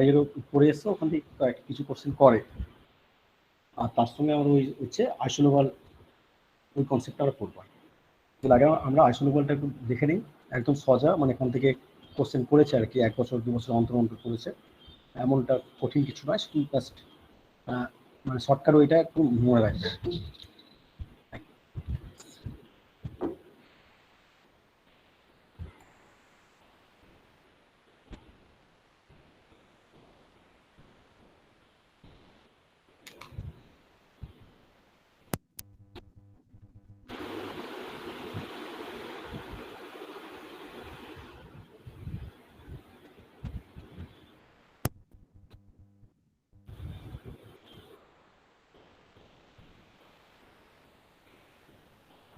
এর পড়ে এসছে, ওখান থেকে কিছু কোশ্চেন করে, আর তার সঙ্গে আমরা ওই হচ্ছে আইসোলোভাল ওই কনসেপ্টটা আমরা পড়বো। তো আগে আমরা আইসোলোভালটা একটু দেখে নিই, একদম সহজা, মানে এখান থেকে কোশ্চেন করেছে আর কি, 1 বছর 2 বছর অন্তর অন্তর করেছে, এমনটা কঠিন কিছু নয়, শুধু জাস্ট মানে শর্টকাট ওইটা একটু মনে রাখবে।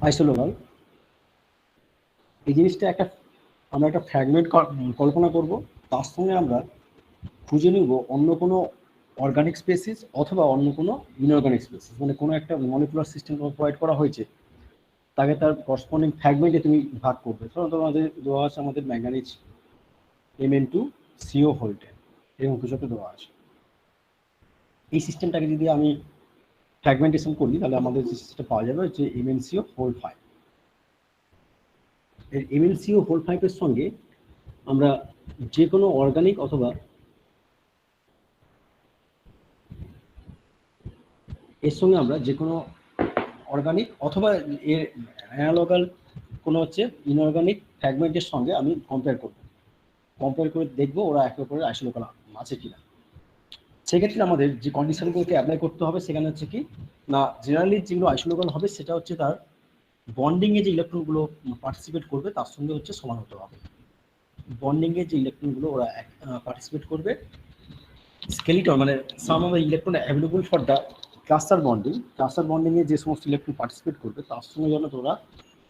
আইসোলোভাল এই জিনিসটা আমরা একটা ফ্র্যাগমেন্ট কল্পনা করব, তার সঙ্গে আমরা খুঁজে নিব অন্য কোনো অর্গানিক স্পেসিস অথবা অন্য কোনো ইনঅর্গানিক স্পেসিস, মানে কোনো একটা মলিকুলার সিস্টেম প্রোভাইড করা হয়েছে, তাকে তার করসপন্ডিং ফ্র্যাগমেন্টে তুমি ভাগ করবে। ধরো তোমাদের দেওয়া আছে আমাদের ম্যাঙ্গানিজ Mn2CO হোল্ডে, এরকম কিছু একটা দেওয়া আছে। এই সিস্টেমটাকে যদি আমি ফ্র্যাগমেন্টেশন করি, তাহলে আমাদের যে সিস্টেমটা পাওয়া যাবে যে MnCO হোল 5। এর MnCO হোল 5 এর সঙ্গে আমরা যে কোনো অর্গানিক অথবা এর সঙ্গে আমরা যে কোনো অর্গানিক অথবা এর অ্যানালগাল কোনো হচ্ছে ইনঅর্গানিক ফ্র্যাগমেন্টের সঙ্গে আমি কম্পেয়ার করে দেখবো ওরা একে অপরের আইসোলোকাল আছে কিনা। সেক্ষেত্রে আমাদের যে কন্ডিশনগুলোকে অ্যাপ্লাই করতে হবে সেখানে হচ্ছে কি না, জেনারেলি যেগুলো আইসোলোকাল হবে সেটা হচ্ছে তার বন্ডিংয়ে যে ইলেকট্রনগুলো পার্টিসিপেট করবে তার সঙ্গে হচ্ছে সমান হতে হবে। বন্ডিংয়ে যে ইলেকট্রনগুলো ওরা পার্টিসিপেট করবে, স্কেলিটন মানে sum of the electron available for the cluster বন্ডিংয়ে যে সমস্ত ইলেকট্রন পার্টিসিপেট করবে তার সঙ্গে যেন তোরা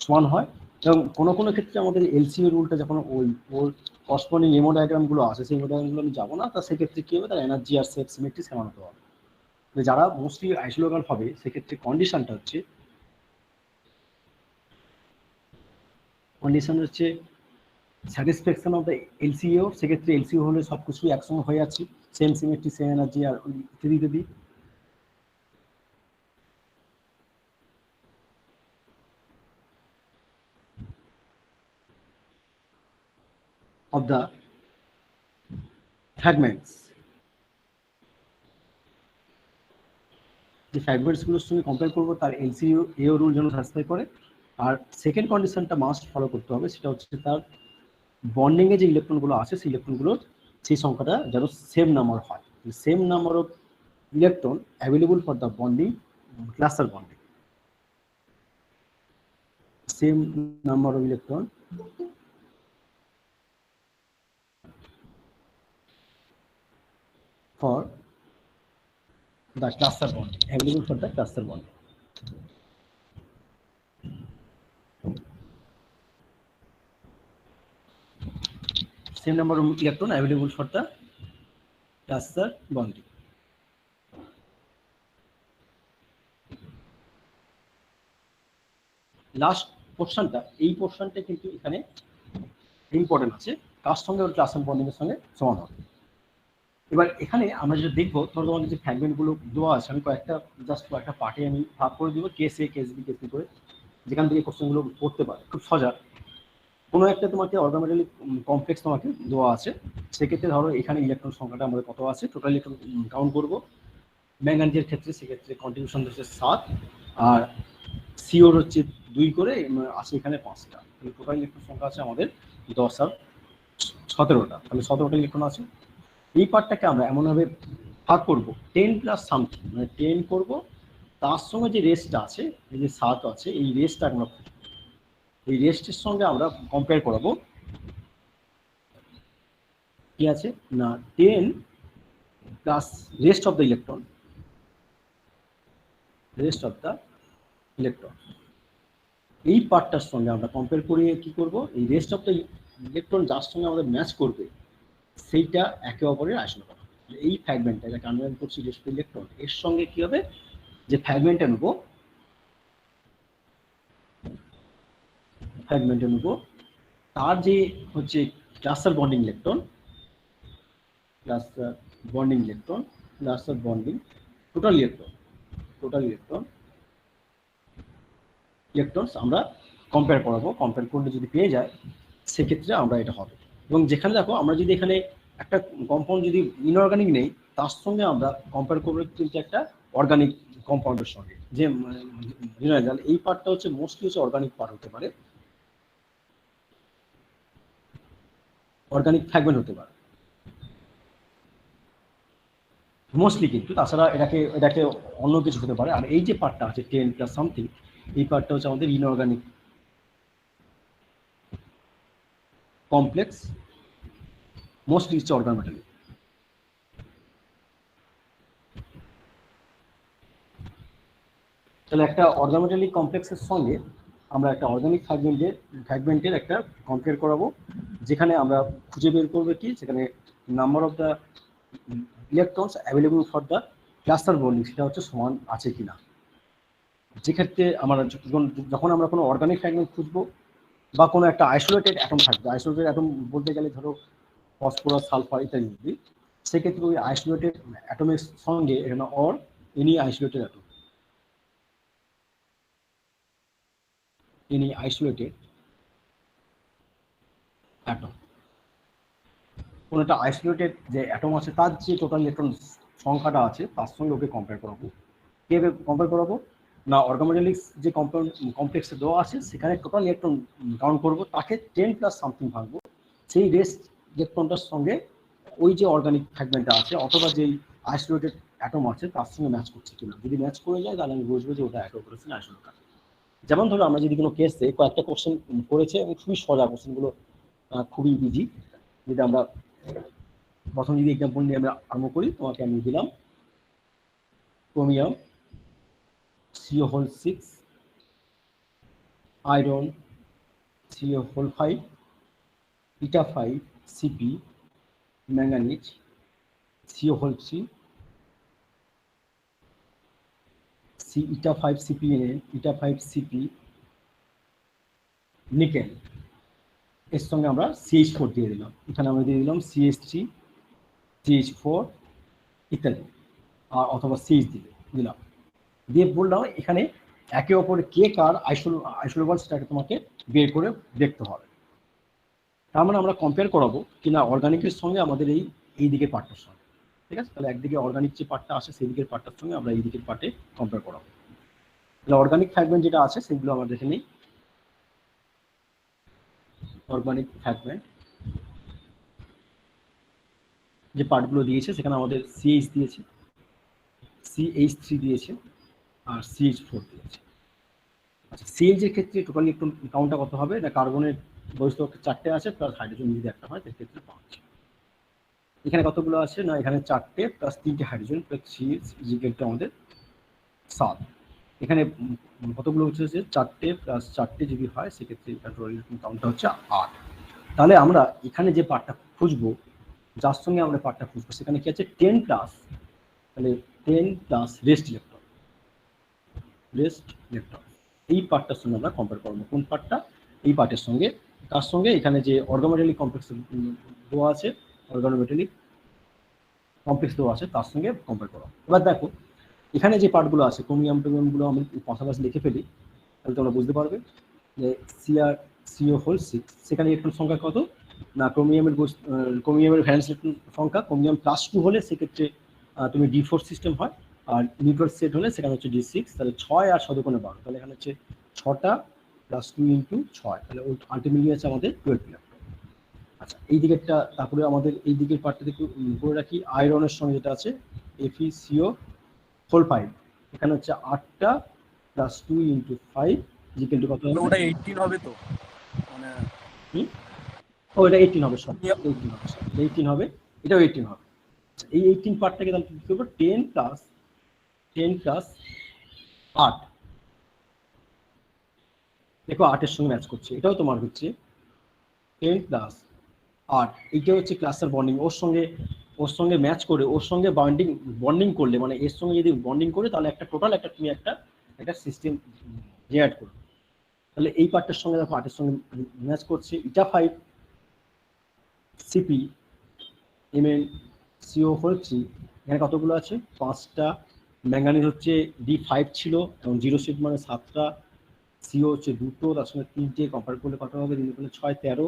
সমান হয়। এবং কোনো ক্ষেত্রে আমাদের এলসিও রুলটা যখন ওর করসপন্ডিং এমো ডায়াগ্রামগুলো আছে, সেই এমো ডায়াগ্রামগুলো আমি যাবো না, তা সেক্ষেত্রে কী হবে, তার এনার্জি আর সেফ সিমেট্রি সমান হতে হবে। যারা মোস্টলি আইসোলোকাল হবে সেক্ষেত্রে কন্ডিশন হচ্ছে স্যাটিসফ্যাকশন অফ দ্য এলসিও। সেক্ষেত্রে এলসিও হলে সব কিছুই একসঙ্গে হয়ে যাচ্ছে, সেম সিমেট্রি, সেম এনার্জি আর ইত্যাদি। of the fragments, যে ফ্র্যাগমেন্টসগুলোর সঙ্গে কম্পেয়ার করবো তার এলসিও রুল যেন স্যাটিসফাই করে। আর সেকেন্ড কন্ডিশনটা মাস্ট ফলো করতে হবে, সেটা হচ্ছে তার বন্ডিংয়ে যে ইলেকট্রনগুলো আছে সেই ইলেকট্রনগুলোর সেই সংখ্যাটা যেন সেম নাম্বার হয়, same number of electron available for the bonding cluster bonding, same number of electron for the cluster bonding, available for the cluster bonding. Same number of electron available for the cluster bonding. Last পোর্শনটা, এই পোর্শনটা কিন্তু এখানে important আছে, কার সঙ্গে ওর cluster bonding এর সঙ্গে সমান হবে। এবার এখানে আমরা যেটা দেখবো, ধরো তোমাদের যে ফ্র্যাগমেন্টগুলো দেওয়া আছে, আমি কয়েকটা পার্টে আমি ভাগ করে দিব, কেস এ কেস বি করে, যেখান থেকে কোশ্চেনগুলো পড়তে পারে, খুব সহজ। কোনো একটা তোমাকে অর্গামেটালি কমপ্লেক্স তোমাকে দেওয়া আছে, সেক্ষেত্রে ধরো এখানে ইলেকট্রন সংখ্যাটা আমাদের কত আছে, টোটাল ইলেকট্রন কাউন্ট করবো। ম্যাঙ্গানিজের ক্ষেত্রে সেক্ষেত্রে কন্ট্রিবিউশন হচ্ছে 7, আর সিওর হচ্ছে 2 করে আছে এখানে 5টা, টোটাল ইলেকট্রন সংখ্যা আছে আমাদের 10 আর 17টা, তাহলে 17টা ইলেকট্রন আছে। এই পার্টটাকে আমরা এমনভাবে ভাগ করবো 10 প্লাস সামথিং, মানে 10 করবো, তার সঙ্গে যে রেস্টটা আছে, এই যে 7 আছে, এই রেস্টটা আমরা এই রেস্টের সঙ্গে আমরা কম্পেয়ার করাবো কি আছে না 10 plus rest of the electron, এই পার্টটার সঙ্গে আমরা কম্পেয়ার করিয়ে কি করব, এই রেস্ট অফ দ্য ইলেকট্রন যার সঙ্গে আমাদের ম্যাচ করবে সেইটা একে অপরের আইসোলোকাল। এই ফ্র্যাগমেন্টটা যেটা আমরা করছি রেস্ট অফ ইলেকট্রন, এর সঙ্গে কি হবে, যে ফ্র্যাগমেন্টটা নেব তার যে হচ্ছে cluster bonding electron, cluster bonding electron, cluster bonding total electrons আমরা কম্পেয়ার করাবো। কম্পেয়ার করলে যদি পেয়ে যায় সেক্ষেত্রে আমরা এটা হবে। এবং যেখানে দেখো আমরা যদি এখানে একটা কম্পাউন্ড যদি ইনঅর্গানিক নেই, তার সঙ্গে আমরা কম্পেয়ার করবো কিন্তু একটা অর্গানিক কম্পাউন্ডের সঙ্গে, যে এই পার্টটা হচ্ছে মোস্টলি হচ্ছে অর্গানিক পার্ট হতে পারে, অর্গানিক ফ্র্যাগমেন্ট হতে পারে মোস্টলি, কিন্তু তাছাড়া এটাকে অন্য কিছু হতে পারে। আর এই যে পার্টটা আছে 10 প্লাস সামথিং, এই পার্টটা হচ্ছে আমাদের ইনঅর্গানিক কমপ্লেক্স, মোস্টলি হচ্ছে অর্গানমেটালি। তাহলে একটা অর্গানমেটালি কমপ্লেক্সের সঙ্গে আমরা একটা অর্গানিক ফ্র্যাগমেন্টের একটা কম্পেয়ার করাবো, যেখানে আমরা খুঁজে বের করবো কি, সেখানে number of the electrons available for the cluster bonding সেটা হচ্ছে সমান আছে কিনা। যেক্ষেত্রে আমরা যখন আমরা কোনো অর্গানিক ফ্র্যাগমেন্ট খুঁজবো বা কোনো একটা আইসোলেটেড অ্যাটম থাকবে, আইসোলেটেড অ্যাটম বলতে গেলে ধরো ফসফরাস, সালফার ইত্যাদি, সেক্ষেত্রে ওই আইসোলেটেড অ্যাটমের সঙ্গে এখানে or any isolated atom, any isolated atom, কোনো একটা আইসোলেটেড যে অ্যাটম আছে তার যে টোটাল ইলেকট্রন সংখ্যাটা আছে তার সঙ্গে ওকে কম্পেয়ার করাবো। কীভাবে কম্পেয়ার করাবো না, অর্গানমেটালিক্স যে কমপ্লেক্সে দেওয়া আছে সেখানে টোটাল ইলেকট্রন কাউন্ট করবো, তাকে 10 প্লাস সামথিং ভাঙবো, সেই রেস্ট ইলেকট্রনটার সঙ্গে ওই যে অর্গানিক ফ্র্যাগমেন্টটা আছে অথবা যেই আইসোলেটেড অ্যাটম আছে তার সঙ্গে ম্যাচ করছে কিনা। যদি ম্যাচ করে যায় তাহলে আমি বুঝবো যে ওটা অ্যাটোক্রেসিন আইসোলেট। যেমন ধরো আমরা যদি কোনো কেসে কয়েকটা কোশ্চেন করেছে এবং খুবই সোজা কোশ্চেনগুলো, খুবই ইজি, যদি আমরা প্রথম যদি এক্সাম্পল নিয়ে আমরা আরম্ভ করি, তোমাকে আমি দিলাম chromium CO6, iron CO5, eta5 Cp, manganese CO3, eta5 CpNn, eta5 Cp, nickel, এর সঙ্গে আমরা CH4 দিয়ে দিলাম, এখানে আমরা দিয়ে দিলাম CH3, CH4 ইত্যাদি, আর অথবা CH দিলাম, দিয়ে বললাম এখানে একে অপরে কে কার আইসোলেবল সেটাকে তোমাকে বের করে দেখতে হবে। তার মানে আমরা কম্পেয়ার করাবো কিনা অর্গানিকের সঙ্গে আমাদের এই দিকের পার্টটার সঙ্গে। ঠিক আছে, তাহলে একদিকে অর্গানিক যে পার্টটা আছে সেই দিকের পার্টটার সঙ্গে আমরা এই দিকের পার্টে কম্পেয়ার করাবো। তাহলে অর্গানিক ফ্র্যাগমেন্ট যেটা আছে সেগুলো আমরা দেখে নিই। অর্গানিক ফ্র্যাগমেন্ট যে পার্টগুলো দিয়েছে সেখানে আমাদের CH দিয়েছে, CH3 দিয়েছে, আর CH4 দিয়েছে। আচ্ছা, CH এর ক্ষেত্রে টোটাল ইলেকট্রন কাউন্টটা কত হবে না, কার্বনের বহিস্থ 4টে আছে প্লাস হাইড্রোজেন যদি একটা হয় সেক্ষেত্রে 5। এখানে কতগুলো আছে না, এখানে 4টে প্লাস 3টে hydrogen plus CH equal to আমাদের 7। এখানে কতগুলো হচ্ছে 4টে প্লাস 4টে যদি হয় সেক্ষেত্রে টোটাল ইলেকট্রন কাউন্টটা হচ্ছে 8। তাহলে আমরা এখানে যে পার্টটা খুঁজবো, যার সঙ্গে আমরা পার্টটা খুঁজবো সেখানে কি আছে 10 প্লাস, তাহলে 10 প্লাস রেস্ট ইলেকট্রন, এই পার্টটার সঙ্গে আমরা কম্পেয়ার করবো। কোন পার্টটা? এই পার্টের সঙ্গে। তার সঙ্গে এখানে যে অর্গানোমেটালিক কমপ্লেক্স দেওয়া আছে, অর্গানোমেটালিক কমপ্লেক্স দেওয়া আছে তার সঙ্গে কম্পেয়ার করো। এবার দেখো এখানে যে পার্টগুলো আছে ক্রোমিয়াম টোমিয়ামগুলো আমি পাশাপাশি লিখে ফেলি, তাহলে তোমরা বুঝতে পারবে যে CO6 সেখানে ইলেকট্রন সংখ্যা কত না, ক্রোমিয়ামের ভ্যালেন্স ইলেকট্রন সংখ্যা ক্রোমিয়াম +2 হলে সেক্ষেত্রে তুমি D4 সিস্টেম হয়, আর নিউট্রাল সেট হলে সেখানে হচ্ছে D6। তাহলে 6 আর 6 × 12, তাহলে এখানে হচ্ছে 6টা + 2 × 6, তাহলে আলটিমেটলি আছে আমাদের 12 ইলেকট্রন। আচ্ছা, এই দিকেরটা তারপরে আমাদের এই দিকের পার্টটা একটু করে রাখি, আয়রনের সঙ্গে যেটা আছে FeCO5, এখানে হচ্ছে 8টা + 2 × 5 ইকুয়াল টু কত হবে? ওটা 18 হবে তো, মানে ও এটা 18 হবে, সব 18 হবে, 18 হবে, এটাও 18 হবে। এই 18 পার্টটাকে তাহলে কি করব, 10 প্লাস 8, দেখো 8 এর সঙ্গে ম্যাচ করছে, এটাও তোমার হচ্ছে 10 প্লাস 8, এইটা হচ্ছে ক্লাস্টার বন্ডিং, ওর সঙ্গে ম্যাচ করে ওর সঙ্গে বন্ডিং করলে, মানে এর সঙ্গে যদি বন্ডিং করে তাহলে একটা টোটাল তুমি একটা সিস্টেম জেনারেট করবে। তাহলে এই পার্টটার সঙ্গে দেখো 8 এর সঙ্গে ম্যাচ করছে, eta5 Cp Mn CO4 এখানে কতগুলো আছে? 5টা। ম্যাঙ্গানিজ হচ্ছে D5 ছিল এবং 0 শিফট মানে 7টা। CO হচ্ছে 2টো, তার সঙ্গে 3টে, কম্পেয়ার করলে কত হবে? 3 করলে 6, 13,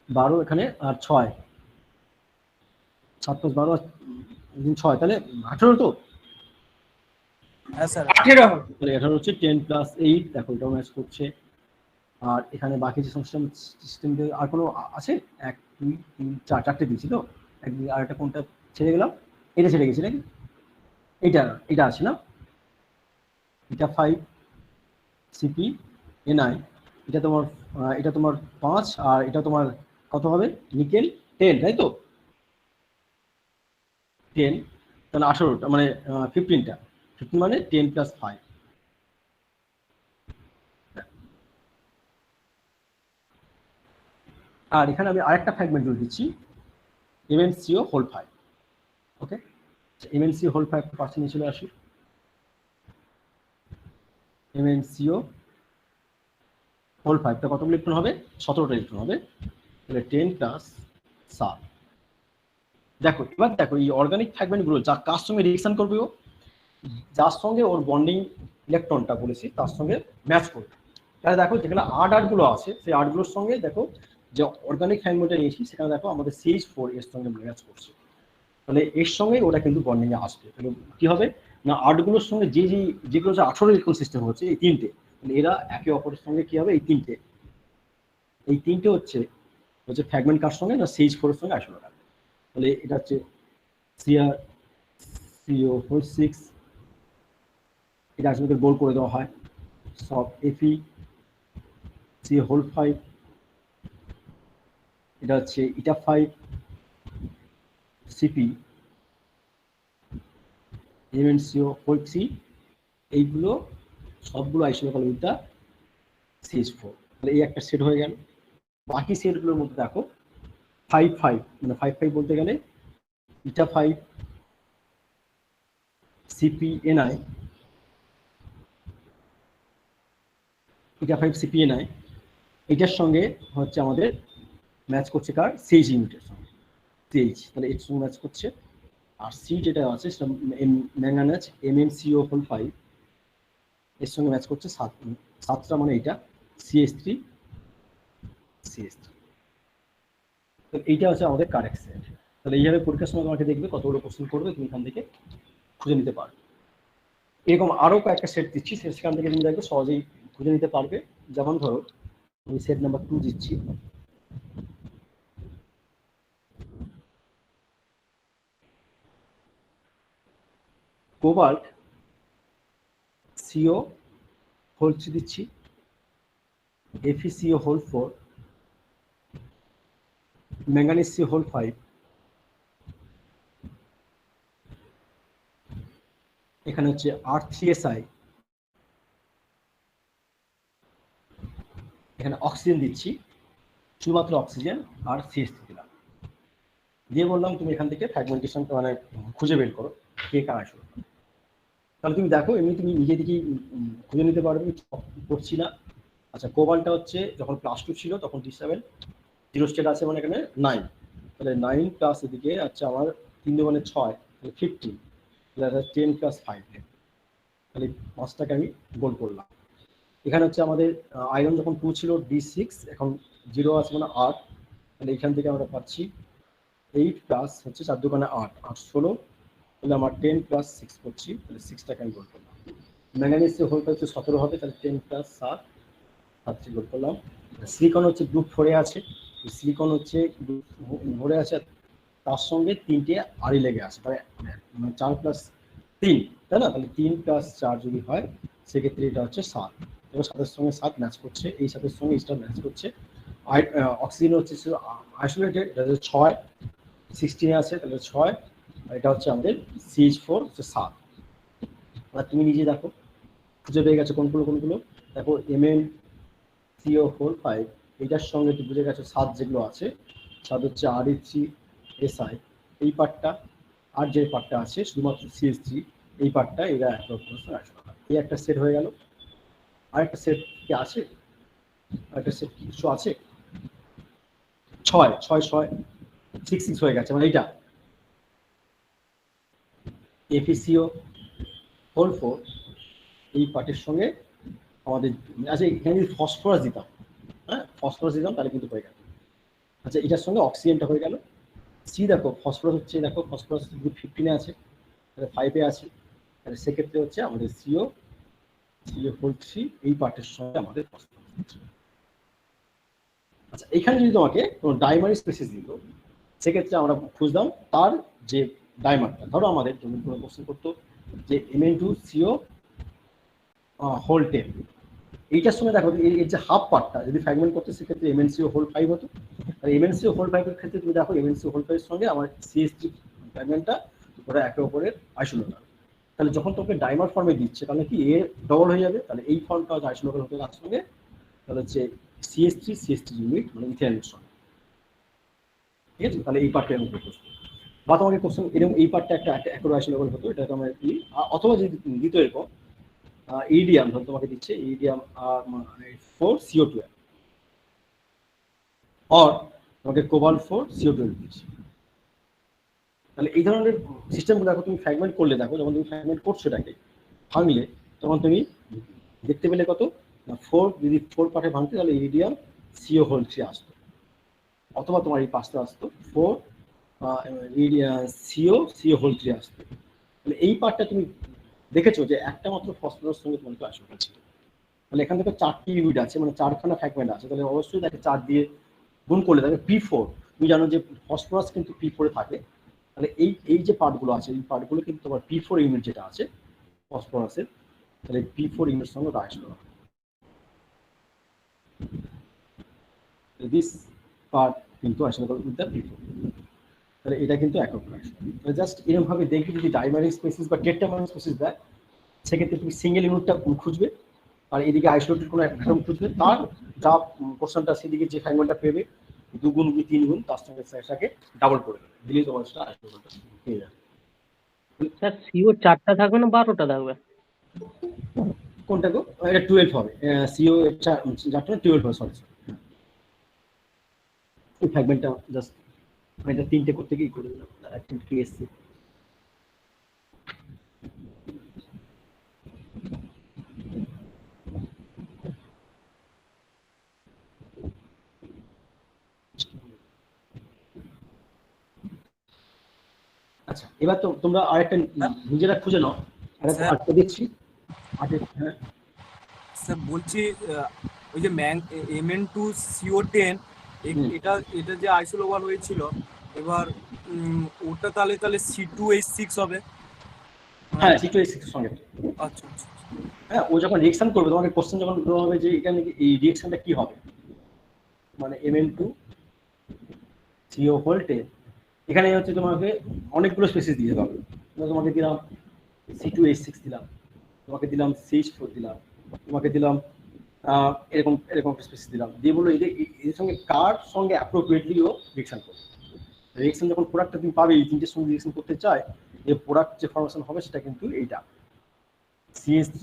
12 এখানে, আর 6, 7 + 12, 6, তাহলে 18 তো। হ্যাঁ স্যার। 18 হবে। তাহলে 18 হচ্ছে 10 + 8, দেখো এটাও ম্যাচ করছে। আর এখানে বাকি যে সিস্টেম আর কোনো আছে? 1 2 3 4, 4টে দিয়েছি তো। আর একটা কোনটা ছেড়ে গেলাম? এটা ছেড়ে গেছি নাকি? এটা আছে না? এটা 5 CpNi, এটা তোমার 5, আর এটা তোমার কত হবে? নিকেল 10, তাই তো? 10, তাহলে 18টা মানে 15টা। 15 মানে 10 + 5। আর এখানে আমি আরেকটা ফ্র্যাগমেন্ট জুড়ে দিচ্ছি, MnCO5। ওকে, MnCO5 পার্সেন্ট চলে আসি। MnCO5 টা কতগুলো ইলেকট্রন হবে? 17টা ইলেকট্রন হবে। তাহলে 10 + 7। দেখো এবার দেখো এই অর্গানিক ফ্র্যাগমেন্টগুলো যা কার সঙ্গে রিঅ্যাকশন করবে, ও যার সঙ্গে ওর বন্ডিং ইলেকট্রনটা বলেছি তার সঙ্গে ম্যাচ করবে। তাহলে দেখো যেখানে 8 গুলো আছে, সেই 8গুলোর সঙ্গে দেখো যে অর্গানিক ফ্র্যাগমেন্টটা নিয়েছি সেখানে দেখো আমাদের CH4 এর সঙ্গে ম্যাচ করছে। তাহলে এর সঙ্গে ওটা কিন্তু বন্ডিং এ আসবে। তাহলে কি হবে না, 8গুলোর সঙ্গে যেগুলো 18 ইলেকট্রন সিস্টেম হচ্ছে, এই 3টে, তাহলে এরা একে অপরের সঙ্গে কি হবে? এই তিনটে হচ্ছে ফ্র্যাগমেন্ট কার সঙ্গে না CH4 এর সঙ্গে আসলে রাখবে। তাহলে এটা হচ্ছে CO4, এটা আসলে বোল্ড করে দেওয়া হয় সব FeCO5, এটা হচ্ছে eta5 Cp MnCO4, এইগুলো সবগুলো আইসোলেট উইথ দা CH4। তাহলে এই একটা সেট হয়ে গেল। বাকি সেটগুলোর মধ্যে দেখো 5 মানে 5 বলতে গেলে eta5 CpNi, eta5 CpNi, এটার সঙ্গে হচ্ছে আমাদের ম্যাচ করছে কার? CH ইউনিটের সঙ্গে, CH, তাহলে এর সঙ্গে ম্যাচ করছে। আর সি যেটা আছে সেটা ম্যাঙ্গানাজ MnCO5, এর সঙ্গে ম্যাচ করছে 7টা, মানে এটা CH3। তো এইটা হচ্ছে আমাদের কারেক্ট সেট। তাহলে এইভাবে পরীক্ষার সময় তোমাকে দেখবে কতগুলো কোশ্চেন করবে, তুমি এখান থেকে খুঁজে নিতে পারবে। এরকম আরো কয়েকটা সেট দিচ্ছি, সেখান থেকে তুমি দেখবে সহজেই খুঁজে নিতে পারবে। যেমন ধরো আমি সেট নাম্বার 2 দিচ্ছি। কোবাল্ট CO3 দিচ্ছি, FeCO4, ম্যাঙ্গানিজ CO5, এখানে হচ্ছে R3Si, এখানে অক্সিজেন দিচ্ছি, শুধুমাত্র অক্সিজেন আর CH3 দিলাম, দিয়ে বললাম তুমি এখান থেকে ফ্র্যাগমেন্টেশন মানে খুঁজে বের করো কে কার আসলে। তাহলে তুমি দেখো এমনি তুমি নিজে থেকেই খুঁজে নিতে পারবে, করছি না। আচ্ছা, কোবাল্টটা হচ্ছে যখন +2 ছিল তখন D7, 0 স্টেট আছে মানে এখানে 9, তাহলে 9 প্লাস এদিকে আচ্ছা আমার 3 × 6, তাহলে 15, তাহলে 10 + 5, তাহলে 5টাকে আমি গোল করলাম। এখানে হচ্ছে আমাদের আয়রন যখন 2 ছিল D6, এখন 0 আছে মানে 8, তাহলে এখান থেকে আমরা পাচ্ছি 8 প্লাস হচ্ছে 4 × 8, 8 16, তাহলে আমার 10 + 6 করছি, তাহলে 6টাকে আমি গোল করলাম। ম্যাঙ্গানিজ হোলটা হচ্ছে 17 হবে, তাহলে 10 + 7, 7টি গোল করলাম। সিলিকন হচ্ছে গ্রুপ 4 আছে, সিলিকন হচ্ছে ভরে আছে, তার সঙ্গে 3টে আড়ি লেগে আছে, মানে 4 + 3, তাই না? তাহলে 3 + 4 যদি হয় সেক্ষেত্রে এটা হচ্ছে 7, এবং 7-এর সঙ্গে 7 ম্যাচ করছে, এই 7-এর সঙ্গে এইটা ম্যাচ করছে। অক্সিজেন হচ্ছে আইসোলেটেড, এটা হচ্ছে 6, 16 আছে, তাহলে 6, আর এটা হচ্ছে আমাদের CH4 হচ্ছে 7। আর তুমি নিজে দেখো খুঁজে পেয়ে গেছো কোনগুলো। দেখো MnCO4, এইটার সঙ্গে তুমি বুঝে গেছো 7 যেগুলো আছে, 7 হচ্ছে Re3Si, এই পার্টটা, আর যে পার্টটা আছে শুধুমাত্র CH3, এই পার্টটা, এরা একে অপরের সঙ্গে আসবে। এই একটা সেট হয়ে গেল। আরেকটা সেট কি আছে? আরেকটা সেট কিছু আছে, 6 6 6 6 6 হয়ে গেছে, মানে এইটা FeCO হোল 4 এই পার্টের সঙ্গে আমাদের, আচ্ছা এখানে যদি ফসফরাস দিতাম, হ্যাঁ ফসফরাস দিতাম তাহলে কিন্তু হয়ে গেল। আচ্ছা এটার সঙ্গে অক্সিজেনটা হয়ে গেল। সি দেখো ফসফরাস হচ্ছে, দেখো ফসফরাস গ্রুপ 15-এ আছে, তাহলে 5-এ আছে, তাহলে সেক্ষেত্রে হচ্ছে আমাদের সিও হোল 3 এই পার্টের সঙ্গে আমাদের ফসফরাস আছে। আচ্ছা এখানে যদি তোমাকে কোনো ডাইমারি স্পেসিস দিত, সেক্ষেত্রে আমরা খুঁজলাম তার যে ডাইমারটা, ধরো আমাদের তুমি কোনো কোশ্চেন করতো যে Mn2CO হোল 10, এইটার সঙ্গে দেখো এর যে হাফ পার্টটা যদি ফ্র্যাগমেন্ট করতে, সেক্ষেত্রে MnCO হোল 5 হতো। আর MnCO হোল 5 এর ক্ষেত্রে তুমি দেখো MnCO হোল 5 এর সঙ্গে আমার CH3 ফ্র্যাগমেন্টটা ওরা একে অপরের আইসোলোকাল। তাহলে যখন তোকে ডাইমার ফর্মে দিচ্ছে তাহলে কি এ ডবল হয়ে যাবে, তাহলে এই ফর্মটা আইসোলোকাল হতে তার সঙ্গে তাহলে হচ্ছে CH3 ইউনিট মানে ইথিলিনের সঙ্গে, ঠিক আছে। তাহলে এই পার্টটা এরকম প্রপোজ, বা তোমাকে কোশ্চেন এরকম এই পার্টটা একটা একর আইসোলোকাল হতো, এটা তোমার কি, অথবা যদি দিত এরকম ইডিয়াম, ধর তোমাকে দিচ্ছে ইডিয়াম 4CO12 অর তোমাকে কোবাল্ট 4CO12 দিচ্ছে। তাহলে এই ধরনের সিস্টেমগুলো দেখো তুমি ফ্র্যাগমেন্ট করলে, দেখো যখন তুমি ফ্র্যাগমেন্ট করছো এটাকে ভাঙলে, তখন তুমি দেখতে পেলে কত না 4, যদি 4 পার্টে ভাঙতে তাহলে ইরিডিয়াম CO হোল 3 আসতো, অথবা তোমার এই পাঁচটা আসতো 4 CO হোল 3 আসতো। তাহলে এই পার্টটা তুমি দেখেছো যে একটা মাত্র ফসফরাস সঙ্গে তোমাকে আইসোটোপ ছিল। তাহলে এখান থেকে 4টি ইউনিট আছে, মানে 4খানা ফ্র্যাগমেন্ট আছে, তাহলে অবশ্যই তাকে 4 দিয়ে গুণ করলে তাকে P4, তুমি জানো যে ফসফরাস কিন্তু P4 এ থাকে, তাহলে এই যে পার্টগুলো আছে এই পার্টগুলো কিন্তু তোমার P4 ইউনিট যেটা আছে ফসফরাসের, তাহলে P4 ইউনিট সঙ্গে আইসোটোপ। দিস পার্ট কিন্তু আইসোটোপ উইথ দ্য P4, তাহলে এটা কিন্তু একক রাইসোটোপ। তাহলে জাস্ট এরকম ভাবে দেখবে যদি ডাইমারিক স্পেসিস বা টেট্রামারিক স্পেসিস দেয়, সেক্ষেত্রে তুমি সিঙ্গেল ইউনিটটা খুঁজবে, আর এদিকে আইসোলেটেড কোনো একটা খুঁজবে, তার যা কোশ্চেনটা সেদিকে যে ফ্র্যাগমেন্টটা পেবে 2 গুণ কি 3 গুণ তার সঙ্গে সেটাকে ডাবল করে দেবে, দিলেই তোমার সেটা আইসোলেটটা পেয়ে যাবে। স্যার সিও 4টা থাকবে না 12টা থাকবে? কোনটা গো? এটা 12 হবে, সিও যাটা 12 হবে, সরি এই ফ্র্যাগমেন্টটা জাস্ট এটা 3টে করতে গিয়ে করে দিলাম, একটা কি এসছে। আচ্ছা এবার তো তোমরা আরেকটা নিজেরা খুঁজে নাও, আরেকটা দেখছি। হ্যাঁ স্যার বলছি ওই যে Mn2CO10 এটা যে আইসোলোকাল হয়েছিল, এবার ওটা তাহলে C2H6 হবে। হ্যাঁ C2H6 এর সঙ্গে। আচ্ছা আচ্ছা। হ্যাঁ ও যখন রিঅ্যাকশন করবে তোমাকে কোশ্চেন যখন দেওয়া হবে যে এখানে এই রিঅ্যাকশনটা কি হবে, মানে Mn2CO হোল 10, এখানে হচ্ছে তোমাকে অনেকগুলো স্পেসিস দিয়ে হবে, তোমাকে দিলাম C2H6 দিলাম, তোমাকে দিলাম CH4 দিলাম, তোমাকে দিলাম এরকম এরকম একটা স্পেসিস দিলাম, দিয়ে বললো এদের সঙ্গে কার সঙ্গে অ্যাপ্রোপ্রিয়েটলি ও রিঅ্যাকশন করবে। রিঅ্যাকশন যখন প্রোডাক্টটা তুমি পাবে এই তিনটের সঙ্গে রিঅ্যাকশন করতে চায়, যে প্রোডাক্ট যে ফর্মেশন হবে সেটা কিন্তু এইটা CH3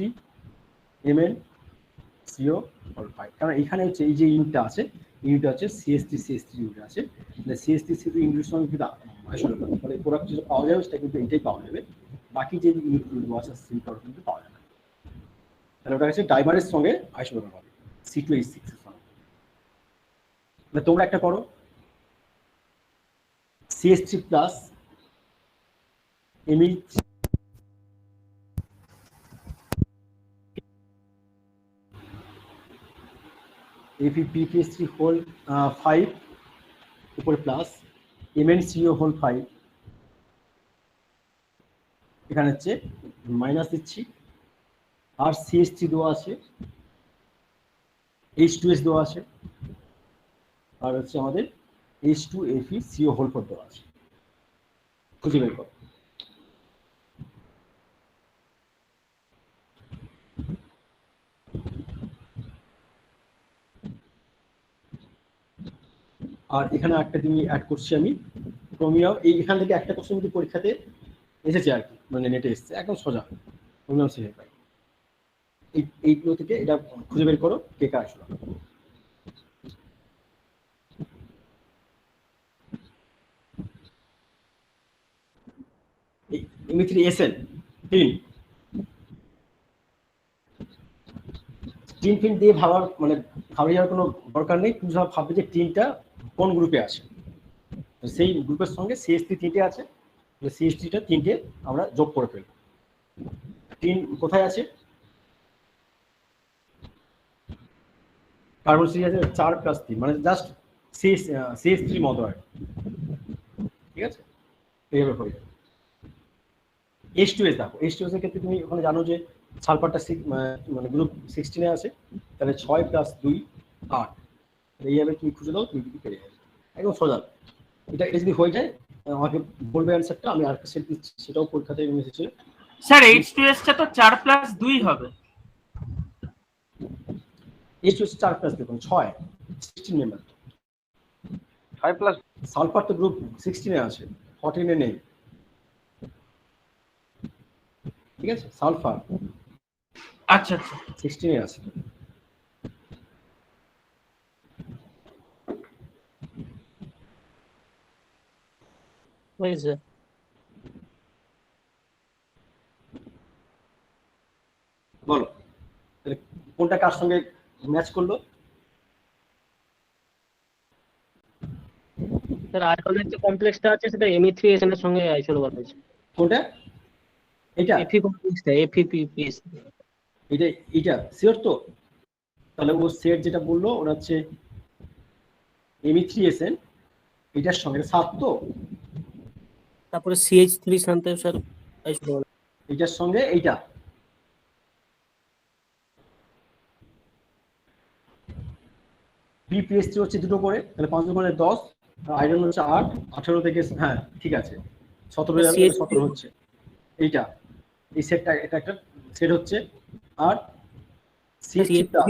MnCO হোল 5, কারণ এখানে হচ্ছে এই যে ইউনিটটা আছে, ইউনিটটা হচ্ছে CH3 ইউনিট আছে, CH3 ইউনিটের সঙ্গে কিন্তু আইসোলেট হবে, ফলে প্রোডাক্ট যেটা পাওয়া যাবে সেটা কিন্তু এইটাই পাওয়া যাবে, বাকি যে ইউনিটগুলো আছে সেইটা কিন্তু পাওয়া যাবে না। তাহলে ওটা হচ্ছে ডাইমারের সঙ্গে আইসোলেট হবে C2H6 এর সঙ্গে। তোমরা একটা করো CH3 plus MH FePH3 whole 5 উপরে প্লাস MnCO হোল 5, এখানে হচ্ছে মাইনাস দিচ্ছি, আর CH3 দেওয়া আছে, H2S দেওয়া আছে, আর হচ্ছে আমাদের H2FeCO হোল 4 দেওয়া আছে, খুঁজে বের করো। আর এখানে একটা তুমি অ্যাড করছি আমি ক্রোমিয়াম, এখান থেকে একটা কোশ্চেন যদি পরীক্ষাতে এসেছে আর কি, মানে নেটে এসেছে একদম সোজা, ক্রোমিয়াম সিহে পাই, এইগুলো থেকে এটা খুঁজে বের করো কে কার আসলো। এমনি3SN টিন টিন ফিন দিয়ে ভাবার মানে ভাবে যাওয়ার কোনো দরকার নেই, তুমি সব ভাববে যে টিনটা কোন গ্রুপে আছে, তো সেই গ্রুপের সঙ্গে সিএস3 তিনটে আছে, সিএস3টা তিনটে আমরা যোগ করে ফেলবো। টিন কোথায় আছে, কার্বন সিরিজ আছে 4+3 মানে জাস্ট সিএস3 মতো আর ঠিক আছে, এইভাবে হয়ে যাবে। H2S দেখো, H2S এর ক্ষেত্রে তুমি ওখানে জানো যে সালফারটা মানে গ্রুপ 16 এ আছে, তাহলে 6+2 8, এইভাবে তুমি খুঁজে দাও, তুমি পেয়ে যাবে একদম সোজা। এটা যদি হয়ে যায় আমাকে বলবে অ্যান্সারটা, আমি আরেকটা সেট দিচ্ছি, সেটাও পরীক্ষাতে এসেছে। স্যার H2S টা তো 4+2 হবে। H2S 4+ দেখুন 6 16 মেম্বার, 5+, সালফার তো গ্রুপ 16 এ আছে, 14 এ নেই, ঠিক আছে, সালফার আচ্ছা আচ্ছা 16 এ আছে। হয়েছে। বলো তাহলে কোনটা কার সঙ্গে ম্যাচ করলো? স্যার আয়তনের যে কমপ্লেক্সটা আছে সেটা Me3SN এর সঙ্গে আইসোলোবার হয়েছে। কোনটা? এটা Fe কমপ্লেক্সটা FePPS। এটা এটা শিওর তো? তাহলে ও সেট যেটা বললো ওটা হচ্ছে Me3SN, এটার সঙ্গে 7 তো, তারপরে CH3 শান্তে স্যার আইসোলোবার। এটার সঙ্গে এইটা BPS3 হচ্ছে দুটো করে, তাহলে 5 দুগুণে 10, আয়রন হচ্ছে 8, 18 থেকে হ্যাঁ ঠিক আছে 17 যাবে, 17 হচ্ছে এইটা, এই সেটটা, এটা একটা সেট হচ্ছে। আর CH3 প্লাস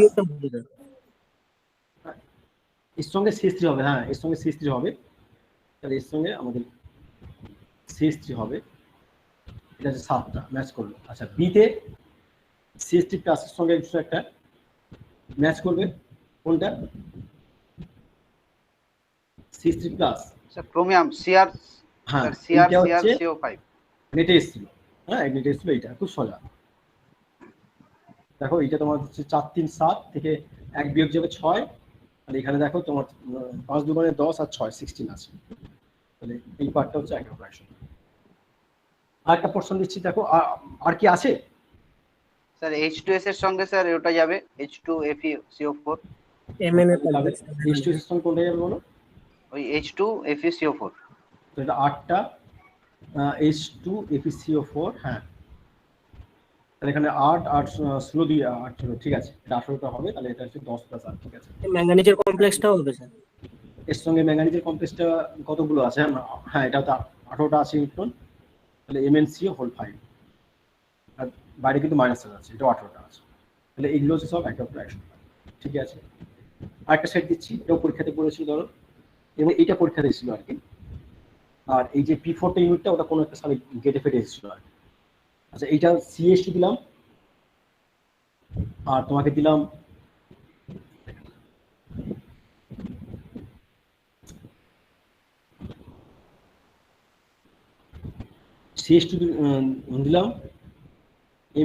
এর সঙ্গে CH3 হবে, হ্যাঁ এর সঙ্গে CH3 হবে, তাহলে এর সঙ্গে আমাদের CH3 হবে, এটা হচ্ছে 7টা ম্যাচ করলো। আচ্ছা বিতে CH3 প্লাসের সঙ্গে কিছু একটা ম্যাচ করবে, কোনটা? CH3 plus sir chromium Cr, হ্যাঁ স্যার এটা Cr হচ্ছে CO5। নেটে এসেছিল, হ্যাঁ নেটে এসেছিল, এইটা খুব সোজা। দেখো এটা তোমার হচ্ছে 4 3 7 থেকে 1 বিয়োগ যাবে 6, আর এখানে দেখো তোমার 5 দুগুণে 10 আর 6 16 আছে, তাহলে এই পার্টটা হচ্ছে একটা ফ্র্যাকশন। আরেকটা পোরশন দিচ্ছি দেখো, আর কি আছে? স্যার H2S এর সঙ্গে স্যার ওটা যাবে H2FeCO4, MN এর কমপ্লেক্স। H2S এর সঙ্গে কোনটা যাবে বলো? ওই H2FeCO4। তো এটা 8টা H2FeCO4, হ্যাঁ তাহলে এখানে 8 8 16 দিয়ে 18, ঠিক আছে এটা 18টা হবে, তাহলে এটা হচ্ছে 10 + 8, ঠিক আছে। ম্যাঙ্গানিজের কমপ্লেক্সটাও হবে স্যার। এর সঙ্গে ম্যাঙ্গানিজের কমপ্লেক্সটা কতগুলো আছে? হ্যাঁ এটা তো 18টা আছে ইলেকট্রন, তাহলে MnCO হোল 5, আর বাইরে কিন্তু মাইনাস আছে, এটা 18টা আছে, তাহলে এগুলো হচ্ছে সব একটা ফ্র্যাকশন, ঠিক আছে। আরেকটা সেট দিচ্ছি, এটাও পরীক্ষাতে পড়েছিল ধরো, এবং এইটা পরীক্ষাতে এসেছিল আর কি। আর এই যে P4 ইউনিটটা ওটা কোনো একটা সালে গেটে ফেটে এসেছিল আর কি। আচ্ছা এইটা CH2 দিলাম, আর তোমাকে দিলাম CH2 দিলাম,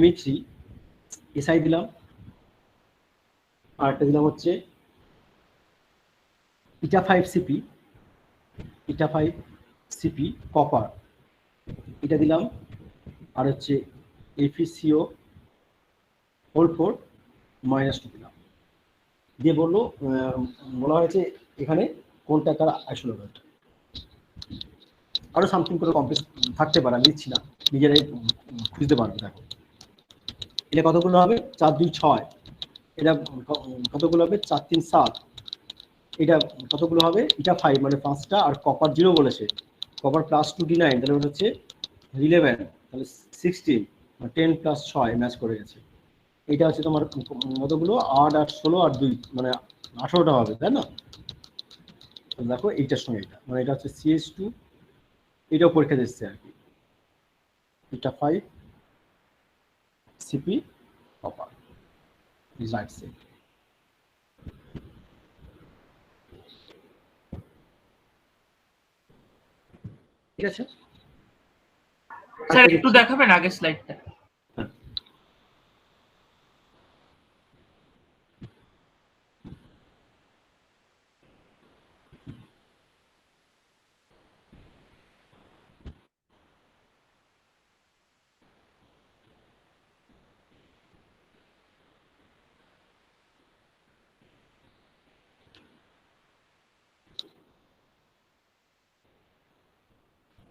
Me3 SI দিলাম, আর একটা দিলাম হচ্ছে eta5CP, eta5CP কপার, এটা দিলাম, আর হচ্ছে FeCO হোল 4 -2 দিলাম, দিয়ে বললো বলা হয়েছে এখানে কোনটা কার আইসোলোবার। আরো সামথিং করে কমপ্লেক্স থাকতে পারে, আমি দিচ্ছি না, নিজেরাই খুঁজতে পারবে। দেখো এটা কতগুলো হবে? 4 2 6, এটা কতগুলো হবে? 4 3 7, এটা কতগুলো হবে? এটা 5 মানে 5টা, আর কপার 0 বলেছে, কপার +29, তাহলে ওটা হচ্ছে 11, তাহলে 16, 10 + 6 ম্যাচ করে গেছে। এটা হচ্ছে তোমার কতগুলো? 8 8 16 আর 2 মানে 18টা হবে, তাই না? দেখো এইটার সঙ্গে এটা মানে এটা হচ্ছে CH2, এটাও পরীক্ষা দিচ্ছে আর কি, এটা 5CP copper is right side. ঠিক আছে। স্যার আরেকটা একটু দেখছি। দেখাবেন আগের স্লাইডটা?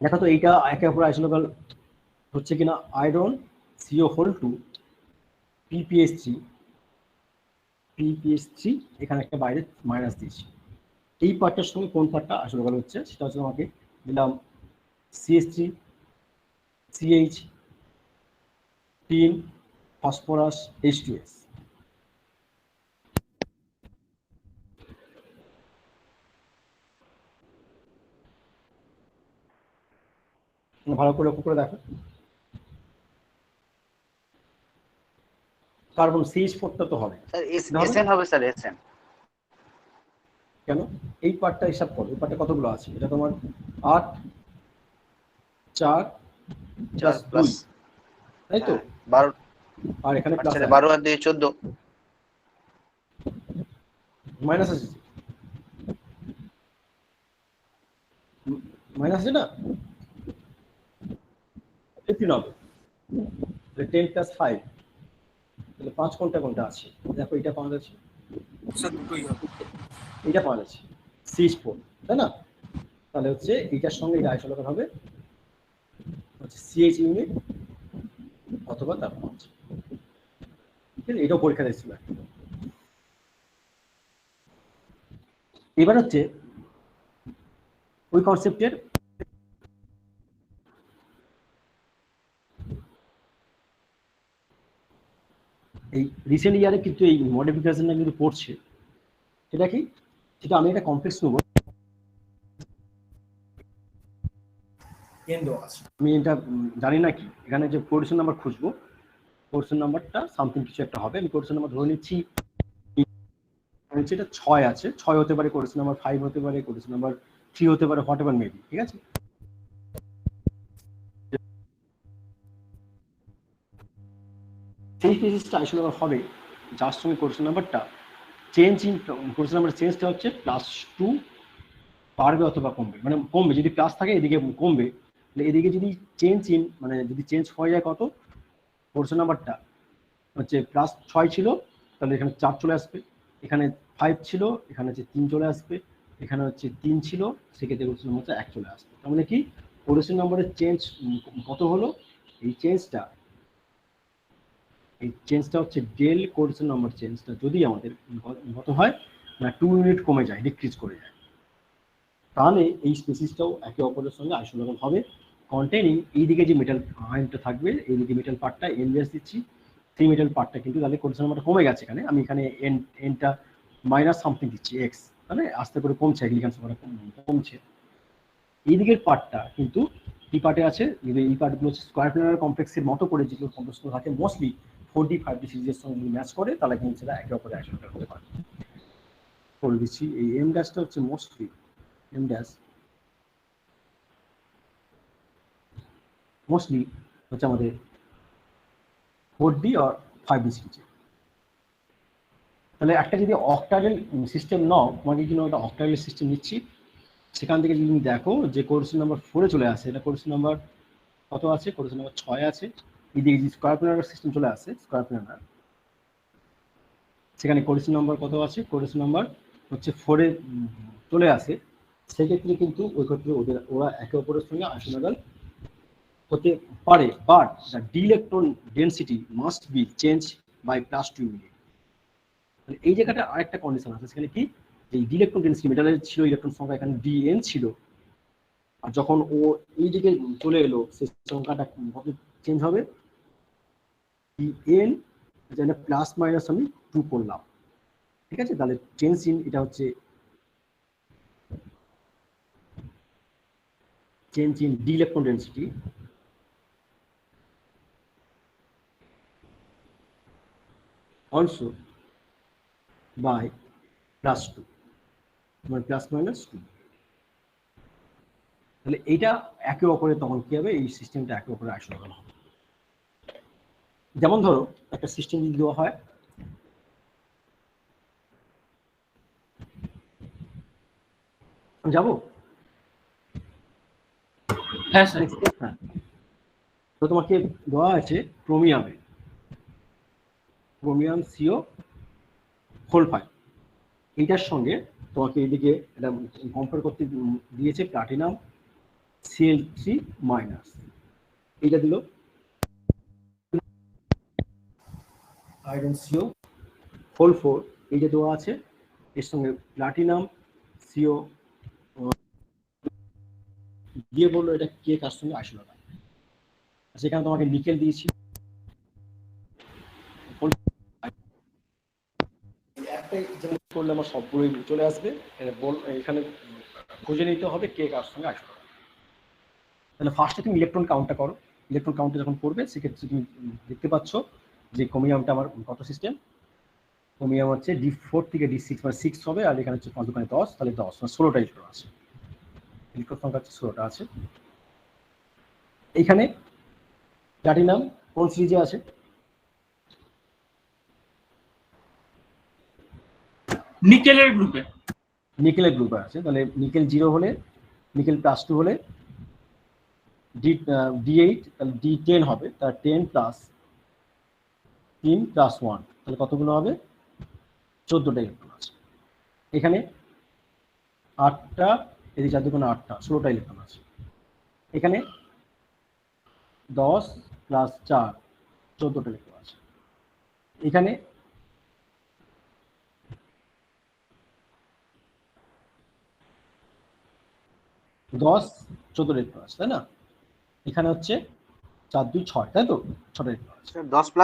দেখো তো এইটা একে অপর আইসোলোকাল হচ্ছে কিনা। আয়রন সিও হোল টু পিপিএস থ্রি, এখানে একটা বাইরে মাইনাস দিয়েছি। এই পার্টটার সঙ্গে কোন পার্টটা আইসোলোকাল হচ্ছে সেটা হচ্ছে আমাকে দিলাম CS three, CH, tin, phosphorus, H2S। ভালো করে লক্ষ্য করে দেখো, কার্বন CH4টা তো হবে। স্যার এটা হবে এসএন না? হবে স্যার, এসএন। কেন? এই পার্টটা হিসাব করো, এই পার্টে কতগুলো আছে? এটা তোমার 8, 4 প্লাস 2, প্লাস তাই তো? 12, আর এখানে প্লাস আচ্ছা 12 আর 2 14। মাইনাস আছে, মাইনাস আছে না? 15 হবে, 10 প্লাস 5, তাহলে 5 কোনটা কোনটা আছে? দেখো এটা পাওয়া যাচ্ছে, স্যার দুটোই হবে। এটা পাওয়া যাচ্ছে CH4, তাই না? তাহলে হচ্ছে এইটার সঙ্গে এটা আইসোলোকাল হবে হচ্ছে CH ইউনিট অথবা তার পাঁচ। ঠিক আছে, এটাও পরীক্ষা দিচ্ছিল। এবার হচ্ছে ওই কনসেপ্টের এই রিসেন্ট ইয়ারে কিন্তু এই মডিফিকেশনটা কিন্তু পড়ছে। সেটা কি? সেটা আমি একটা কমপ্লেক্স নেবো, আমি এটা জানি না কি, এখানে যে কোডেশন নাম্বার খুঁজবো, কোডেশন নাম্বারটা সামথিং কিছু একটা হবে। আমি কোডেশন নাম্বার ধরে নিচ্ছি এটা 6 আছে, 6 হতে পারে, কোডেশন নাম্বার 5 হতে পারে, কোডেশন নাম্বার 3 হতে পারে, হোয়াট এভার মেবি। ঠিক আছে, সেই ফিজিক্সটা আইসোলেবল হবে যার সঙ্গে কোডেশন নাম্বারটা চেঞ্জ ইন, কোডেশন নাম্বার চেঞ্জটা হচ্ছে +2 বাড়বে অথবা কমবে, মানে কমবে যদি প্লাস থাকে এদিকে কমবে, এদিকে যদি চেঞ্জ ইন মানে যদি চেঞ্জ হয়ে যায় কত, কোডেশন নাম্বারটা হচ্ছে +6 ছিল তাহলে এখানে 4 চলে আসবে, এখানে 5 ছিল এখানে হচ্ছে 3 চলে আসবে, এখানে হচ্ছে 3 ছিল সেক্ষেত্রে কোডেশন নাম্বারটা 1 চলে আসবে। তার মানে কি কোডেশন নাম্বারের চেঞ্জ কত হলো, এই চেঞ্জটা হচ্ছে ডেল কোডেশন নাম্বার চেঞ্জটা যদি আমাদের কত হয় না 2 ইউনিট কমে যায়, ডিক্রিজ করে যায়, তাহলে এই স্পিসিসটাও একে অপরের সঙ্গে আইসোলেবল হবে। কন্টেনিং এইদিকে যে মেটাল আয়নটা থাকবে, এইদিকে মেটাল পার্টটা এন ব্যাস দিচ্ছি, সেই মেটাল পার্টটা কিন্তু তাহলে কোডেশন নাম্বারটা কমে গেছে। এখানে আমি এখানে এনটা মাইনাস সামথিং দিচ্ছি এক্স, তাহলে আস্তে করে কমছে, অ্যাগ্লিগান্স কমছে। এইদিকের পার্টটা কিন্তু কি পার্টে আছে, এই পার্টগুলো হচ্ছে স্কোয়ার প্ল্যানার কমপ্লেক্সের মতো করে যেগুলো কমপ্লেক্সগুলো থাকে মোস্টলি 4D 5D সিরিজের সঙ্গে যদি ম্যাচ করে তাহলে কিন্তু সেটা একে অপরে আইসোলেট হতে পারে। বলে দিচ্ছি এই এম ড্যাশটা হচ্ছে মোস্টলি হচ্ছে আমাদের 4D আর 5D সিরিজে। তাহলে একটা যদি অক্টাডেল সিস্টেম নাও, তোমাকে কিন্তু একটা অক্টাডেল সিস্টেম নিচ্ছি, সেখান থেকে যদি তুমি দেখো যে কোডেশন নাম্বার 4-এ চলে আসে, এটা কোডেশন নাম্বার কত আছে, কোডেশন নাম্বার 6 আছে, এদিকে যদি স্কোয়ার প্ল্যানার সিস্টেম চলে আসে, স্কোয়ার প্ল্যানার সেখানে কোডেশন নাম্বার কত আছে, কোডেশন নাম্বার হচ্ছে 4-এ চলে আসে, সেক্ষেত্রে কিন্তু ওই ক্ষেত্রে ওরা একে অপরের সঙ্গে আইসোলেবল হতে পারে, but the d electron density must be change by +2 unit. এই জায়গাটা আরেকটা কন্ডিশন আছে, সেখানে কি এই ডি ইলেকট্রন ডেনসিটি মেটালের ছিল ইলেকট্রন সংখ্যা এখানে Dn ছিল, আর যখন ও এই দিকে চলে এলো সেই সংখ্যাটা কত চেঞ্জ হবে, Dn যেখানে প্লাস মাইনাস আমি 2 করলাম। ঠিক আছে, তাহলে চেঞ্জ ইন এটা হচ্ছে change in D electron density also by +2, মানে +-2। তাহলে এইটা একে অপরে তখন কি হবে, এই সিস্টেমটা একে অপরে আইসোলোকাল হবে। যেমন ধরো একটা সিস্টেম যদি দেওয়া হয়, যাবো হ্যাঁ স্যার। হ্যাঁ, তো তোমাকে দেওয়া আছে ক্রোমিয়াম সিও হোল 5, এইটার সঙ্গে তোমাকে এদিকে এটা কম্পেয়ার করতে দিয়েছে প্লাটিনাম Cl3 মাইনাস, এইটা দিল আয়রন সিও হোল 4, এইটা দেওয়া আছে, এর সঙ্গে প্লাটিনাম সিও দিয়ে বললো এটা কে কার সঙ্গে আইসোলোকাল। সেখানে তোমাকে নিকেল দিয়েছি, একটাই যেমন করলে আমার সবগুলোই চলে আসবে, এখানে খুঁজে নিতে হবে কে কার সঙ্গে আইসোলোকাল। তাহলে ফার্স্টে তুমি ইলেকট্রন কাউন্টটা করো, ইলেকট্রন কাউন্টে যখন করবে সেক্ষেত্রে তুমি দেখতে পাচ্ছ যে ক্রোমিয়ামটা আমার কত সিস্টেম, ক্রোমিয়াম হচ্ছে D4 থেকে D6 মানে 6 হবে, আর এখানে হচ্ছে 5 দোকানে 10, তাহলে 10 মানে 16টা ইলেকট্রন আছে, ইলেকট্রন সংখ্যা হচ্ছে 16টা আছে। এইখানে প্লাটিনাম কোন সিরিজে আছে, নিকেলের গ্রুপে। নিকেলের গ্রুপে আছে, তাহলে নিকেল 0 হলে, নিকেল +2 হলে D8, তাহলে D10 হবে, তার 10 + 3 + 1, তাহলে কতগুলো হবে, 14টা ইলেকট্রন আছে। এখানে 8টা, এদিকে 4 দুগুণে 8টা, 16টা ইলেকট্রন আছে। এখানে 10 + 4 14টা ইলেকট্রন আছে। এখানে দশ 14 ইলেকট্রন আছে, তাই না? এখানে হচ্ছে 4 2 6, তাই তো, 6টা ইলেকট্রন আছে। স্যার 10 +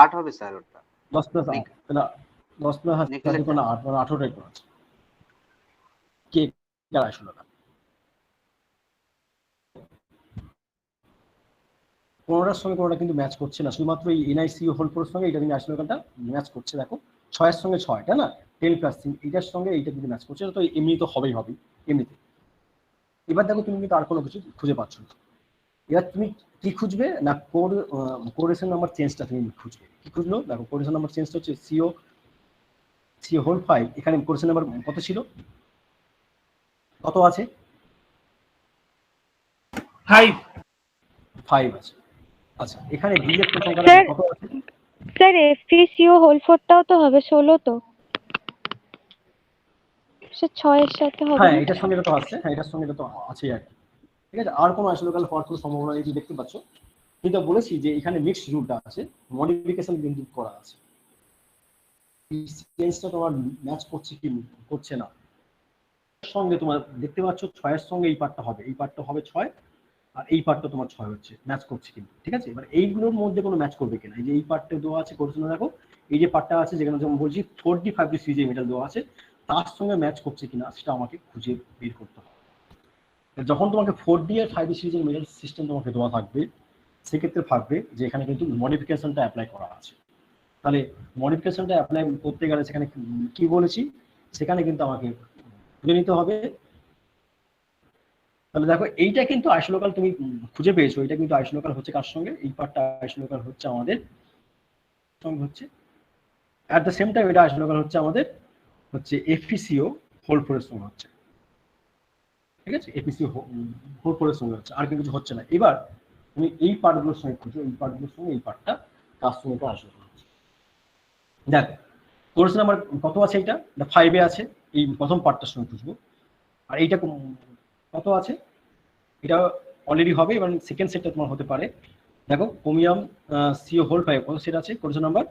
8 হবে স্যার ওটা। 10 + 8, তাহলে 10 + 4 নিকেলের 2 8 মানে 18টা ইলেকট্রন আছে। কে কার আইসোলোকাল? কোনোটার সঙ্গে কোনোটা কিন্তু ম্যাচ করছে না, শুধুমাত্র এই NiCO হোল 4 এর সঙ্গে এটা কিন্তু আইসোলোকালটা ম্যাচ করছে। দেখো 6 এর সঙ্গে 6, তাই না, 10 + 3 এইটার সঙ্গে এইটা কিন্তু ম্যাচ করছে, তো এমনি তো হবেই এমনিতে। এবার দেখো তুমি কিন্তু আর কোনো কিছু খুঁজে পাচ্ছ না, এবার তুমি কি খুঁজবে না, কোরেশন নাম্বার চেঞ্জটা তুমি খুঁজবে। কি খুঁজলো, দেখো কোরেশন নাম্বার চেঞ্জটা হচ্ছে সিও হোল 5, এখানে কোরেশন নাম্বার কত ছিল, কত আছে, 5 আছে। আচ্ছা, এখানে ডি ইলেকট্রন সংখ্যাটা কত আছে, স্যার FeCO হোল 4টাও তো হবে 16 তো, সে 6 এর সাথে হবে হ্যাঁ না? এটার সঙ্গে এটা তো আছে, হ্যাঁ এটার সঙ্গে এটা তো আছেই আর কি, ঠিক আছে। আর কোনো আইসোলোকাল হওয়ার কোনো সম্ভাবনা নেই, তুমি দেখতে পাচ্ছ। কিন্তু বলেছি যে এখানে মিক্সড রুলটা আছে, মডিফিকেশন কিন্তু করা আছে, চেঞ্জটা তোমার ম্যাচ করছে কি করছে না, সঙ্গে তোমার দেখতে পাচ্ছ 6 এর সঙ্গে এই পার্টটা হবে, এই পার্টটা হবে 6, আর এই পার্টটা তোমার 6 হচ্ছে, ম্যাচ করছে কিন্তু, ঠিক আছে। এবার এইগুলোর মধ্যে কোনো ম্যাচ করবে কিনা, এই যে এই পার্টটা দেওয়া আছে করছে না, দেখো এই যে পার্টটা আছে যেখানে যেমন বলছি 4D 5D সিরিজে মেটাল দেওয়া আছে, তার সঙ্গে ম্যাচ করছে কিনা সেটা আমাকে খুঁজে বের করতে হবে। যখন তোমাকে 4D আর 5D সিরিজের মেটাল সিস্টেম তোমাকে দেওয়া থাকবে, সেক্ষেত্রে থাকবে যে এখানে কিন্তু মডিফিকেশনটা অ্যাপ্লাই করা আছে, তাহলে মডিফিকেশনটা অ্যাপ্লাই করতে গেলে সেখানে কি বলেছি, সেখানে কিন্তু আমাকে খুঁজে নিতে হবে। তাহলে দেখো এইটা কিন্তু আইসোলোকাল তুমি খুঁজে পেয়েছো, এটা কিন্তু আইসোলোকাল হচ্ছে কার সঙ্গে, এই পার্টটা আইসোলোকাল হচ্ছে আমাদের সঙ্গে হচ্ছে, অ্যাট দ্য সেম টাইম এটা আইসোলোকাল হচ্ছে আমাদের হচ্ছে FeCO হোল 4 এর সঙ্গে হচ্ছে, ঠিক আছে, FeCO হোল 4 এর সঙ্গে হচ্ছে, আর কিছু হচ্ছে না। এবার তুমি এই পার্টগুলোর সঙ্গে খুঁজো, এই পার্টগুলোর সঙ্গে এই পার্টটা কার সঙ্গে এটা আইসোলোকাল হচ্ছে। দেখো কোর্স নাম্বার কত আছে, এটা 5 এ আছে, এই প্রথম পার্টটার সঙ্গে খুঁজবো। আর এইটা কত আছে, এটা অলরেডি হবে, এবং সেকেন্ড সেটটা তোমার হতে পারে। দেখো ক্রোমিয়াম সিও হোল 5 কত সেট আছে, কোর্স নাম্বার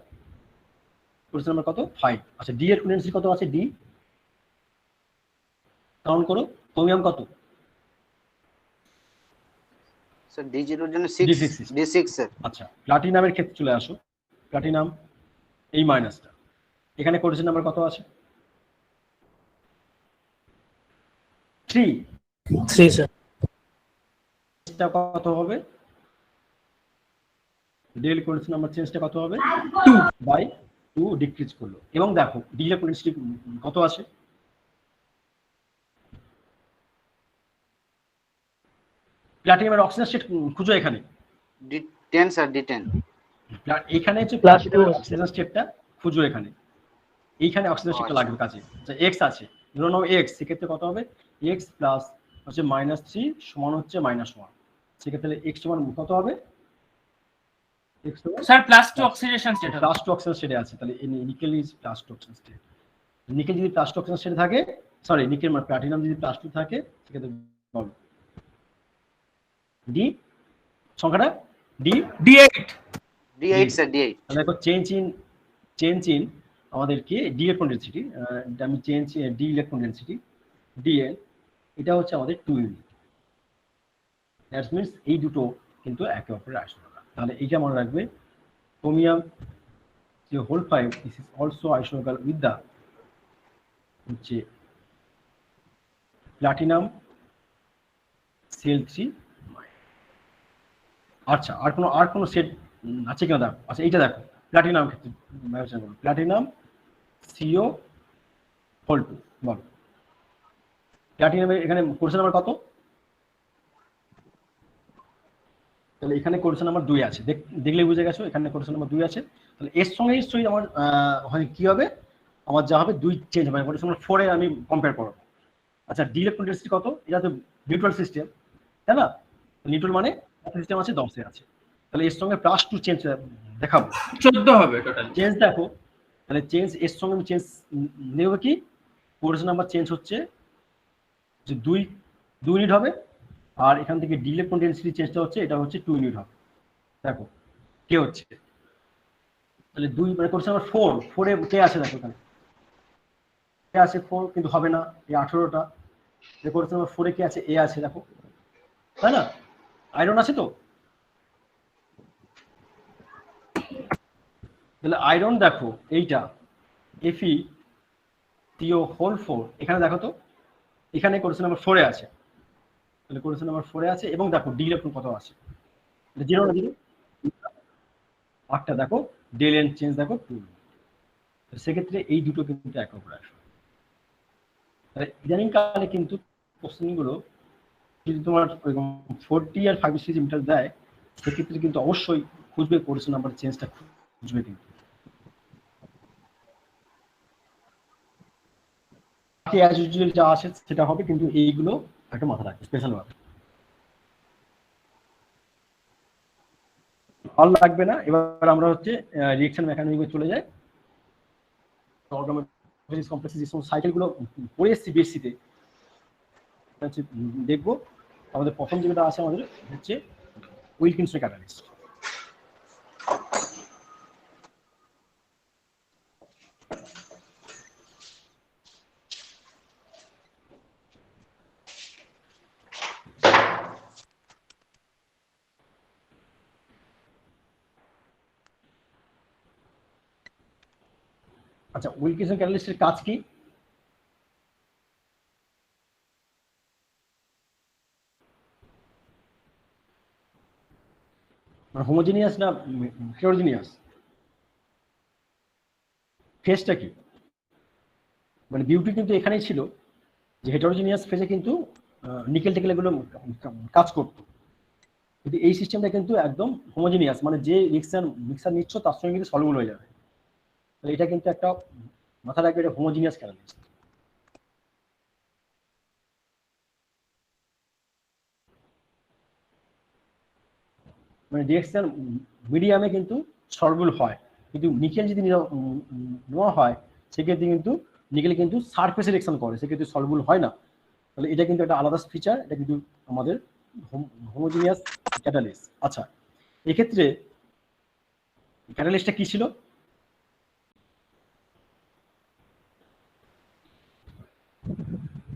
কত 5। আচ্ছা ডি এর ফ্রিকোয়েন্সি কত আছে, ডি কাউন্ট করো, ক্রোমিয়াম কত, স্যার D0 এর জন্য 6 D6 স্যার। আচ্ছা প্লাটিনামের ক্ষেত্রে চলে আসো, প্লাটিনাম এই মাইনাসটা, এখানে কোর্স নাম্বার কত আছে, 3 স্যার। এটা কত হবে, ডেল কোর্স নাম্বার চেঞ্জটা কত হবে, 2/2 ডিক্রিজ করলো। এবং দেখো ডি এর ফ্রিকোয়েন্সি কত আছে, প্লাটিনামের অক্সিজেন স্টেট খুঁজো এখানে। D10 sir, D10। এখানে হচ্ছে Plus প্লাটিনামের 2 অক্সিজেন স্টেটটা খুঁজো এখানে, এইখানে অক্সিজেন স্টেটটা আচ্ছা। লাগবে কাছে। আচ্ছা এক্স আছে, ধরো নাও এক্স, সেক্ষেত্রে কত হবে এক্স প্লাস হচ্ছে -3 সমান হচ্ছে -1, সেক্ষেত্রে এক্স সমান কত হবে এক্স সমান স্যার +2 অক্সিডেশন স্টেট হবে। +2 অক্সিজেন স্টেটে আছে, তাহলে nickel is +2 oxygen state. Nickel যদি +2 অক্সিজেন স্টেটে থাকে, সরি নিকেল মানে প্লাটিনাম যদি +2 থাকে, সেক্ষেত্রে বলো ডি সংখ্যাটা D D8 D8 sir, D8। তাহলে দেখো চেঞ্জ ইন আমাদের কি ডি ইলেকট্রন ডেনসিটি, আমি change d electron density d n, এটা হচ্ছে আমাদের 2 ইউনিট। দ্যাটস মিন্স এই দুটো কিন্তু একে অপরের আইসোটোপ। তাহলে এইটা মনে রাখবে, ক্রোমিয়াম যে হোল 5 this is also isolobal with the হচ্ছে প্লাটিনাম Cl3। আচ্ছা আর কোনো সেট আছে কিনা দেখো। আচ্ছা এইটা দেখো, প্লাটিনাম ক্ষেত্রে বিবেচনা করো, প্লাটিনাম CO হোল 2 বলো, প্লাটিনামের এখানে কোর্সের নাম্বার কত? তাহলে এখানে কোর্সের নাম্বার 2 আছে, দেখলে বুঝে গেছো এখানে কোর্সের নাম্বার 2 আছে। তাহলে এর সঙ্গে নিশ্চয়ই আমার হয় কি হবে, আমার যা হবে 2 চেঞ্জ হবে, কোর্সের নাম্বার 4 এ আমি কম্পেয়ার করব। আচ্ছা ডি ইলেকট্রন ডেনসিটি কত? এটা তো নিউট্রাল সিস্টেম, তাই না? নিউট্রাল মানে সিস্টেম আছে 10 এ আছে, তাহলে এর সঙ্গে +2 চেঞ্জ দেখাবো, 14 হবে টোটাল। চেঞ্জ দেখো, তাহলে চেঞ্জ এর সঙ্গে আমি চেঞ্জ নেব কি, কোর্স নাম্বার চেঞ্জ হচ্ছে যে 2 ইউনিট হবে, আর এখান থেকে ডি ইলেকট্রন ডেনসিটি চেঞ্জটা হচ্ছে, এটা হচ্ছে 2 ইউনিট হবে। দেখো কে হচ্ছে, তাহলে 2 মানে কোর্স নাম্বার 4 এ কে আছে দেখো, এখানে কে আছে 4, কিন্তু হবে না এই 18টা। কোর্স নাম্বার 4 এ কে আছে, এ আছে দেখো, তাই না? আয়রন আছে তো, তাহলে আয়রন দেখো এইটা FeCO হোল 4, এখানে দেখো তো এখানে কোর্স নাম্বার 4 এ আছে, তাহলে কোর্স নাম্বার 4 এ আছে, এবং দেখো ডি ইলেকট্রন কত আছে, 0 না 0, 8টা দেখো, ডেল এন্ড চেঞ্জ দেখো 2। সেক্ষেত্রে এই দুটো কিন্তু এক অপর আসবে। তাহলে ইদানিং কালে কিন্তু কোশ্চেনগুলো যদি তোমার 40 আর 50 মিটার দেয়, সেক্ষেত্রে কিন্তু অবশ্যই খুঁজবে কোর্স নাম্বার চেঞ্জটা খুঁজবে, কিন্তু অ্যাজ ইউজুয়াল যা আসে সেটা হবে, কিন্তু এইগুলো একটা মাথা রাখবে স্পেশাল ভাবে। ভালো লাগবে না। এবার আমরা হচ্ছে রিঅ্যাকশন মেকানিজমে চলে যাই। অর্গানোমেটালিক কমপ্লেক্সে যে সমস্ত সাইকেলগুলো পড়ে এসেছি বিএসসিতে, হচ্ছে দেখবো। আমাদের প্রথম যেটা আছে আমাদের হচ্ছে উইলকিনসন ক্যাটালিস্ট। আচ্ছা উইলকিনসন ক্যাটালিস্টের কাজ কি? মানে হোমোজিনিয়াস না হেটেরোজিনিয়াস, ফেজটা কি? মানে বিউটি কিন্তু এখানেই ছিল যে হেটেরোজিনিয়াস ফেজে কিন্তু নিকেল টেকেল এগুলো কাজ করতো, কিন্তু এই সিস্টেমটা কিন্তু একদম হোমোজিনিয়াস, মানে যে মিক্সার নিচ্ছ তার সঙ্গে কিন্তু সলভেবল হয়ে যাবে। তাহলে এটা কিন্তু একটা মাথা রাখবে, এটা হোমোজিনিয়াস ক্যাটালিস্ট। মানে রিঅ্যাকশন মিডিয়ামে কিন্তু সলভেবল হয়, কিন্তু নিকেল যদি নেওয়া হয় সেক্ষেত্রে কিন্তু নিকেল কিন্তু সারফেসে রিঅ্যাকশন করে, সেক্ষেত্রে সলভেবল হয় না। তাহলে এটা কিন্তু একটা আলাদা ফিচার, এটা কিন্তু আমাদের হোমোজিনিয়াস ক্যাটালিস্ট। আচ্ছা এক্ষেত্রে ক্যাটালিস্টটা কি ছিল?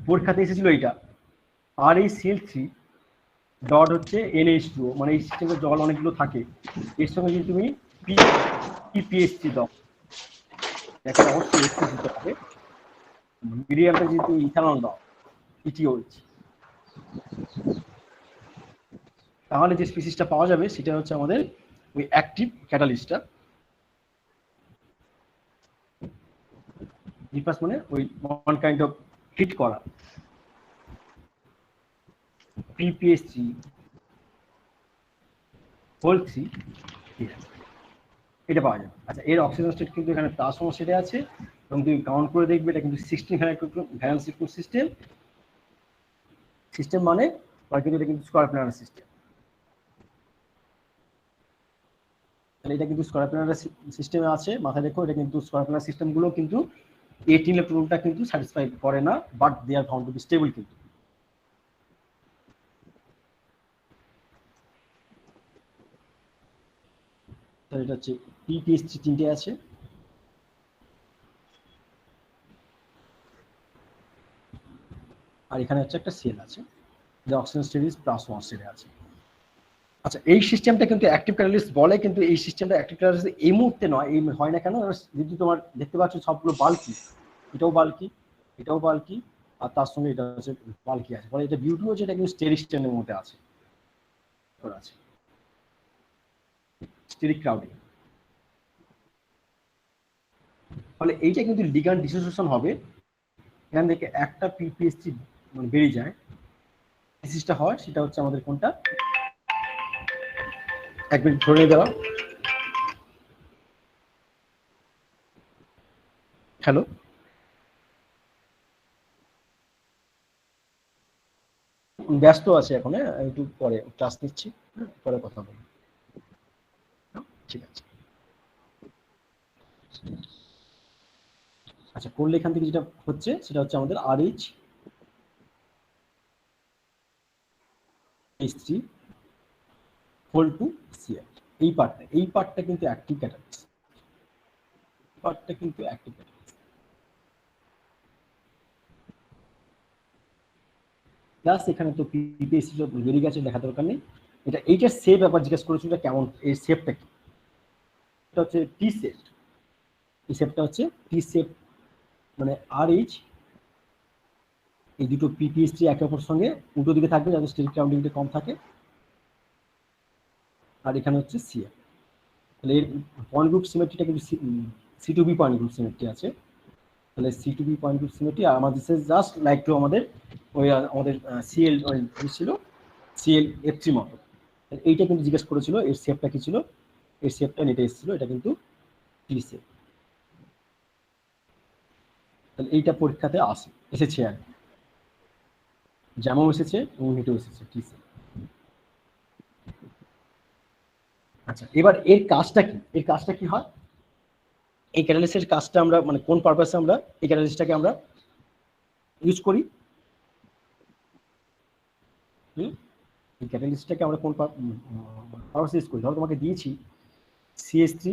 পরীক্ষাতে এসেছিল এইটা, আর এই Cl3 ডট হচ্ছে NH2, মানে এই সিস্টেমে জল অনেকগুলো থাকে, এর সঙ্গে যদি তুমি PPH3 দাও, এখানে অবশ্যই এক্সেস দিতে হবে। মিডিয়ামটা যদি তুমি ইথানল দাও ETOH, তাহলে যে স্পিসিসটা পাওয়া যাবে সেটা হচ্ছে আমাদের ওই অ্যাক্টিভ ক্যাটালিস্টটা। রিপাস মানে ওই ওয়ান কাইন্ড অফ হিট করা। PPH3 হোল 3 এটা পাওয়া যাবে। আচ্ছা, এর অক্সিজেন স্টেট কিন্তু এখানে +1 স্টেটে আছে এবং তুমি কাউন্ট করে দেখবে এটা কিন্তু 16 ভ্যালেন্স সিস্টেম। সিস্টেম মানে কিন্তু এটা কিন্তু স্কয়ার প্ল্যানার সিস্টেম। তাহলে এটা কিন্তু স্কয়ার প্ল্যানার সিস্টেমে আছে, মাথায় রেখো। এটা কিন্তু স্কয়ার প্ল্যানার সিস্টেমগুলো কিন্তু 18 ইলেকট্রন রুলটা কিন্তু স্যাটিসফাই করে না, but they are found to be stable. কিন্তু তাহলে এটা হচ্ছে PPS3 তিনটে আছে। আর এখানে হচ্ছে একটা সেল আছে, যে অক্সিজেন স্টেট ইজ +1 স্টেটে আছে। আচ্ছা, এই সিস্টেমটা কিন্তু অ্যাক্টিভ ক্যাটালিস্ট বলে, কিন্তু এই সিস্টেমটা অ্যাক্টিভ ক্যাটালিস্ট এই মুহূর্তে নয়। এই হয় না কেন? যদি তোমার দেখতে পাচ্ছ সবগুলো বাল্কি, এটাও বাল্কি, এটাও বাল্কি, আর তার সঙ্গে এটা হচ্ছে বাল্কি আছে। ফলে এটা বিউটি হচ্ছে এটা কিন্তু স্টেরিক স্ট্যান্ডের মধ্যে আছে, স্টেরিক ক্রাউডিং। ফলে এইটা কিন্তু লিগ্যান্ড ডিসোসিয়েশন হবে। এখান থেকে একটা PPS3 মানে বেরিয়ে যায়। ডিসিজটা হয় সেটা হচ্ছে আমাদের কোনটা, এক মিনিট ধরে নিয়ে দাঁড়াও। হ্যালো, ব্যস্ত আছে এখন, একটু পরে ক্লাস নিচ্ছি, পরে কথা বলবো। ঠিক আছে। আচ্ছা, করলে এখান থেকে যেটা হচ্ছে সেটা হচ্ছে আমাদের RH H3 whole to Cl। এই পার্টটা কিন্তু অ্যাক্টিভ ক্যাটালিস্ট, পার্টটা কিন্তু অ্যাক্টিভ ক্যাটালিস্ট। প্লাস এখানে তো PPS3 বেরিয়ে গেছে, দেখা দরকার নেই। এইটার শেপ ব্যাপার জিজ্ঞেস করেছিল, এটা কেমন, এই শেপটা কি? এটা হচ্ছে টি শেপ। এই শেপটা হচ্ছে টি শেপ, মানে RH এই দুটো PPS3 একে অপরের সঙ্গে উল্টো দিকে থাকবে, যাতে স্টেরিক ক্রাউডিংটা কম থাকে। আর এখানে হচ্ছে Cl। তাহলে এর পয়েন্ট গ্রুপ সিমেট্রিটা কিন্তু C2B পয়েন্ট গ্রুপ সিমেট্রি আছে। তাহলে C2B পয়েন্ট গ্রুপ সিমেট্রি আমাদের জাস্ট লাইক টু আমাদের ওই আমাদের Cl ছিল ClF3 মতো। এইটা কিন্তু জিজ্ঞেস করেছিল এর শেপটা কি ছিল, এর শেপটা নেটে এসেছিল, এটা কিন্তু টি শেপ। তাহলে এইটা পরীক্ষাতে এসেছে, আর যেমন এসেছে এবং নেটেও এসেছে টি শেপ। আচ্ছা, এবার এর কাজটা কি? এর কাজটা কি হয়? এই ক্যাটালিস্টের কাজটা আমরা মানে কোন পারপাসে আমরা এই ক্যাটালিস্টটাকে আমরা ইউজ করি? এই ক্যাটালিস্টটাকে আমরা কোন পারপাসে ইউজ করি? ধরো তোমাকে দিয়েছি CH3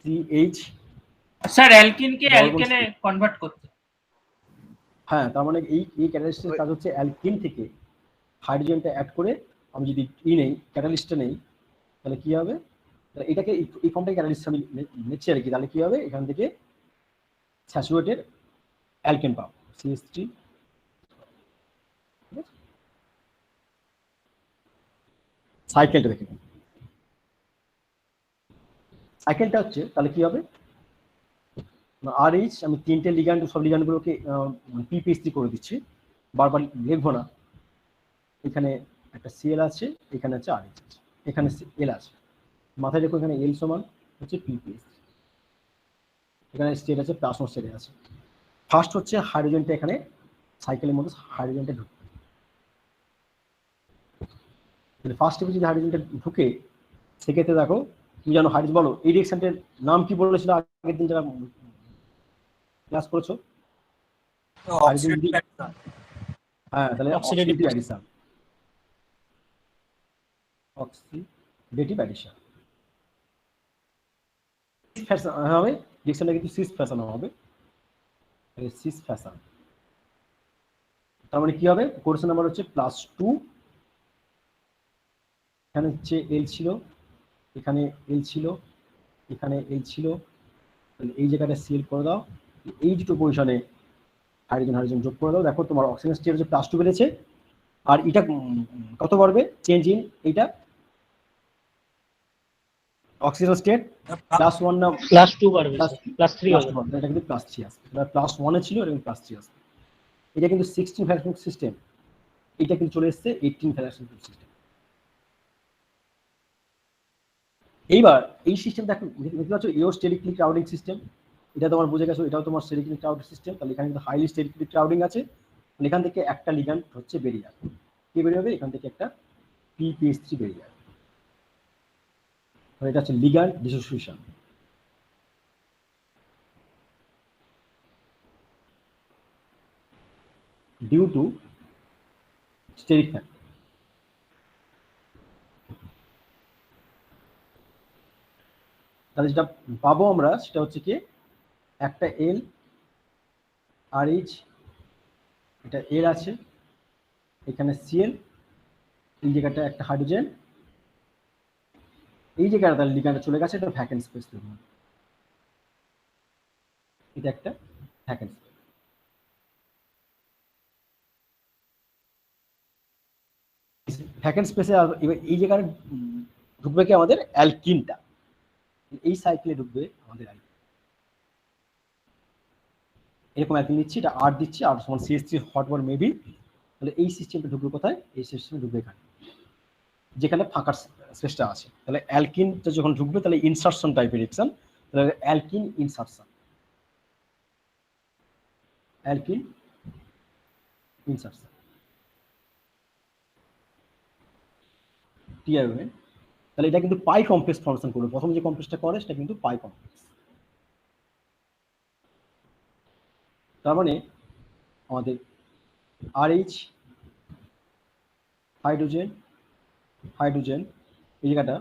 3H। স্যার অ্যালকিনকে অ্যালকেনে কনভার্ট করতে। হ্যাঁ, তার মানে এই ক্যাটালিস্টের কাজ হচ্ছে অ্যালকিন থেকে হাইড্রোজেনটা অ্যাড করে আমি যদি নেই, ক্যাটালিস্টটা নেই, তাহলে কি হবে? এটাকে এই ফর্মটাকে ক্যাটালিস্ট আমি নিচ্ছি আর কি। তাহলে কি হবে? এখান থেকে স্যাচুরেটেড অ্যালকেন পাবো, CH3। সাইকেলটা দেখে নিন। সাইকেলটা হচ্ছে তাহলে কি হবে? RH আমি তিনটে লিগ্যান্ড, সব লিগ্যান্ডগুলোকে PPS3 করে দিচ্ছি, বারবার লিখবো না। এখানে একটা Cl আছে, এখানে আছে RH আছে, এখানে L আছে। মাথায় রেখো এখানে L সমান হচ্ছে PPS3। এখানে স্টেট আছে +1 স্টেটে আছে। ফার্স্ট হচ্ছে হাইড্রোজেনটা এখানে সাইকেলের মধ্যে হাইড্রোজেনটা ঢুকবে। ফার্স্ট স্টেপে যদি হাইড্রোজেনটা ঢুকে, সেক্ষেত্রে দেখো তুমি জানো হাইড্রোজেন, বলো এই রিঅ্যাকশনটার নাম কি বলেছিল আগের দিন যারা ক্লাস করেছো? হ্যাঁ, তাহলে অক্সিডেটিভ অ্যাডিশন, অক্সিডেটিভ অ্যাডিশন হবে। রিঅ্যাকশনটা কিন্তু সিস ফ্যাশন হবে, সিস ফ্যাশন। তার মানে কি হবে? কোর্স নাম্বার হচ্ছে +2। এখানে হচ্ছে L ছিল, এখানে L ছিল, এখানে L ছিল। তাহলে এই জায়গাটা Cl করে দাও, এই দুটো পজিশনে হাইড্রোজেন যোগ করে দাও। দেখো তোমার অক্সিজেন স্টেট হচ্ছে +2 বেড়েছে। আর এটা কত বাড়বে? চেঞ্জ ইন এইটা অক্সিজেন স্টেট +1 না +2 বাড়বে, +3 হবে। এটা কিন্তু +3 আসবে। এটা +1 এ ছিল, এটা কিন্তু +3 আসবে। এটা কিন্তু 16 ভ্যালেন্স সিস্টেম, এটা কিন্তু চলে এসেছে 18 ভ্যালেন্স সিস্টেম। এইবার এই সিস্টেম দেখো, দেখতে পাচ্ছ এও স্টেরিকলি ক্রাউডিং সিস্টেম, এটা তোমার বুঝে গেছো, এটাও তোমার স্টেরিকলি ক্রাউডিং সিস্টেম। তাহলে এখানে কিন্তু হাইলি স্টেরিকলি ক্রাউডিং আছে। এখান থেকে একটা লিগ্যান্ড হচ্ছে বেরিয়ে যাবে, কি বেরিয়ে হবে, এখান থেকে একটা PPH3 বেরিয়ে যাবে। এটা হচ্ছে ligand dissociation. Due to steric factor. তাহলে যেটা পাবো আমরা সেটা হচ্ছে কি, একটা এল আর এইচ, এটা এল আছে, এখানে সিএল, এই জায়গাটা একটা হাইড্রোজেন, এই জায়গাটা তাহলে লিগ্যান্ডে চলে গেছে, এটা ভ্যাকেন্ট স্পেস। এটা একটা ভ্যাকেন্ট স্পেস। ভ্যাকেন্ট স্পেসে এই জায়গায় ঢুকবে কি আমাদের অ্যালকিনটা, এই সাইকেলে ঢুকবে আমাদের অ্যালকিন। এরকম অ্যালকিন দিচ্ছি, এটা আর দিচ্ছি, আর সমান CH3 হট ওয়ার মেবি। তাহলে এই সিস্টেমটা ঢুকবে কোথায়, এই সিস্টেমে ঢুকবে এখানে, যেখানে ফাঁকা স্পেসটা আছে। তাহলে অ্যালকিনটা যখন ঢুকবে তাহলে ইনসারশন টাইপের রিঅ্যাকশন, তাহলে অ্যালকিন ইনসারশন, অ্যালকিন ইনসারশন টিআরওএন। তাহলে এটা কিন্তু পাই কমপ্লেক্স ফর্মেশন করবে, প্রথম যে কমপ্লেক্সটা করে সেটা কিন্তু পাই কমপ্লেক্স। তার মানে আমাদের RH হাইড্রোজেন হাইড্রোজেন এই জায়গাটা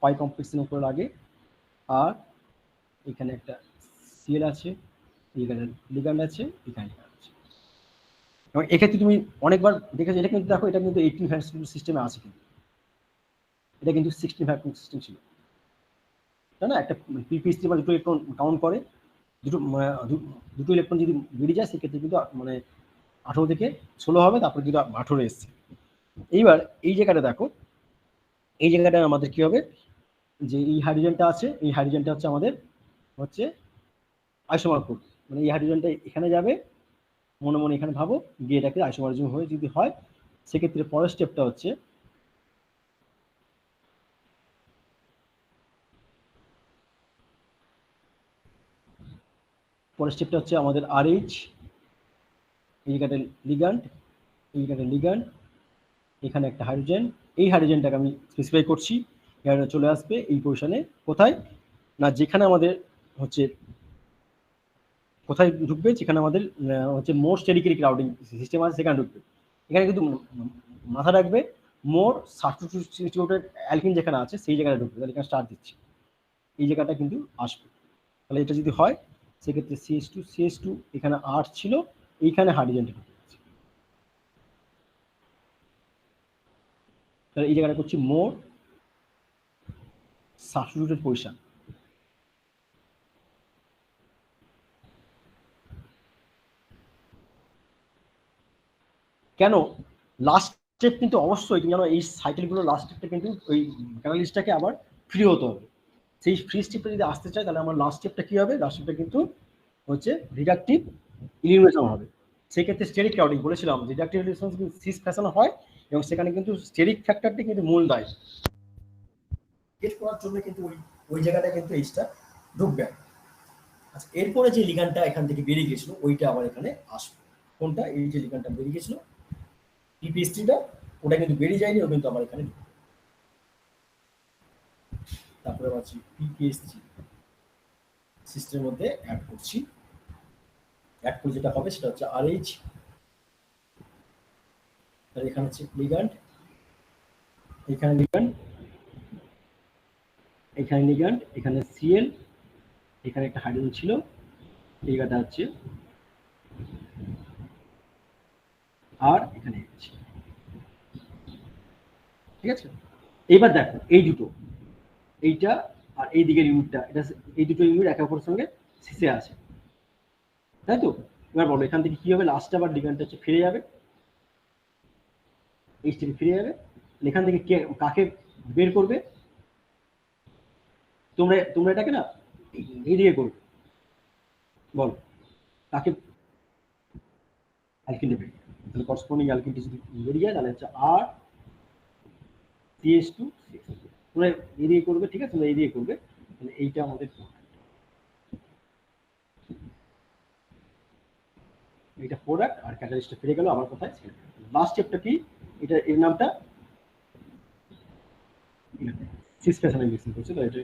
পাই কমপ্লেক্সের উপরে লাগে, আর এখানে একটা সিএল আছে, এখানে লিগ্যান্ড আছে, এখানে আছে। এবং এক্ষেত্রে তুমি অনেকবার দেখেছো, এটা কিন্তু দেখো এটা কিন্তু 18 ভ্যালেন্স সিস্টেমে আছে, কিন্তু এটা কিন্তু 16 ভ্যালেন্স সিস্টেম ছিল, তাই না? একটা PPH3 বা দুটো ইলেকট্রন কাউন্ট করে, দুটো ইলেকট্রন যদি বেরিয়ে যায় সেক্ষেত্রে কিন্তু মানে 18 থেকে 16 হবে, তারপরে কিন্তু 18 এসছে। এইবার এই জায়গাটা দেখো, এই জায়গাটা আমাদের কি হবে, যে এই হাইড্রোজেনটা আছে, এই হাইড্রোজেনটা হচ্ছে আমাদের হচ্ছে আইসোমার করবে, মানে এই হাইড্রোজেনটা এখানে যাবে, মনে মনে এখানে ভাবো, গিয়ে এটাকে আইসোমারিজম হয়ে যদি হয়, সেক্ষেত্রে পরের স্টেপটা হচ্ছে আমাদের RH, এই জায়গাটা লিগ্যান্ড, এই জায়গাটা লিগ্যান্ড, এখানে একটা হাইড্রোজেন, এই হাইড্রোজেনটাকে আমি স্পেসিফাই করছি, এটা চলে আসবে এই পজিশনে, কোথায় না, যেখানে আমাদের হচ্ছে কোথায় ঢুকবে, যেখানে আমাদের হচ্ছে মোর স্টেরিকলি ক্রাউডিং সিস্টেম আছে সেখানে ঢুকবে। এখানে কিন্তু মাথা রাখবে, মোর সাবস্টিটিউটেড অ্যালকিন যেখানে আছে সেই জায়গাটা ঢুকবে, তাহলে এখানে স্টার দিচ্ছি, এই জায়গাটা কিন্তু আসবে। তাহলে এটা যদি হয় সেক্ষেত্রে CH2 এখানে 8 ছিল, এইখানে হাইড্রোজেনটা ঢুকে গেছে, তাহলে এই জায়গাটা করছি মোর সাবস্টিটিউটেড পজিশন। কেন লাস্ট স্টেপ কিন্তু অবশ্যই তুমি জানো, এই সাইকেলগুলো লাস্ট স্টেপটা কিন্তু ওই ক্যাটালিস্টটাকে আবার ফ্রি হতে হবে। সেই ফ্রি স্টেপটা যদি আসতে চায় তাহলে আমার লাস্ট স্টেপটা কি হবে, লাস্ট স্টেপটা কিন্তু হচ্ছে রিডাকটিভ ইলিমিনেশন হবে। সেক্ষেত্রে স্টেরিক ক্রাউডিং বলেছিলাম, রিডাকটিভ ইলিমিনেশন কিন্তু সিস ফ্যাশন হয়, এবং সেখানে কিন্তু স্টেরিক ফ্যাক্টরটি কিন্তু মূল দায়। গেট করার জন্য কিন্তু ওই জায়গাটা কিন্তু এইচটা ঢুকবে। আচ্ছা, এরপরে যে লিগ্যান্ডটা এখান থেকে বেরিয়ে গেছিল ওইটা আবার এখানে আসবে। কোনটা, এই যে লিগ্যান্ডটা বেরিয়ে গেছিল PPH3টা, ওটা কিন্তু বেরিয়ে যায়নি, ও কিন্তু আমার এখানে ঢুকবে। তারপরে আছি PPH3 সিস্টেমের মধ্যে অ্যাড করছি, অ্যাড করে যেটা হবে সেটা হচ্ছে RH, তাহলে এখানে হচ্ছে লিগ্যান্ড, এখানে লিগ্যান্ড, এখানে লিগ্যান্ড, এখানে সিএল, এখানে একটা হাইড্রোজেন ছিল, এই জায়গাটা হচ্ছে আর এখানে H। ঠিক আছে, এইবার দেখো এই দুটো, এইটা আর এই দিকের ইউনিটটা, এটা এই দুটো ইউনিট একে অপরের সঙ্গে সিসে আছে, তাই তো? এবার বলো এখান থেকে কি হবে, লাস্টে আবার লিগ্যান্ডটা হচ্ছে ফিরে যাবে, এই স্টেপে ফিরে যাবে। এখান থেকে কে কাকে বের করবে, তোমরা এটাকে না এই দিকে করবে, বলো কাকে, অ্যালকিন বের, তাহলে করসপন্ডিং অ্যালকিনটি যদি বেরিয়ে যায় তাহলে হচ্ছে আর CH2, তোমরা এড়িয়ে করবে, ঠিক আছে, তোমরা এড়িয়ে করবে। তাহলে এইটা আমাদের এটা প্রোডাক্ট আর ক্যাটালিস্টটা ফিরে গেল আমার কথায়। লাস্ট স্টেপটা কি, এটা এর নামটা সিস ফ্যাশনে মিক্সিং করছে, তো এটা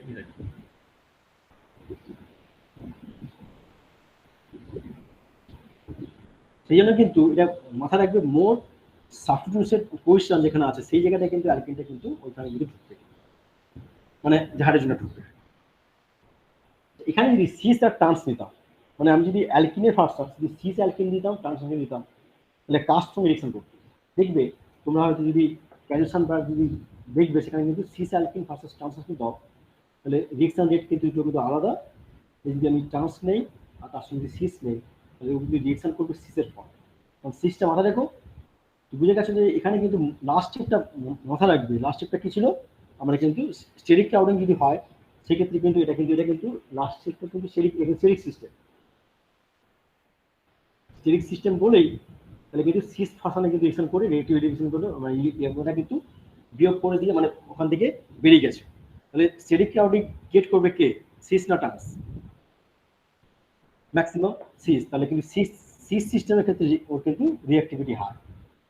সেই জন্য কিন্তু এটা মাথা রাখবে, মোর সাবস্টিটিউশন কোয়েশ্চন যেখানে আছে সেই জায়গাটা কিন্তু অ্যালকিনটা কিন্তু ওইখানে যদি ঢুকবে, মানে ঝাড়ের জন্য ঢুকবে। এখানে যদি সিস আর ট্রান্স নিতাম, মানে আমি যদি অ্যালকিনের ফার্স্ট যদি সিস অ্যালকিন দিতাম, ট্রান্স অ্যালকিন দিতাম, তাহলে কাস্ট সঙ্গে রিয়েকশন করতে দেখবে তোমরা হয়তো যদি ক্যালসিয়াম বা যদি দেখবে সেখানে কিন্তু cis alkene versus trans alkene দাও, তাহলে রিয়েকশন রেট কিন্তু দুটো কিন্তু আলাদা। যদি আমি ট্রান্স নেই আর তার সঙ্গে যদি সিস নেই, তাহলে ওগুলি রিয়েকশন করবে সিসের ফর্ম। কারণ সিসটা মাথা দেখো, বুঝে গেছো যে এখানে কিন্তু লাস্ট স্টেপটা মাথা রাখবে। লাস্ট স্টেপটা কি ছিল, আমরা কিন্তু স্টেরিক ক্রাউডিং যদি হয় সেক্ষেত্রে কিন্তু এটা কিন্তু লাস্ট স্টেপটা কিন্তু স্টেরিক সিস্টেম, স্টেরিক সিস্টেম বলেই তাহলে কিন্তু সিস ফাসানে কিন্তু রিয়েকশন করে রিলেটিভ রিয়েকশন করে মানে এটা কিন্তু বিয়োগ করে দিয়ে মানে ওখান থেকে বেরিয়ে গেছে। তাহলে স্টেরিক ক্রাউডিং ক্রিয়েট করবে কে, সিস না ট্রান্স? Maximum cis. তাহলে কিন্তু সিস সিস্টেমের ক্ষেত্রে ওর কিন্তু রিঅ্যাক্টিভিটি হাই,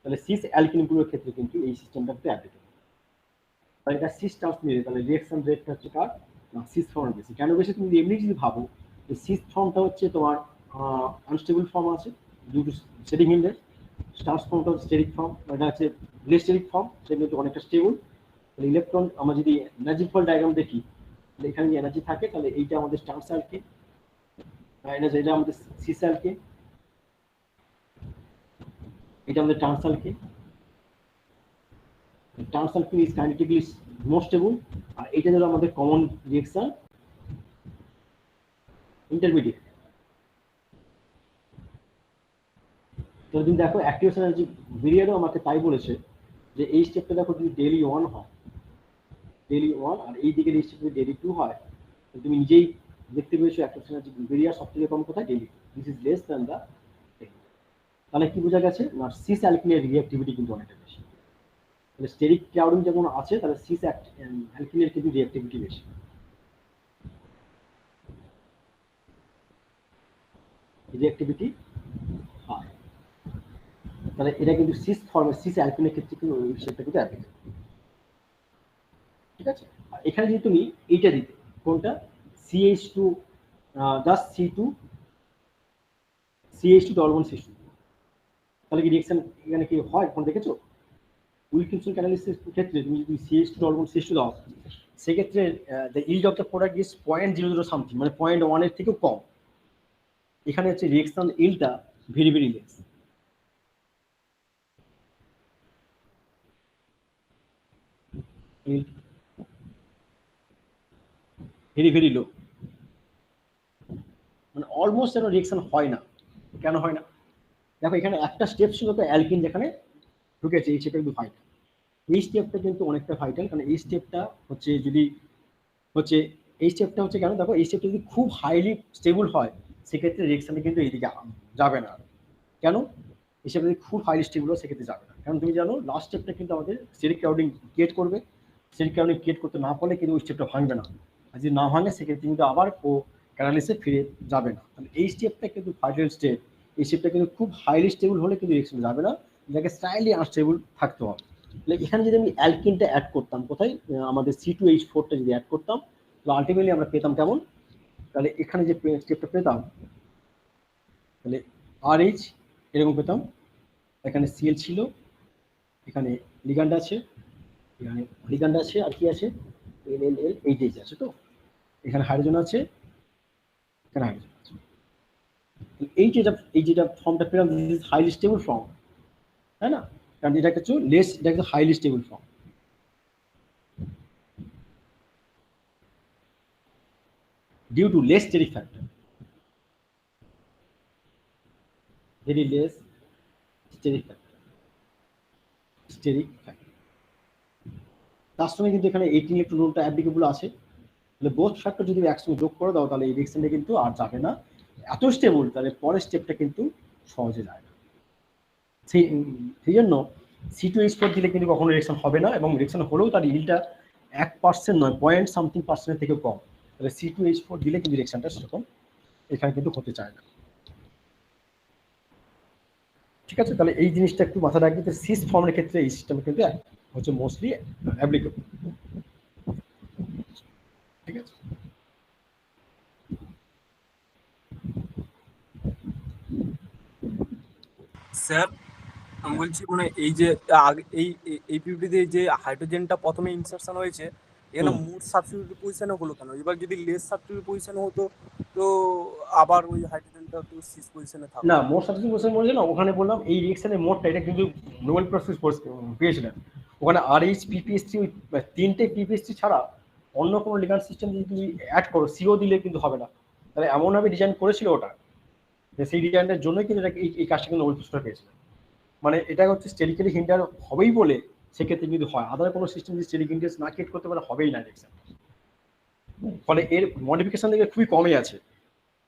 তাহলে সিস অ্যালকিনগুলোর ক্ষেত্রে কিন্তু এই সিস্টেমটা একটু অ্যাপ্লিকেবল। তাহলে এটা সিস ট্রান্স নিয়ে তাহলে রিঅ্যাকশন রেটটা হচ্ছে কার না, সিস ফর্মের বেশি। কেন বেশি? তুমি এমনি যদি ভাবো যে সিস ফর্মটা হচ্ছে তোমার আনস্টেবল ফর্ম আছে due to steric index, trans ফর্মটা হচ্ছে স্টেরিক ফর্ম, এটা হচ্ছে লেস স্টেরিক ফর্ম, সেটা কিন্তু অনেকটা স্টেবল। তাহলে ইলেকট্রন আমরা যদি এনার্জি ফল ডায়াগ্রাম দেখি, তাহলে এখানে যে এনার্জি থাকে তাহলে এইটা আমাদের ট্রান্স অ্যালকিন, এটা আমাদের সিস অ্যালকিন, এটা আমাদের trans alkene. Trans alkene is kinetically more stable, আর এটা হলো আমাদের কমন রিঅ্যাকশন ইন্টারমিডিয়েট। তো তুমি দেখো অ্যাক্টিভেশন এনার্জি বেরিয়ারও আমাকে তাই বলেছে যে এই স্টেপটা দেখো যদি ডেইলি 1 হয়, ডেইলি 1, আর এই দিকে এই স্টেপ যদি ডেইলি 2 হয়, তুমি নিজেই দেখতে পেয়েছো অ্যাক্টিভেশন এনার্জি বেরিয়ার সবথেকে কম কোথায়, ডেইলি 2, this is less than the. তাহলে কি বোঝা গেছে না, সিস অ্যালকিনের রিঅ্যাক্টিভিটি কিন্তু অনেকটা বেশি। তাহলে স্টেরিক ক্রাউডিং যেমন আছে তাহলে সিস অ্যালকিনের কিন্তু রিঅ্যাক্টিভিটি বেশি। রিঅ্যাক্টিভিটি হাই, তাহলে এটা কিন্তু সিস ফর্মের সিস অ্যালকিনের ক্ষেত্রে কিন্তু ওই বিষয়টা কিন্তু অ্যাপ্লিকেবল, ঠিক আছে। আর এখানে যদি তুমি এইটা দিতে, কোনটা, CH2 just CH2 double bond CH2, তাহলে কি রিঅ্যাকশন এখানে কি হয় কোন দেখেছো? উইলকিনসন ক্যাটালিসিসের ক্ষেত্রে তুমি যদি CH2 ডবল বন্ড CH2 দাও, সেক্ষেত্রে the yield of the product is 0.00 something, মানে 0.1 এর থেকেও কম। এখানে হচ্ছে রিঅ্যাকশন ইল্ডটা very very less. Very very low, মানে অলমোস্ট যেন রিঅ্যাকশন হয় না। কেন হয় না? দেখো এখানে একটা স্টেপ ছিল তো অ্যালকিন যেখানে ঢুকেছে, এই স্টেপটা কিন্তু ভাইটাল। এই স্টেপটা কিন্তু অনেকটা ভাইটাল, কারণ এই স্টেপটা হচ্ছে যদি হচ্ছে এই স্টেপটা হচ্ছে কেন, দেখো এই স্টেপটা যদি খুব হাইলি স্টেবল হয় সেক্ষেত্রে রিঅ্যাকশনটা কিন্তু এইদিকে যাবে না। কেন? এই স্টেপটা যদি খুব হাইলি স্টেবল হয় সেক্ষেত্রে যাবে না, কারণ তুমি জানো লাস্ট স্টেপটা কিন্তু আমাদের স্টেরিক ক্রাউডিং ক্রিয়েট করবে। স্টেরিক ক্রাউডিং ক্রিয়েট করতে না পারলে কিন্তু ওই স্টেপটা ভাঙবে না, আর যদি না ভাঙে সেক্ষেত্রে কিন্তু আবার ও ক্যাটালিসে ফিরে যাবে না। তাহলে এই স্টেপটা কিন্তু ভাইটাল স্টেপ। এই স্টেপটা কিন্তু খুব হাইলি স্টেবল হলে কিন্তু রিঅ্যাকশন যাবে না, যাকে স্লাইটলি আনস্টেবল থাকতে হবে। তাহলে এখানে যদি আমি অ্যালকিনটা অ্যাড করতাম, কোথায়, আমাদের C2H4টা যদি অ্যাড করতাম, তাহলে আলটিমেটলি আমরা পেতাম কেমন, তাহলে এখানে যে স্টেপটা পেতাম তাহলে RH এরকম পেতাম, এখানে Cl ছিল, এখানে লিগ্যান্ড আছে, এখানে লিগ্যান্ড আছে, আর কি আছে, LLL এইচ আছে, তো এখানে হাইড্রোজেন আছে, এখানে হাইড্রোজেন আছে। এই যেটা ফর্মটা পেলাম this is highly stable form, তাই না? কারণ এটা কিছু লেস, এটা কিন্তু highly stable form. Due to less steric factor, very less steric factor, তার সঙ্গে কিন্তু এখানে 18 ইলেকট্রন রুলটা অ্যাপ্লিকেবল আছে। তাহলে বোথ ফ্যাক্টর যদি একসঙ্গে যোগ করে দাও তাহলে এই রিঅ্যাকশনটা কিন্তু আর যাবে না, এত স্টেবল, তাহলে পরের স্টেপটা কিন্তু সহজে যায় না। সেই জন্য C2H4 দিলে কিন্তু কখনো রিঅ্যাকশন হবে না, এবং রিঅ্যাকশন হলেও তার ইল্ডটা 1% নয়, পয়েন্ট সামথিং পার্সেন্টের থেকে কম, তাহলে C2H4 দিলে কিন্তু রিঅ্যাকশনটা সেরকম এখানে কিন্তু হতে চায় না। ঠিক আছে, তাহলে এই জিনিসটা একটু মাথায় রাখবে যে সিস ফর্মের ক্ষেত্রে এই সিস্টেম কিন্তু হচ্ছে মোস্টলি অ্যাপ্লিকেবল। ঠিক আছে, স্যার আমি বলছি মানে এই যে এই পিপিটিতে যে হাইড্রোজেনটা প্রথমে ইনসারশন হয়েছে এখানে মোট সাবস্টিটিউট পজিশনে হলো কেন? এবার যদি লেস সাবস্টিটিউট পজিশনে হতো তো আবার ওই হাইড্রোজেনটা তো সিস পজিশনে থাকতো না মোট সাবস্টিটিউশন বলছে না, ওখানে বললাম এই রিঅ্যাকশনের মোটটা এটা কিন্তু নোবেল প্রাইজ পেয়েছিলেন। ওখানে RH PPS3 ওই 3টে PPS3 ছাড়া অন্য কোনো লিগ্যান্ড সিস্টেম যদি তুমি অ্যাড করো CO দিলে কিন্তু হবে না। তাহলে এমনভাবে ডিজাইন করেছিল ওটা যে সেই ডিজাইনের জন্যই কিন্তু এই কাজটা কিন্তু নোবেল প্রাইজটা পেয়েছিলেন। মানে এটা হচ্ছে স্টেরিক্যালি হিন্ডার হবেই বলে সেক্ষেত্রে কিন্তু হয়, আদার কোনো সিস্টেম যদি স্টেরিক হিন্ডার না ক্রিয়েট করতে পারে হবেই না রিঅ্যাকশন। ফলে এর মডিফিকেশন দেখবে খুবই কমই আছে,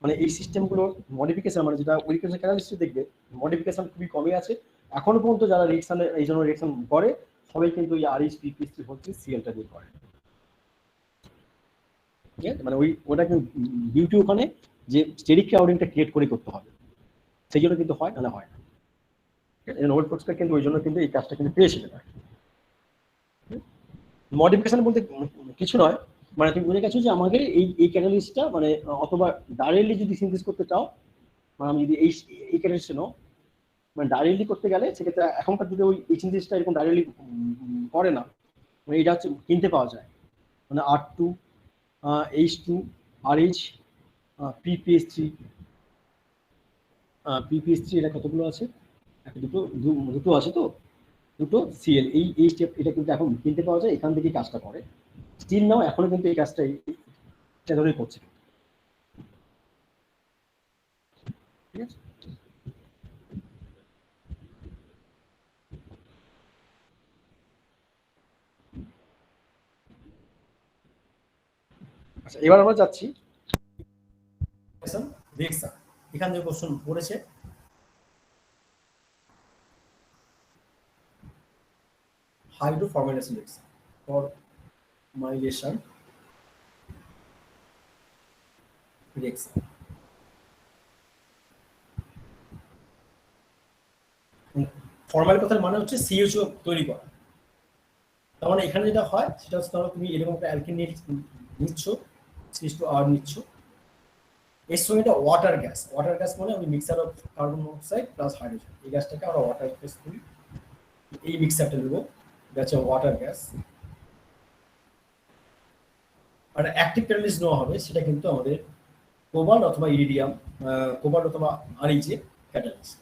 মানে এই সিস্টেমগুলোর মডিফিকেশন মানে যেটা ওরিকেশন ক্যাটালিস্ট দেখবে মডিফিকেশন খুবই কমই আছে এখনো পর্যন্ত। যারা রিঅ্যাকশনে এই জন্য রিঅ্যাকশন করে সবাই কিন্তু এই RH PPS3 হচ্ছে সিএলটা দিয়ে করে। ঠিক আছে, মানে ওটা কিন্তু বিউটি ওখানে যে স্টেরিক ক্রাউডিংটা ক্রিয়েট করে করতে হবে, সেই জন্য কিন্তু হয়, নাহলে হয় না। নোবেল প্রাইজটা কিন্তু ওই জন্য কিন্তু এই কাজটা কিন্তু পেয়েছিলেন। মডিফিকেশন বলতে কিছু নয়, মানে তুমি বুঝে গেছো যে আমাকে এই ক্যাটালিস্টটা মানে অথবা ডাইরেক্টলি যদি সিনথেসিস করতে চাও, মানে আমি যদি এই ক্যাটালিস্ট নাও মানে ডাইরেক্টলি করতে গেলে সেক্ষেত্রে এখনকার যদি ওই সিনথেসিসটা এরকম ডাইরেক্টলি করে না, মানে এটা হচ্ছে কিনতে পাওয়া যায়, মানে R2 H2 RH PPS3 এটা কতগুলো আছে, একটা দুটো আছে, তো দুটো CL এই স্টেপ এটা কিন্তু এখন কিনতে পাওয়া যায়, এখান থেকে কাজটা করে স্টিল নাও এখনো কিন্তু এই কাজটা এটা ধরেই করছে। ঠিক আছে, আচ্ছা এবার আমরা যাচ্ছি এখান থেকে কোশ্চেন পড়েছে hydroformylation reaction formylation reaction। Formal কথার মানে হচ্ছে CH2 তৈরি করা। তার মানে এখানে যেটা হয় সেটা হচ্ছে ধরো তুমি এরকম একটা অ্যালকিন নিচ্ছ, CH2R নিচ্ছ, এর সঙ্গে এটা ওয়াটার গ্যাস মানে আমি mixer of carbon monoxide plus hydrogen, এই গ্যাসটাকে আমরা ওয়াটার গ্যাস করি। এই মিক্সারটা নেব, এটা হচ্ছে ওয়াটার গ্যাস। আর অ্যাক্টিভ ক্যাটালিস্ট নেওয়া হবে, সেটা কিন্তু আমাদের কোবাল্ট অথবা ইরিডিয়াম, কোবাল্ট অথবা RH catalyst.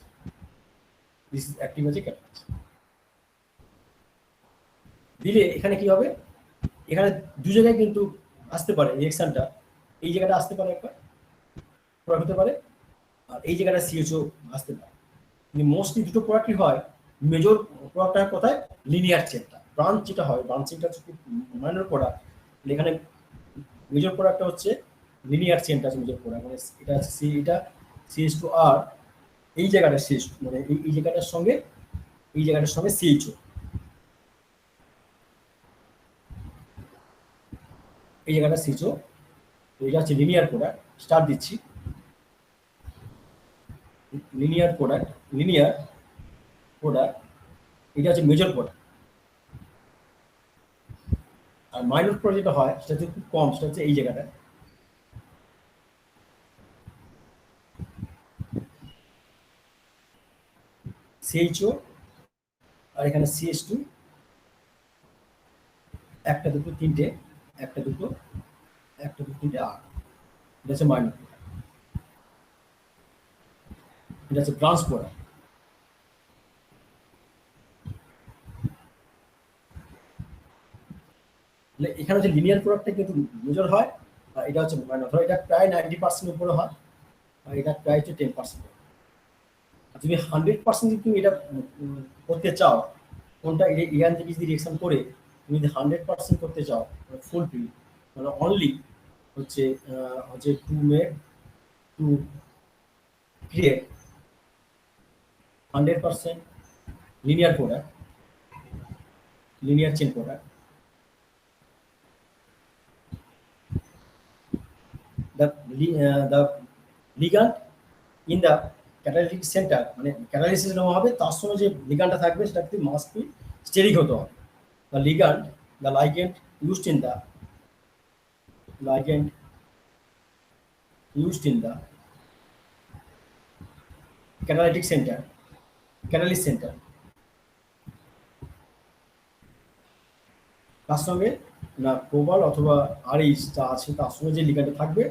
This is active আছে ক্যাটালিস্ট। দিলে এখানে কি হবে, এখানে দু জায়গায় কিন্তু আসতে পারে রিঅ্যাকশনটা, এই জায়গাটা আসতে পারে একটা প্রোডাক্ট হতে পারে, আর এই জায়গাটা CHO আসতে পারে। কিন্তু মোস্টলি দুটো প্রোডাক্টই হয়, মেজর প্রোডাক্টটা কোথায়, লিনিয়ার চেনটা। ব্রাঞ্চ যেটা হয়, ব্রাঞ্চ চেনটা হচ্ছে খুব মাইনর প্রোডাক্ট, এখানে মেজর প্রোডাক্টটা হচ্ছে লিনিয়ার চেনটা আছে মেজর প্রোডাক্ট, মানে এটা হচ্ছে এটা CH2R, এই জায়গাটা CH2 মানে এই জায়গাটার সঙ্গে এই জায়গাটার সঙ্গে CHO, এই জায়গাটা CHO, এটা হচ্ছে লিনিয়ার প্রোডাক্ট। স্টার্ট দিচ্ছি, লিনিয়ার প্রোডাক্ট এটা হচ্ছে মেজর প্রোডাক্ট। আর মাইনর প্রোডাক্ট যেটা হয় সেটা হচ্ছে খুব কম, সেটা হচ্ছে এই জায়গাটা CHO, আর এখানে CH2 একটা দুটো তিনটে, একটা দুটো তিনটে, আর এটা হচ্ছে মাইনর প্রোডাক্ট, এটা হচ্ছে ব্রাঞ্চ প্রোডাক্ট। এখানে যে লিনিয়ার প্রোডাক্টটা কিন্তু মেজর হয়, আর এটা হচ্ছে মাইনর। ধরো এটা প্রায় 90% উপরে হয়, আর এটা প্রায় 10%। আর তুমি 100% যদি তুমি এটা করতে চাও, কোনটা এখান থেকে যদি রিঅ্যাকশন করে তুমি যদি 100% করতে চাও, ফুল ফিল মানে অনলি হচ্ছে to create 100% linear chain product, the ligand in the catalytic centre, মানে ক্যাটালিসিস নেওয়া হবে, তার সঙ্গে যে লিগ্যান্ডটা থাকবে সেটা কিন্তু মাস্ট বি স্টেরিক হতে হবে। The ligand, the ligand used in the catalytic center, catalyst center, তার সঙ্গে না কোবাল অথবা আরএইচ যা আছে তার সঙ্গে যে লিগ্যান্ড থাকবে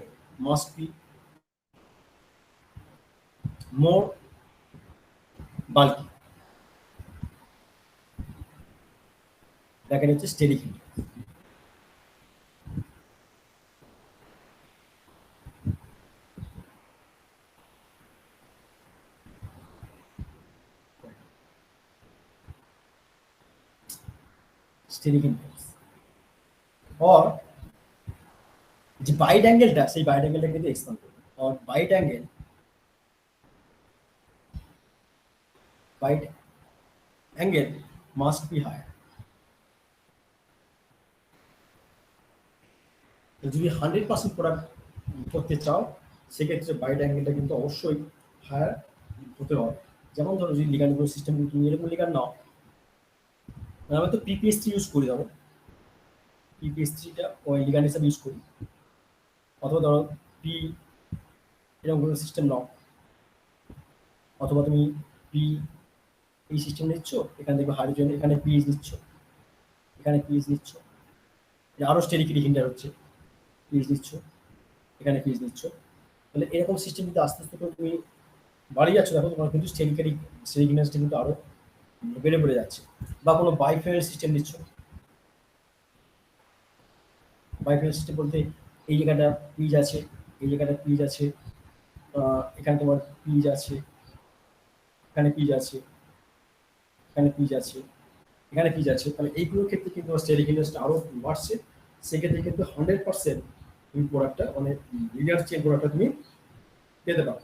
মাস্ট বি মোর বাল্কি, দেখেন হচ্ছে স্টেরিক হিন্ড। স্টেরিক ইনফ্লুয়েন্স और যে বাইট অ্যাঙ্গেলটা, সেই বাইট অ্যাঙ্গেলটা কিন্তু এক্সপ্যান্ড করবে। और bite angle must be higher. যদি 100% প্রোডাক্ট করতে চাও সেক্ষেত্রে বাইট অ্যাঙ্গেলটা কিন্তু অবশ্যই হায়ার হতে হবে। যেমন ধরো যদি লিগ্যান্ডগুলো সিস্টেম তুমি এরকম লিগ্যান্ড নাও, আমরা তো PPS3 ইউজ করি, ধরো PPS3টা ওই লিগ্যান্ড হিসাবে ইউজ করি, অথবা ধরো পি এরকম কোনো সিস্টেম নাও, অথবা তুমি পি এই সিস্টেম নিচ্ছ, এখানে দেখবে হাইড্রোজেন, এখানে পিএইচ নিচ্ছ, এখানে পিএইচ নিচ্ছ, আরও স্টেরিক হিন্ডার হচ্ছে, পিএইচ নিচ্ছ, এখানে পিএইচ নিচ্ছ, তাহলে এরকম সিস্টেম কিন্তু আস্তে আস্তে করে তুমি বাড়িয়ে যাচ্ছ, দেখো তোমার কিন্তু স্টেরিক হিন্ডারসটা কিন্তু আরও বেড়ে যাচ্ছে। বা কোনো বাইফেয়ার সিস্টেম নিচ্ছ, বাইফেয়ার সিস্টেম বলতে এই জায়গাটা পিজ আছে, এই জায়গাটা পিজ আছে, এখানে তোমার পিজ আছে, এখানে পিজ আছে, এখানে পিজ আছে, এখানে পিজ আছে, তাহলে এইগুলোর ক্ষেত্রে কিন্তু স্টেরিক হিন্ডারসটা আরও বাড়ছে। সেক্ষেত্রে কিন্তু 100% তুমি প্রোডাক্টটা মানে লিনিয়ার চেইন প্রোডাক্টটা তুমি পেতে পারো।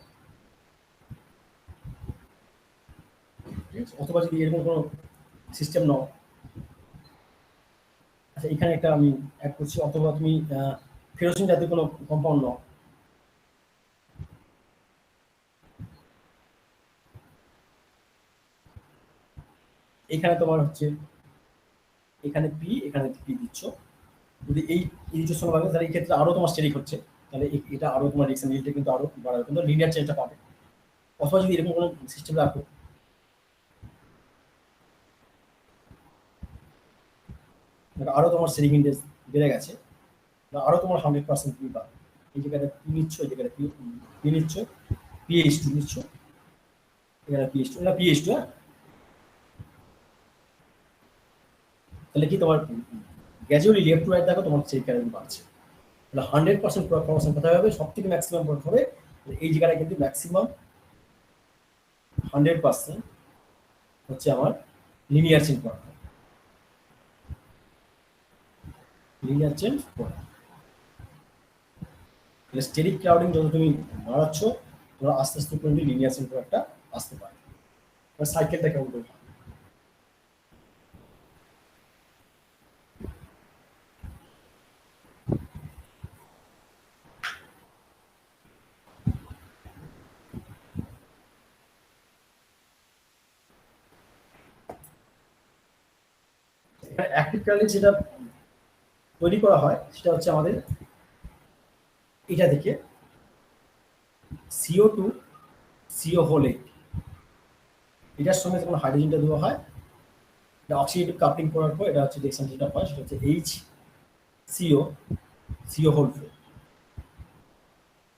অথবা যদি এরকম কোনো সিস্টেম নাও, আচ্ছা এখানে একটা আমি অ্যাড করছি, অথবা তুমি ফেরোসিন জাতীয় কোনো কম্পাউন্ড নাও, এখানে তোমার হচ্ছে এখানে পি, এখানে পি দিচ্ছ, যদি এই ইলেকট্রনের সঙ্গে লাগে তাহলে এই ক্ষেত্রে আরও তোমার স্টেরিক হচ্ছে, তাহলে এটা আরও তোমার রিঅ্যাকশন রেটটা কিন্তু আরও বাড়াবে, কিন্তু লিনিয়ার চেঞ্জটা পাবে। অথবা যদি এরকম কোনো সিস্টেম রাখো, আরও তোমার স্টেরিক ইন্ডেক্স বেড়ে গেছে, আরও তোমার 100% পি পাবে। এই জায়গাটা পি নিচ্ছ, এই জায়গাটা পি নিচ্ছ, PH2 নিচ্ছ, এখানে PH2, না PH2, হ্যাঁ, তাহলে কি তোমার গ্র্যাজুয়ালি লেফট টু রাইট দেখো তোমার সেই ক্যালোরি বাড়ছে। তাহলে 100% প্রপারশন কোথায় হবে, সব থেকে ম্যাক্সিমাম প্রোডাক্ট হবে এই জায়গাটা, কিন্তু ম্যাক্সিমাম 100% হচ্ছে আমার linear chain product, linear chain product. তাহলে স্টেরিক ক্রাউডিং যত তুমি বাড়াচ্ছ তোমরা আস্তে আস্তে কিন্তু লিনিয়ার চেইন প্রোডাক্টটা আসতে পারে। সাইকেলটা কেমন করে অ্যাক্টিভ ক্যাটালিস্ট যেটা তৈরি করা হয় সেটা হচ্ছে আমাদের এটা থেকে CO2 CO হোল 8, এটার সঙ্গে যখন হাইড্রোজেনটা দেওয়া হয়, এটা অক্সিডেটিভ কাপলিং করার পর এটা হচ্ছে রিঅ্যাকশন যেটা হয় সেটা হচ্ছে HCO হোল 4,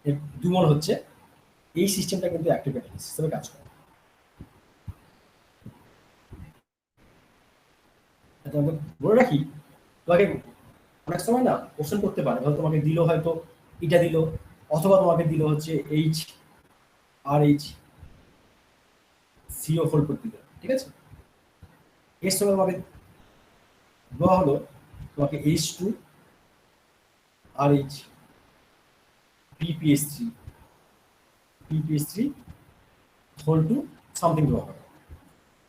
এর দুমল হচ্ছে। এই সিস্টেমটা কিন্তু অ্যাক্টিভ ক্যাটালিস্ট হিসেবে কাজ করে। তোমাকে বলে রাখি, তোমাকে অনেক সময় না কোশ্চেন করতে পারে, ধরো তোমাকে দিল হয়তো এটা দিল, অথবা তোমাকে দিল হচ্ছে HRHCO হোল করতে দিল, ঠিক আছে, এর সঙ্গে তোমাকে দেওয়া হলো তোমাকে H2RH PPS3 হোল 2 সামথিং দেওয়া হবে,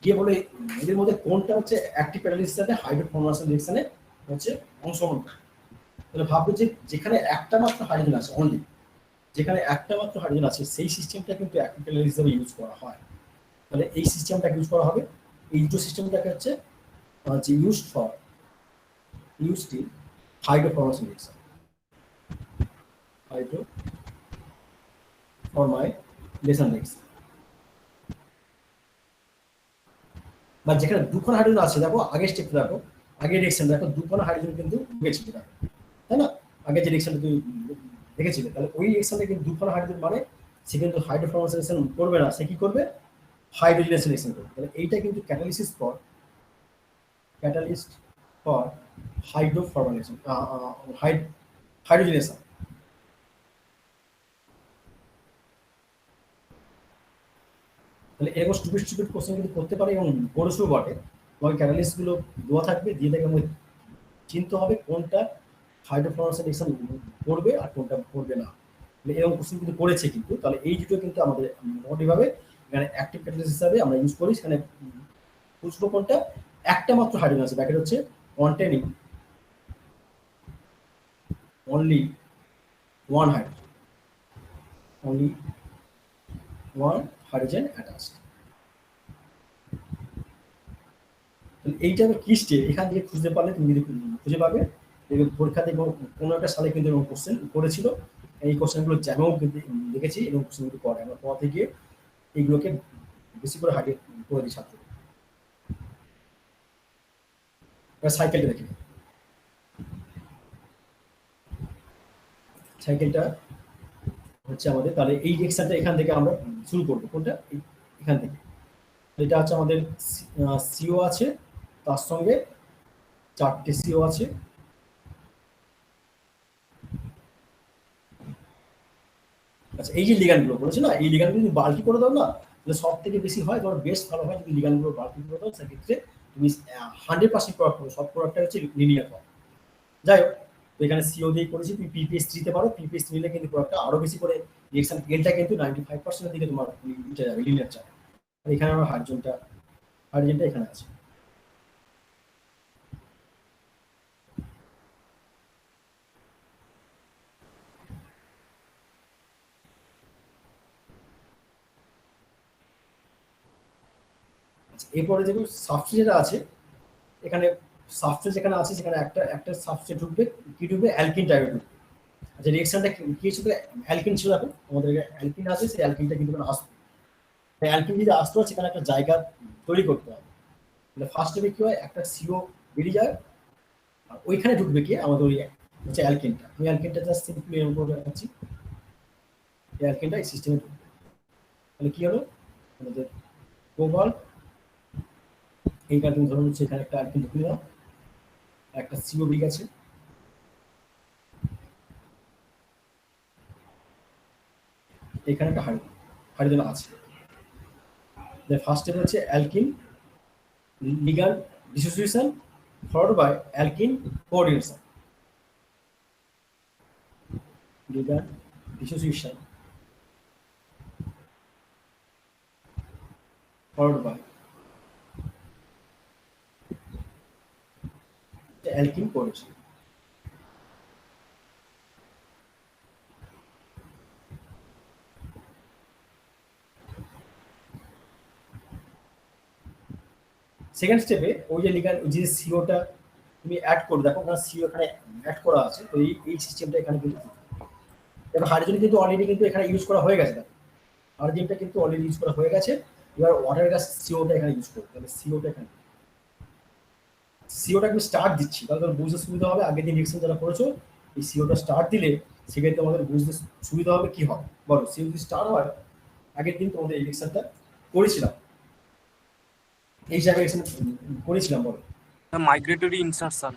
গিয়ে বলে এদের মধ্যে কোনটা হচ্ছে অ্যাক্টিভ ক্যাটালিস্টের সাথে হাইড্রোজেন ফর্মেশন রিঅ্যাকশনে হচ্ছে অংশগ্রহণ করে। তাহলে ভাববে যে যেখানে একটা মাত্র হাইড্রোজেন আছে অনলি, যেখানে একটা মাত্র হাইড্রোজেন আছে সেই সিস্টেমটা কিন্তু অ্যাক্টিভ ক্যাটালিস্ট হিসেবে ইউজ করা হয়। তাহলে এই সিস্টেমটা ইউজ করা হবে। এই দুটো সিস্টেমটাকে হচ্ছে used in hydroformation reaction. Hydroformylation reaction. বা যেখানে দুখানা হাইড্রোজেন আছে, দেখো আগের স্টেপ দেখো, আগের রিঅ্যাকশন দেখো, দুখানা হাইড্রোজেন কিন্তু ঢুকেছিল, তাই না? আগে যে রিঅ্যাকশনটা তুমি দেখেছিলে, তাহলে ওই রিঅ্যাকশনে কিন্তু দুখানা হাইড্রোজেন মানে সে কিন্তু হাইড্রোফরমেশন করবে না, সে কি করবে? হাইড্রোজেনেশন রিঅ্যাকশন করবে। তাহলে এইটা কিন্তু ক্যাটালিস্ট ফর হাইড্রোফরমেশন হাইড্রোজেনেশন। তাহলে এরকম স্টুপিড কোশ্চেন কিন্তু করতে পারে এবং বড়সড় বটে। তোমাকে ক্যাটালিস্ট গুলো দেওয়া থাকবে, দিয়ে দেখে আমাকে চিনতে হবে কোনটা হাইড্রোফরমেশন রিঅ্যাকশন করবে আর কোনটা করবে না। এরকম কোশ্চেন কিন্তু করেছে কিন্তু। তাহলে এই দুটো কিন্তু আমাদের মোটামুটিভাবে এখানে অ্যাক্টিভ ক্যাটালিস্ট হিসাবে আমরা ইউজ করি। সেখানে বুঝবো কোনটা একটা মাত্র হাইড্রোজেন আছে, ব্র্যাকেট হচ্ছে containing only one hydrogen attached. এইটা কি স্টেপ এখান থেকে খুঁজতে পারলে তুমি যদি খুঁজে পাবে। পরীক্ষাতে কোনো একটা সালে কিন্তু এরকম কোশ্চেন করেছিল। এই কোশ্চেনগুলো যেমন কিন্তু দেখেছি এরকম কোশ্চেনগুলো করে আমরা পড়াতে গিয়ে এইগুলোকে বেশি করে হাইলাইট করে দিই ছাত্র। সাইকেলটা দেখি, সাইকেলটা হচ্ছে আমাদের। তাহলে এই রিঅ্যাকশনটা এখান থেকে আমরা শুরু করবো, কোনটা? এখান থেকে। এটা হচ্ছে আমাদের সিও আছে, তার সঙ্গে 4টে সিও আছে। আচ্ছা, এই যে লিগ্যান্ডগুলো বলেছে না, এই লিগ্যান্ডগুলো যদি বাল্টি করে দাও না, তাহলে সব থেকে বেশি হয়, তোমার বেস্ট ভালো হয় যদি লিগ্যান্ডগুলো বাল্টি করে দাও। সেক্ষেত্রে তুমি 100% প্রোডাক্ট করো, সব প্রোডাক্টটা হচ্ছে লিনিয়ার ফর্ম। যাই হোক, তো এখানে সিও দিয়ে করেছি, তুমি পিপিএস দিতে পারো। পিপিএস নিলে কিন্তু প্রোডাক্টটা আরো বেশি করে রিঅ্যাকশন এলটা কিন্তু 95% দিকে তোমার যাবে, লিনিয়ার যাবে। এখানে আমার হাইড্রোজেনটা এখানে আছে। এরপরে দেখুন সাবস্ট্রেট যেটা আছে, এখানে সাবস্ট্রেট যেখানে আছে সেখানে একটা সাবস্ট্রেট ঢুকবে, কি ঢুকবে? অ্যালকিন টাইপের ঢুকবে। আচ্ছা, রিঅ্যাকশনটা কি ছিল? অ্যালকিন ছিল। এখন আমাদের অ্যালকিন আছে, সেই অ্যালকিনটা কিন্তু আসবে। অ্যালকিন যদি আসতে হয় সেখানে একটা জায়গা তৈরি করতে হবে। তাহলে ফার্স্ট স্টেপে কি হয়? একটা সিও বেরিয়ে যায়, আর ওইখানে ঢুকবে কি? আমাদের ওই হচ্ছে অ্যালকিনটা। আমি অ্যালকিনটা জাস্ট সিম্পলি এর উপর রাখছি, এই অ্যালকিনটা এই সিস্টেমে ঢুকবে। তাহলে কি হলো? আমাদের কোবাল্ট, এইটা তুমি ধরুন হচ্ছে এখানে একটা অ্যালকিন ঢুকে দাও, একটা সিও বেরিয়ে গেছে। এখানে একটা হাইড্রোজেন আছে। ফার্স্ট স্টেপ হচ্ছে alkene ligand dissociation followed by alkene coordination. Ligand dissociation followed by the alkene coordination. Second স্টেপে ওই যে লিগ্যান্ড যে সিওটা তুমি অ্যাড করে দেখো, ওখানে সিও এখানে অ্যাড করা আছে। তো এই সিস্টেমটা এখানে কিন্তু দেখো হাইড্রোজেন কিন্তু অলরেডি কিন্তু এখানে ইউজ করা হয়ে গেছে। দেখো হাইড্রোজেনটা কিন্তু অলরেডি ইউজ করা হয়ে গেছে। এবার ওয়াটার গ্যাস সিওটা এখানে ইউজ করবে। তাহলে সিওটা এখানে, সিওটা আমি স্টার্ট দিচ্ছি, তাহলে তোমার বুঝতে সুবিধা হবে। আগের দিন রিঅ্যাকশন যারা করেছো, এই সিওটা স্টার্ট দিলে সেক্ষেত্রে তোমাদের বুঝতে সুবিধা হবে কি হবে। বলো, সিও যদি স্টার্ট হয়, আগের দিন তোমাদের এই রিঅ্যাকশনটা করেছিলাম, এই জায়গায় রিঅ্যাকশন করেছিলাম, বলো। Migratory insertion.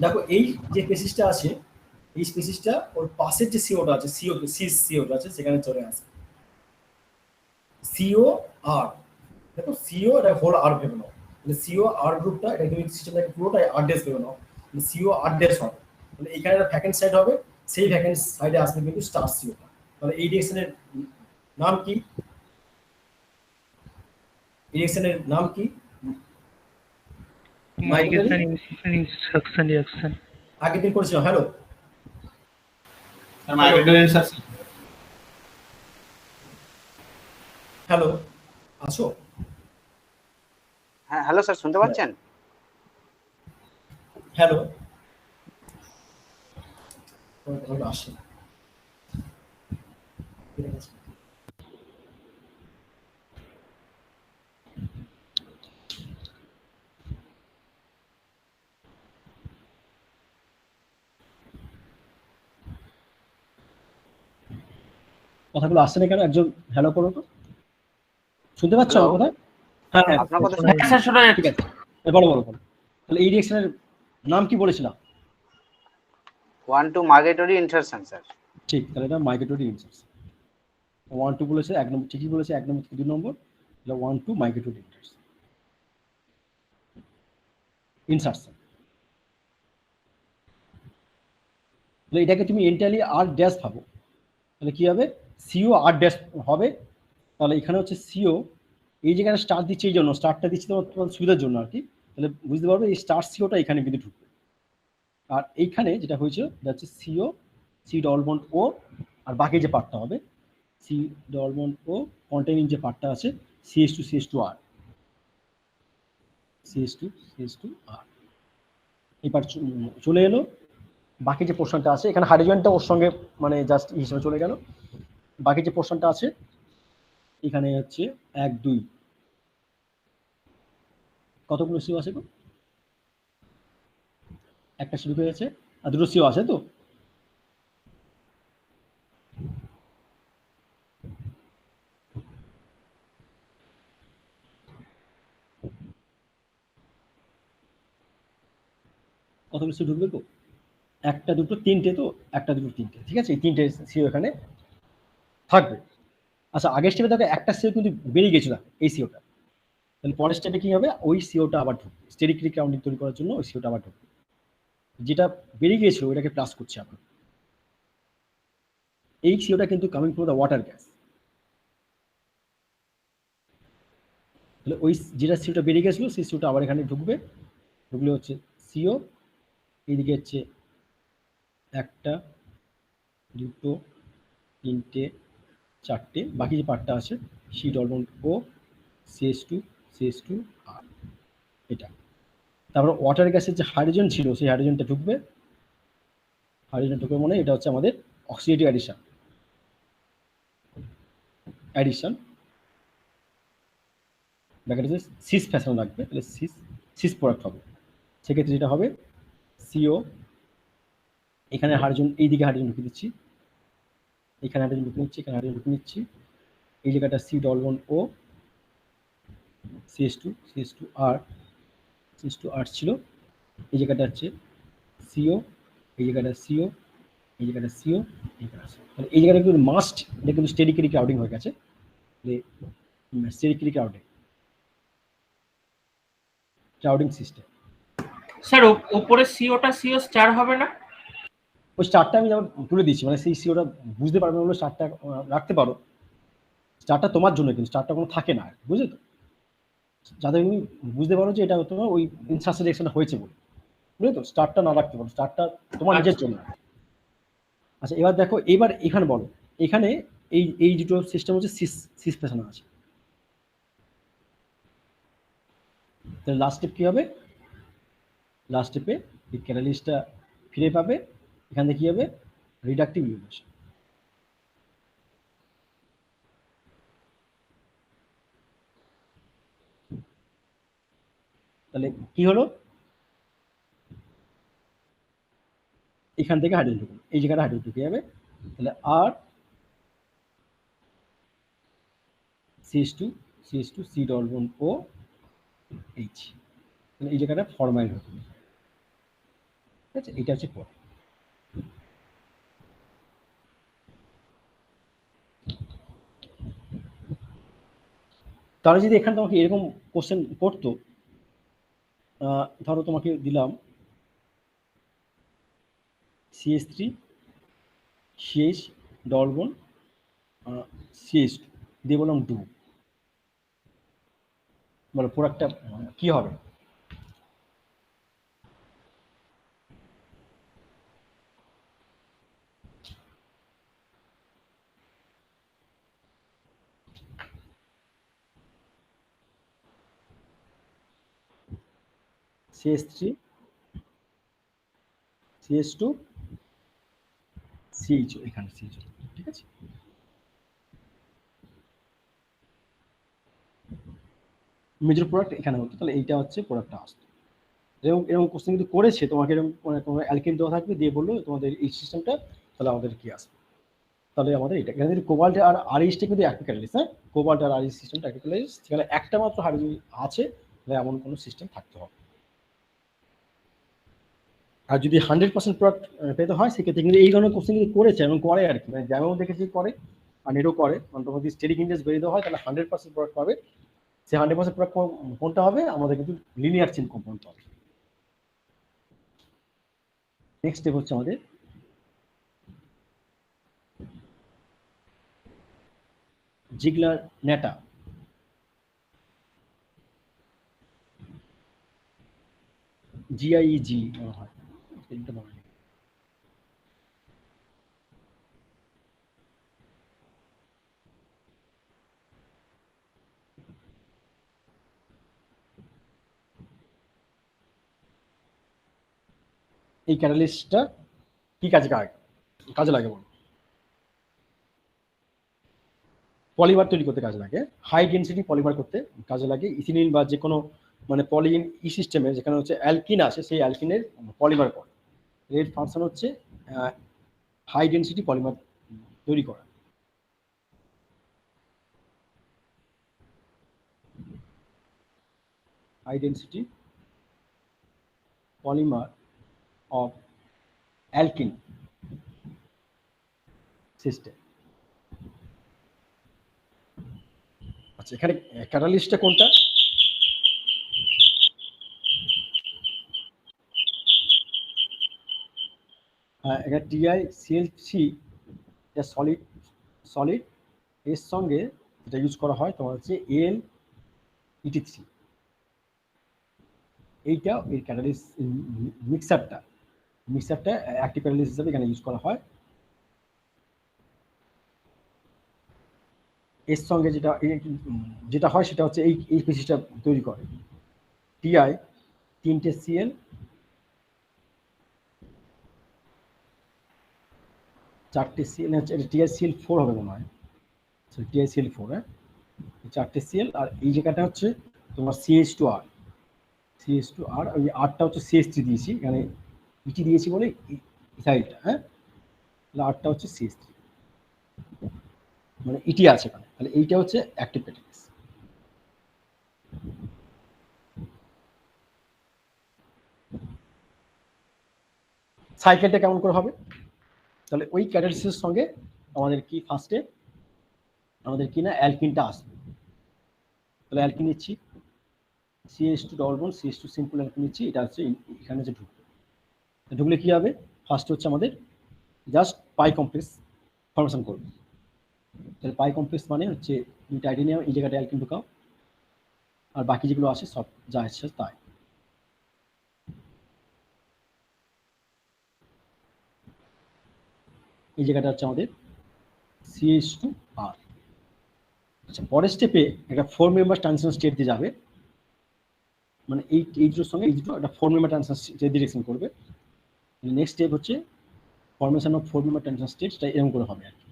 দেখো এই যে স্পেসিসটা আছে, এই স্পেসিসটা ওর পাশের যে সিওটা আছে, সিওটা আছে, সেখানে চলে আসে সিও আর। দেখো সিও এটা হোল আর ভেবে নাও, মানে সিও আর গ্রুপটা এটা তুমি সিস্টেমটাকে পুরোটাই আর ডেস ভেবে নাও, সিও আর ডেস হবে। মানে এখানে একটা ভ্যাকেন্ট সাইড হবে, সেই ভ্যাকেন্ট সাইডে আসবে কিন্তু স্টার সিওটা। তাহলে এই রিঅ্যাকশনের নাম কি? রিঅ্যাকশনের নাম কি? Migration insertion reaction. আগের দিন করেছিলাম। Hello sir migratory insertion. Hello, আছো? হ্যাঁ হ্যালো স্যার, শুনতে পাচ্ছেন? হ্যালো, আসছে না। কথাগুলো আসছে না কেন? একজন হ্যালো করো তো। শুনতে পাচ্ছ Hello? আমার কথা? হ্যাঁ হ্যাঁ, আপনার কথা হ্যাঁ স্যার শোনা ঠিক যাচ্ছে। আছে, বলো বলো বলো। তাহলে এই রিঅ্যাকশনের নাম কি বলেছিলাম? 1-2 মাইগ্রেটরি ইনসারশন স্যার। ঠিক, তাহলে এটা মাইগ্রেটরি ইনসারশন। 1-2 বলেছে, এক নম্বর ঠিকই বলেছে, 1 নম্বর থেকে 2 নম্বর, এটা 1-2 মাইগ্রেটরি ইনসারশন। তাহলে এটাকে তুমি এন্টারলি আর ড্যাশ ভাবো, তাহলে কি হবে? সিও আর ড্যাশ হবে। তাহলে এখানে হচ্ছে সিও, এই জায়গায় স্টার দিচ্ছে, এই জন্য স্টারটা দিচ্ছে তোমার সুবিধার জন্য আর কি। তাহলে বুঝতে পারবে এই স্টার সিওটা এখানে কিন্তু ঢুকবে। আর এইখানে যেটা হয়েছে এটা হচ্ছে সিও, সি ডবল বন্ড ও, আর বাকি যে পার্টটা হবে সি ডবল বন্ড ও কন্টেনিং যে পার্টটা আছে CH2 আর, CH2 আর, এই পার্ট চলে এলো। বাকি যে পোর্শনটা আছে এখানে হাইড্রোজেনটা ওর সঙ্গে মানে জাস্ট হিসেবে চলে গেল। বাকি যে পোর্শনটা আছে এখানে হচ্ছে 1-2 কতগুলো সিও আছে গো? একটা শুরু হয়ে গেছে আর দুটো সিও আছে তো। কতগুলো সিও ঢুকবে গো? একটা দুটো তিনটে, তো একটা দুটো তিনটে, ঠিক আছে, এই তিনটে সিও এখানে থাকবে। আচ্ছা, আগের স্টেপে দেখো একটা সিও কিন্তু বেরিয়ে গেছিল এই সিওটা, তাহলে পরের স্টেপে কি হবে? ওই সিওটা আবার ঢুকবে, স্টেরিক রাউন্ডিং তৈরি করার জন্য ওই সিওটা আবার ঢুকবে। যেটা বেরিয়ে গিয়েছিল ওইটাকে প্লাস করছে আবার। এই সিওটা কিন্তু coming from the water gas. তাহলে ওই যেটা সিওটা বেরিয়ে গেছিল সেই সিওটা আবার এখানে ঢুকবে। ঢুকলে হচ্ছে সিও, এইদিকে হচ্ছে একটা দুটো তিনটে চারটে, বাকি যে পার্টটা আছে সি ডবল ও CH2 আর, এটা। তারপর ওয়াটার গ্যাসের যে হাইড্রোজেন ছিল সেই হাইড্রোজেনটা ঢুকবে। হাইড্রোজেন ঢুকবে মানে এটা হচ্ছে আমাদের অক্সিডেটিভ অ্যাডিশন ব্যাকেটে সিস ফ্যাশন লাগবে, তাহলে সিস প্রোডাক্ট হবে। সেক্ষেত্রে যেটা হবে সিও, এখানে হাইড্রোজেন, এইদিকে হাইড্রোজেন ঢুকে দিচ্ছি, এখানে হাইড্রোজেন ঢুকে নিচ্ছি, এখানে হাইড্রোজেন ঢুকে নিচ্ছি, এই জায়গাটা সি ডবল ও CH2 আর ছিল, এই জায়গাটা হচ্ছে সিও, এই জায়গাটা সিও, এই জায়গাটা সিও, এই জায়গাটা সিও। তাহলে এই জায়গাটা কিন্তু মাস্ট, এটা কিন্তু স্টেরিক্যালি ক্রাউডিং হয়ে গেছে। স্টেরিক্যালি ক্রাউডিং সিস্টেম। স্যার উপরে সিওটা সিও স্টার হবে না? ওই স্টারটা আমি যেমন তুলে দিচ্ছি, মানে সেই সিওটা বুঝতে পারবে বলে স্টারটা রাখতে পারো। স্টারটা তোমার জন্য, কিন্তু স্টারটা কোনো থাকে না, বুঝলে তো? যাতে তুমি বুঝতে পারো যে এটা তোমার ওই ইনসার্শন রিঅ্যাকশনটা হয়েছে বলে, বুঝলে তো? স্টারটা না রাখতে পারো, স্টারটা তোমার নিজের জন্য। আচ্ছা, এবার দেখো, এবার এখানে বলো, এখানে এই দুটো সিস্টেম হচ্ছে সিস পেছানো আছে। তাহলে লাস্ট স্টেপ কি হবে? লাস্ট স্টেপে এই ক্যাটালিস্টটা ফিরে পাবে, এখান থেকে কি হবে? Reductive elimination. তাহলে কি হলো? এখান থেকে হাইড্রোজেন ঢুকবে, এই জায়গাটা হাইড্রোজেন ঢুকে যাবে। তাহলে আর CH2 C double bond O H, তাহলে এই জায়গাটা ফরমাইল হবে, ঠিক আছে? এটা হচ্ছে পর। তাহলে যদি এখানে তোমাকে এরকম কোশ্চেন করতো, ধরো তোমাকে দিলাম CH3 CH double bond CH2 দিয়ে বললাম ডু, বলো প্রোডাক্টটা কি হবে? CH3 CH2 CHO, এখানে CHO, ঠিক আছে। মেজর প্রোডাক্ট এখানে হতো, তাহলে এইটা হচ্ছে প্রোডাক্টটা আসতো। এরকম এরকম কোশ্চেন কিন্তু করেছে, তোমাকে এরকম তোমার অ্যালকেন দেওয়া থাকবে, দিয়ে বললো তোমাদের এই সিস্টেমটা, তাহলে আমাদের কি আসবে, তাহলে আমাদের এটা এখানে কোবাল্ট আর আরএইচটা কিন্তু একই ক্যাটালিস্ট, হ্যাঁ, কোবাল্ট আর আরএইচ সিস্টেমটা একই ক্যাটালিস্ট, সেখানে একটা মাত্র হাইড্রোজেন আছে, তাহলে এমন কোনো সিস্টেম থাকতে হবে। আর যদি 100% প্রোডাক্ট পেতে হয় সেক্ষেত্রে কিন্তু এই ধরনের কোশ্চেন কিন্তু করেছে এবং করে আর কি, মানে যেমন দেখেছি করে আর নেটও করে, মানে তোমার যদি স্টেরিক ইন্ডেক্স বেরিয়ে দেওয়া হয় তাহলে 100% প্রোডাক্ট পাবে। সেই 100% প্রোডাক্ট কোনটা হবে, আমাদের কিন্তু লিনিয়ার চেইন কম্পাউন্ড পাবে। নেক্সট স্টেপ হচ্ছে আমাদের জিগলার নেটা। GIEG মনে হয়, এটা মনে নেই। এই ক্যাটালিস্টটা কি কাজে লাগে বলো? পলিমার তৈরি করতে কাজে লাগে, হাই ডেনসিটি পলিমার করতে কাজে লাগে। ইথিলিন বা যে কোনো মানে পলিইন ই সিস্টেমে যেখানে হচ্ছে অ্যালকিন আসে, সেই অ্যালকিনের পলিমার করে। এর ফাংশন হচ্ছে হাই ডেনসিটি পলিমার তৈরি করা। High density polymer of alkene system. আচ্ছা, এখানে ক্যাটালিস্টটা কোনটা? এখানে TiCl3, এটা সলিড, এর সঙ্গে যেটা ইউজ করা হয় তোমার হচ্ছে AlEt3। এইটা এই ক্যাটালিস্ট মিক্সারটা অ্যাক্টিভ ক্যাটালিস্ট হিসাবে এখানে ইউজ করা হয়। এর সঙ্গে যেটা হয় সেটা হচ্ছে এই স্পিসিসটা তৈরি করে। Ti 3টে Cl, 4টে Cl, TiCl4 হবে মনে হয়, TiCl4, হ্যাঁ, 4টে Cl, আর এই জায়গাটা হচ্ছে তোমার CH2R, ওই আরটা হচ্ছে CH3 দিয়েছি, এখানে ইটি দিয়েছি বলে ইথাইলটা, হ্যাঁ, তাহলে আরটা হচ্ছে CH3, মানে ইটি আছে এখানে, তাহলে এইটা হচ্ছে অ্যাক্টিভ ক্যাটালিস্ট। সাইকেলটা কেমন করে হবে? তাহলে ওই ক্যাটালিস্টের সঙ্গে আমাদের কি ফার্স্টে আমাদের কি না অ্যালকিনটা আসবে। তাহলে অ্যালকিন নিচ্ছি, CH2 double bond, CH2 simple alkyne নিচ্ছি, এটা হচ্ছে এখানে যে ঢুকলে কি হবে, ফার্স্ট হচ্ছে আমাদের জাস্ট পাই কমপ্লেক্স ফর্মেশন করবে। তাহলে পাই কমপ্লেক্স মানে হচ্ছে টাইটেনিয়াম, এই জায়গাটা অ্যালকিন ঢুকাও, আর বাকি যেগুলো আসে সব যা আছে তাই। এই জায়গাটা হচ্ছে আমাদের CH2R। আচ্ছা, পরের স্টেপে একটা 4 মেম্বার ট্রানজিশন স্টেট দিয়ে যাবে, মানে এই দুটোর সঙ্গে এই দুটো একটা 4 মেম্বার ট্রানজিশন স্টেট ডিরেকশন করবে। নেক্সট স্টেপ হচ্ছে formation of 4 member transition state, সেটা এরকম করে হবে আর কি।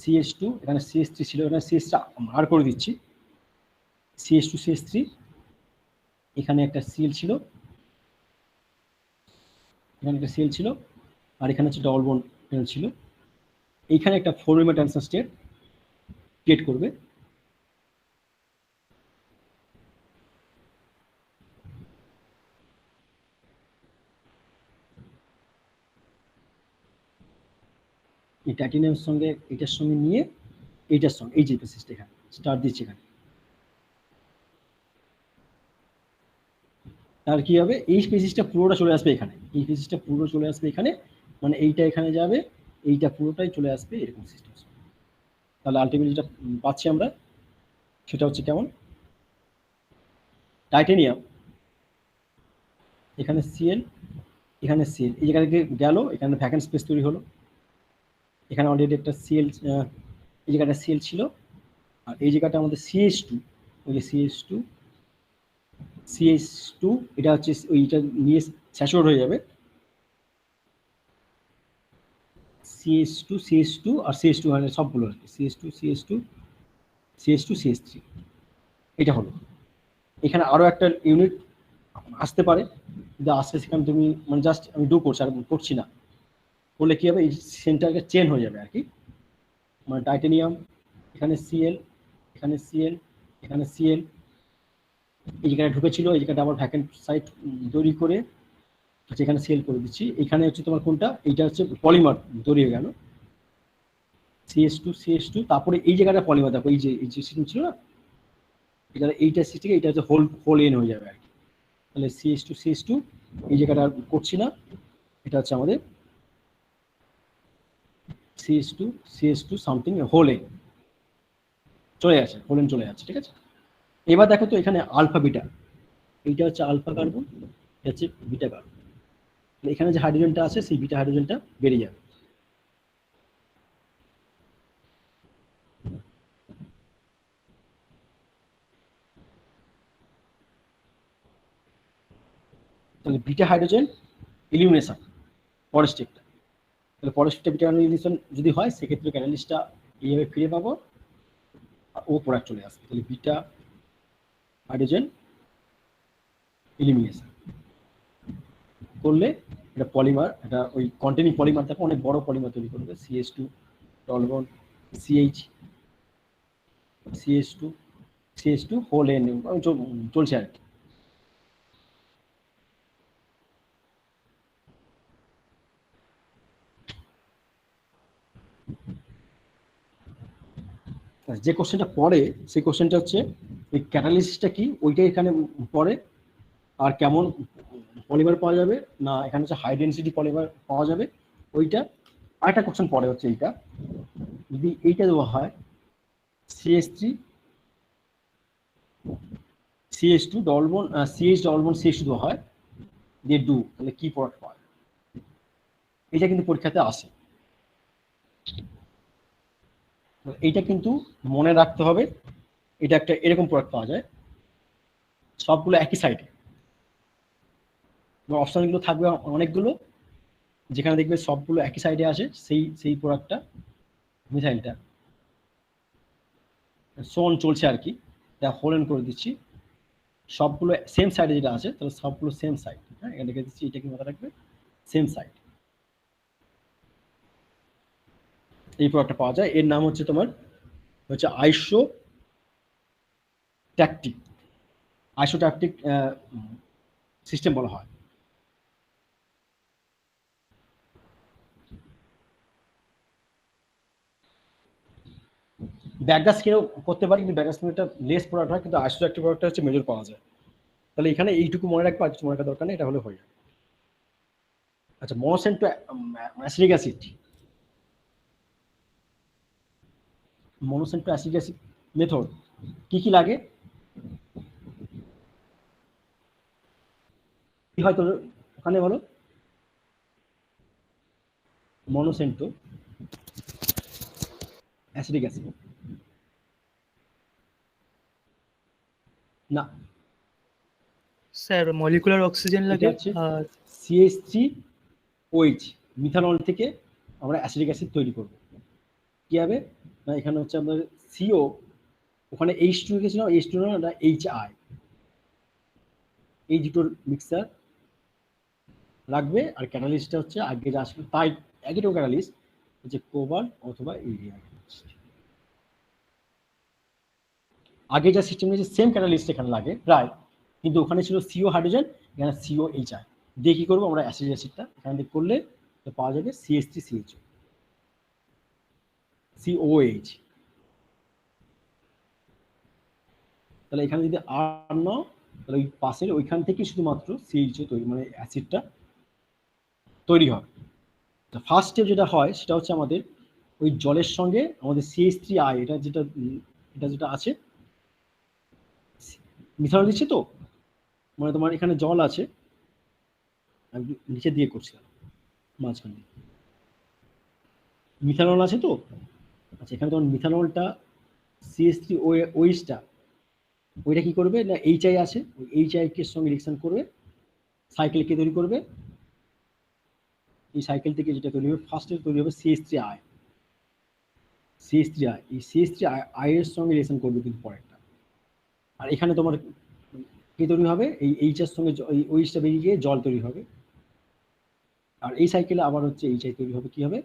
CH2, এখানে CH3 ছিল, এখানে CH আর করে দিচ্ছি, CH2 CH3, এখানে একটা Cl ছিল, এখানে একটা Cl ছিল, আর এখানে হচ্ছে ডবল বন্ড ছিল। এইখানে একটা 4 মেম্বার ট্রানজিশন স্টেট ক্রিয়েট করবে। এই টাইটেনিয়ামের সঙ্গে এটার সঙ্গে নিয়ে এইটার সঙ্গে এই যে পেসিসটা এখানে স্টার দিচ্ছি এখানে, আর কি হবে, এই স্পেসিসটা পুরোটা চলে আসবে এখানে, এই স্পেসিসটা পুরো চলে আসবে এখানে, মানে এইটা এখানে যাবে, এইটা পুরোটাই চলে আসবে এরকম সিস্টেম। তাহলে আলটিমেটলি যেটা পাচ্ছি আমরা সেটা হচ্ছে কেমন, টাইটেনিয়াম, এখানে Cl, এখানে Cl, এই জায়গা থেকে গেল, এখানে ভ্যাকেন্ট স্পেস তৈরি হলো, এখানে অলরেডি একটা Cl, এই জায়গাটা Cl ছিল, আর এই জায়গাটা আমাদের CH2, ওই যে CH2 CH2 এটা হচ্ছে ওইটা নিয়ে স্যাচুরেট হয়ে যাবে, CH2 আর CH2 মানে সবগুলো আর কি, CH2 এটা হলো। এখানে আরো একটা ইউনিট আসতে পারে, কিন্তু আসলে সেখানে তুমি মানে জাস্ট আমি ডু করছি আর করছি না, করলে কি হবে এই সেন্টারকে চেন হয়ে যাবে আর কি। মানে টাইটানিয়াম, এখানে Cl, এখানে Cl, এখানে Cl, এই জায়গাটা ঢুকেছিল, এই জায়গাটা আবার ভ্যাকেন্ট সাইট তৈরি করে যেখানে সেল করে দিচ্ছি। এখানে হচ্ছে তোমার কোনটা, এইটা হচ্ছে পলিমার তৈরি হয়ে গেল, CH2, তারপরে এই জায়গাটা পলিমার দেখো, এই যে সিস্টেম ছিল না, এটা এইটা সিস্টেম, এটা হচ্ছে হোল এন হয়ে যাবে আর কি। তাহলে CH2 এই জায়গাটা আর করছি না, এটা হচ্ছে আমাদের CH2 সামথিং হোল এন চলে যাচ্ছে, হোল এন চলে যাচ্ছে, ঠিক আছে। এবার দেখো তো এখানে আলফা বিটা, এইটা হচ্ছে আলফা কার্বন, এটা হচ্ছে বিটা কার্বন, এখানে যে হাইড্রোজেনটা আছে সেই বিটা হাইড্রোজেনটা বেরিয়ে যাবে। তাহলে বিটা হাইড্রোজেন ইলিমিনেশন পরের স্টেপটা, তাহলে পরের স্টেপটা বিটা ইলিমিনেশন যদি হয় সেক্ষেত্রে ক্যাটালিস্টটা এইভাবে ফিরে পাবো আর ও প্রোডাক্ট চলে আসবে। তাহলে বিটা হাইড্রোজেন ইলিমিনেশন করলে এটা পলিমার, এটা ওই কন্টেনিং পলিমার থেকে অনেক বড় পলিমার তৈরি করবে, CH2 double bond CH2 whole N চলছে আর কি। যে কোশ্চেনটা পড়ে সেই কোশ্চেনটা হচ্ছে এই ক্যাটালিসিসটা কি, ওইটাই এখানে পড়ে, আর কেমন পলিমার পাওয়া যাবে না এখানে হচ্ছে হাই ডেনসিটি পলিমার পাওয়া যাবে ওইটা। আরেকটা কোশ্চেন পড়ে হচ্ছে এইটা, যদি এইটা দেওয়া হয় CH2 ডবল বন্ড CH দেওয়া হয় দিয়ে ডু, তাহলে কি প্রোডাক্ট পাওয়া যায়, এটা কিন্তু পরীক্ষাতে আসে। এইটা কিন্তু মনে রাখতে হবে, এটা একটা এরকম প্রোডাক্ট পাওয়া যায়, সবগুলো একই সাইডে, অপশনগুলো থাকবে অনেকগুলো, যেখানে দেখবে সবগুলো একই সাইডে আসে, সেই প্রোডাক্টটা মিথাইলটা সোন চলছে আর কি, তা হোল এন করে দিচ্ছি, সবগুলো সেম সাইডে যেটা আছে তাহলে সবগুলো সেম সাইড, হ্যাঁ এখানে লিখে দিচ্ছি, এটা কি মাথা রাখবে সেম সাইড, এই প্রোডাক্টটা পাওয়া যায়। এর নাম হচ্ছে তোমার হচ্ছে আইসোট্যাকটিক সিস্টেম বলা হয়। ব্যাকগ্যাস কেউ করতে পারি, কিন্তু ব্যাকগ্যাস একটা লেস প্রোডাক্ট হয়, কিন্তু আইসোট্যাকটিক প্রোডাক্টটা হচ্ছে মেজর পাওয়া যায়। তাহলে এখানে এইটুকু মনে রাখবো, আর কিছু মনে রাখার দরকার নেই, এটা হলে হয়ে যাবে। আচ্ছা, মনোসেন্ট টু অ্যাসিডিক অ্যাসিড, মেথড কি লাগে, কি হয় তোর ওখানে বলো, মনোসেন্ট টু অ্যাসিডিক অ্যাসিড না, স্যার মলিকুলার অক্সিজেন লাগে আর CH3OH মিথানল থেকে আমরা অ্যাসিডিক অ্যাসিড তৈরি করব। কি হবে না, এখানে হচ্ছে আমাদের CO, ওখানে H2 গেছিল, H2 না, এটা HI, এই দুটোর মিক্সার লাগবে। আর ক্যাটালিস্টটা হচ্ছে আগে যা আসবে তাই একই রকম ক্যাটালিস্ট হচ্ছে কোবাল্ট অথবা ইউরিয়া। আগে যা সিস্টেম নিয়েছে সেম ক্যাটালিস্ট এখানে লাগে প্রায়, কিন্তু ওখানে ছিল CO হাইড্রোজেন, এখানে COHI দিয়ে কি করবো আমরা অ্যাসিড অ্যাসিডটা এখান থেকে করলে পাওয়া যাবে CH3COH। তাহলে এখানে যদি আর নাও তাহলে ওই পাশের ওইখান থেকে শুধুমাত্র CHO তৈরি, মানে অ্যাসিডটা তৈরি হয়। তো ফার্স্ট স্টেপ যেটা হয় সেটা হচ্ছে আমাদের ওই জলের সঙ্গে আমাদের CH3I এটা যেটা আছে, মিথানল দিচ্ছে তো, মানে তোমার এখানে জল আছে, আমি নিচে দিয়ে করছিলাম মাঝখানে মিথানল আছে তো। আচ্ছা, এখানে তোমার মিথানলটা CH3OHটা ওইটা কি করবে না, এইচআই আছে, ওই এইচআই এর সঙ্গে রিঅ্যাকশন করবে, সাইকেল কে তৈরি করবে, এই সাইকেল থেকে যেটা তৈরি হবে ফার্স্টে তৈরি হবে CH3I, CH3I, এই CH3I এর সঙ্গে রিলেশন করবে কিন্তু পরেরটা। আর এখানে তোমার কি তৈরি হবে, এই এইচ এর সঙ্গে এই ওইচটা বেরিয়ে গিয়ে জল তৈরি হবে। আর এই সাইকেলে আবার হচ্ছে এইচআই তৈরি হবে, কি হবে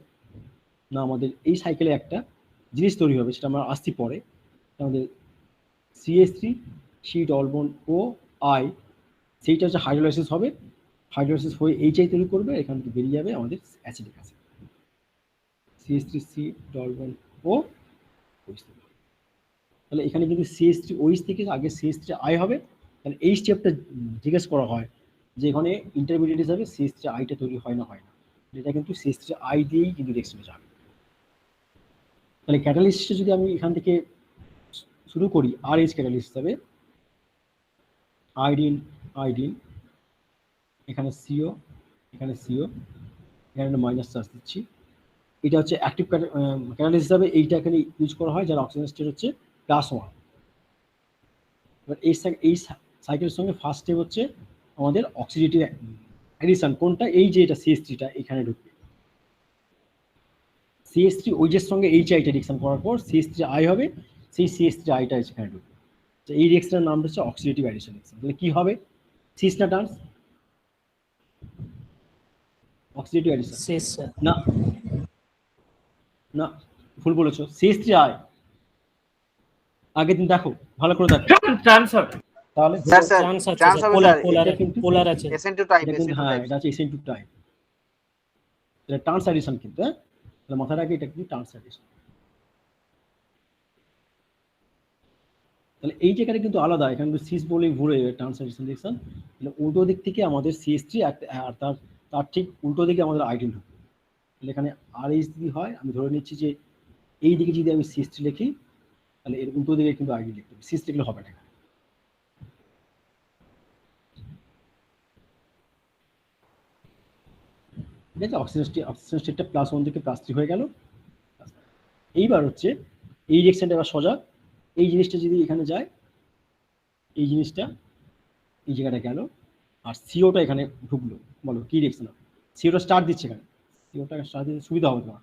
না আমাদের এই সাইকেলে একটা জিনিস তৈরি হবে, সেটা আমরা আসছি পরে। আমাদের CH3 C double bond OI, সেইটা হচ্ছে হাইড্রোলাইসিস হবে, হাইড্রোলাইসিস হয়ে এইচআই তৈরি করবে, এখান থেকে বেরিয়ে যাবে আমাদের acidic acid CH3C double bond OH। তাহলে এখানে কিন্তু CH3OH থেকে আগে CH3I হবে, তাহলে এই স্টেপটা জিজ্ঞেস করা হয় যে এখানে ইন্টারমিডিয়েট হিসাবে CH3I টা তৈরি হয় না, এটা কিন্তু CH3I দিয়েই কিন্তু রিঅ্যাকশনে যাবে। তাহলে ক্যাটালিস্টটা যদি আমি এখান থেকে শুরু করি RH ক্যাটালিস্ট হিসাবে, আইডিন, এখানে CO, এখানে CO, এখানে মাইনাস চার্জ দিচ্ছি, এটা হচ্ছে অ্যাক্টিভ ক্যাটালিস্ট হিসাবে এইটা এখানে ইউজ করা হয়, যার অক্সিজেন স্টেট হচ্ছে +1। এবার এই সাইকেলের সঙ্গে ফার্স্ট স্টেপ হচ্ছে আমাদের অক্সিডেটিভ অ্যাডিশন, কোনটা এই যে এটা CH3টা এখানে ঢুকবে, CH3OH এর সঙ্গে HI-টা রিঅ্যাকশন করার পর CH3I হবে, সেই CH3I-টা এখানে ঢুকবে। তো এই রিঅ্যাকশনের নাম হচ্ছে অক্সিডেটিভ অ্যাডিশন রিঅ্যাকশন। তাহলে কি হবে, সিস না টার্মস, অক্সিডেটিভ অ্যাডিশন শেষ স্যার। না, না ভুল বলেছো, CH3I আগে দিন দেখো, ভালো করে দেখো, ট্রান্সফার। তাহলে স্যার চান্স আছে চান্স স্যার, হবে পোলার স্যার, পোলার এটা কিন্তু পোলার আছে। SN2 টাইপ, এটা কিন্তু SN2 হ্যাঁ, টাইপ। এটা হচ্ছে SN2 টাইপ, এটা ট্রান্স অ্যাডিশন কিন্তু, হ্যাঁ তাহলে মাথায় রাখি এটা কিন্তু ট্রান্স অ্যাডিশন। তাহলে এই জায়গাটা কিন্তু আলাদা, এখানে কিন্তু সিস বলেই ঘুরে ট্রান্স অ্যাডিশন রিঅ্যাকশন। তাহলে উল্টো দিক থেকে আমাদের CH3 আর তার ঠিক উল্টো দিকে আমাদের আইডিন ঢুকবে। তাহলে এখানে RH যদি হয়, আমি ধরে নিচ্ছি যে এই দিকে যদি আমি CH3 লিখি, তাহলে এর উল্টো দিকে কিন্তু আইডিন লিখতে হবে, সিস লিখলে হবে না। ঠিক আছে, অক্সিজেন স্টেটটা +1 থেকে +3 হয়ে গেল। এইবার হচ্ছে এই রিঅ্যাকশনটা এবার সোজা, এই জিনিসটা যদি এখানে যায়, এই জিনিসটা এই জায়গাটা গেল, আর সিওটা এখানে ঢুকলো, বলো কি রিঅ্যাকশন হবে, সিওটা স্টার্ট দিচ্ছে এখানে, সিওটা স্টার্ট দিতে সুবিধা হবে তোমার,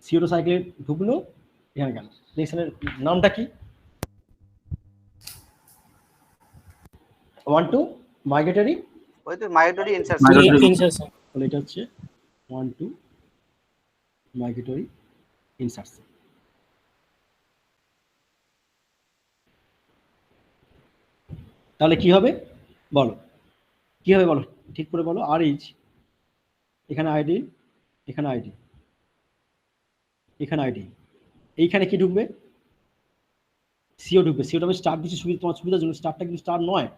সিওটা সাইকেলে ঢুকলো, এখানে গেল, রিঅ্যাকশনের নামটা কি 1-2 মাইগ্রেটরি, ওই তো মাইগ্রেটরি ইনসারশন। ইনসারশন। তাহলে এটা হচ্ছে 1-2 মাইগ্রেটরি ইনসারশন। তাহলে কি হবে বলো, কি হবে বলো, ঠিক করে বলো। RH, এখানে আইডিন, এখানে আইডিন, এখানে আইডিন, এইখানে কি ঢুকবে, সিও ঢুকবে। সিওটা আমি স্টার দিচ্ছি সুবিধা, তোমার সুবিধার জন্য, স্টারটা কিন্তু স্টার নয়,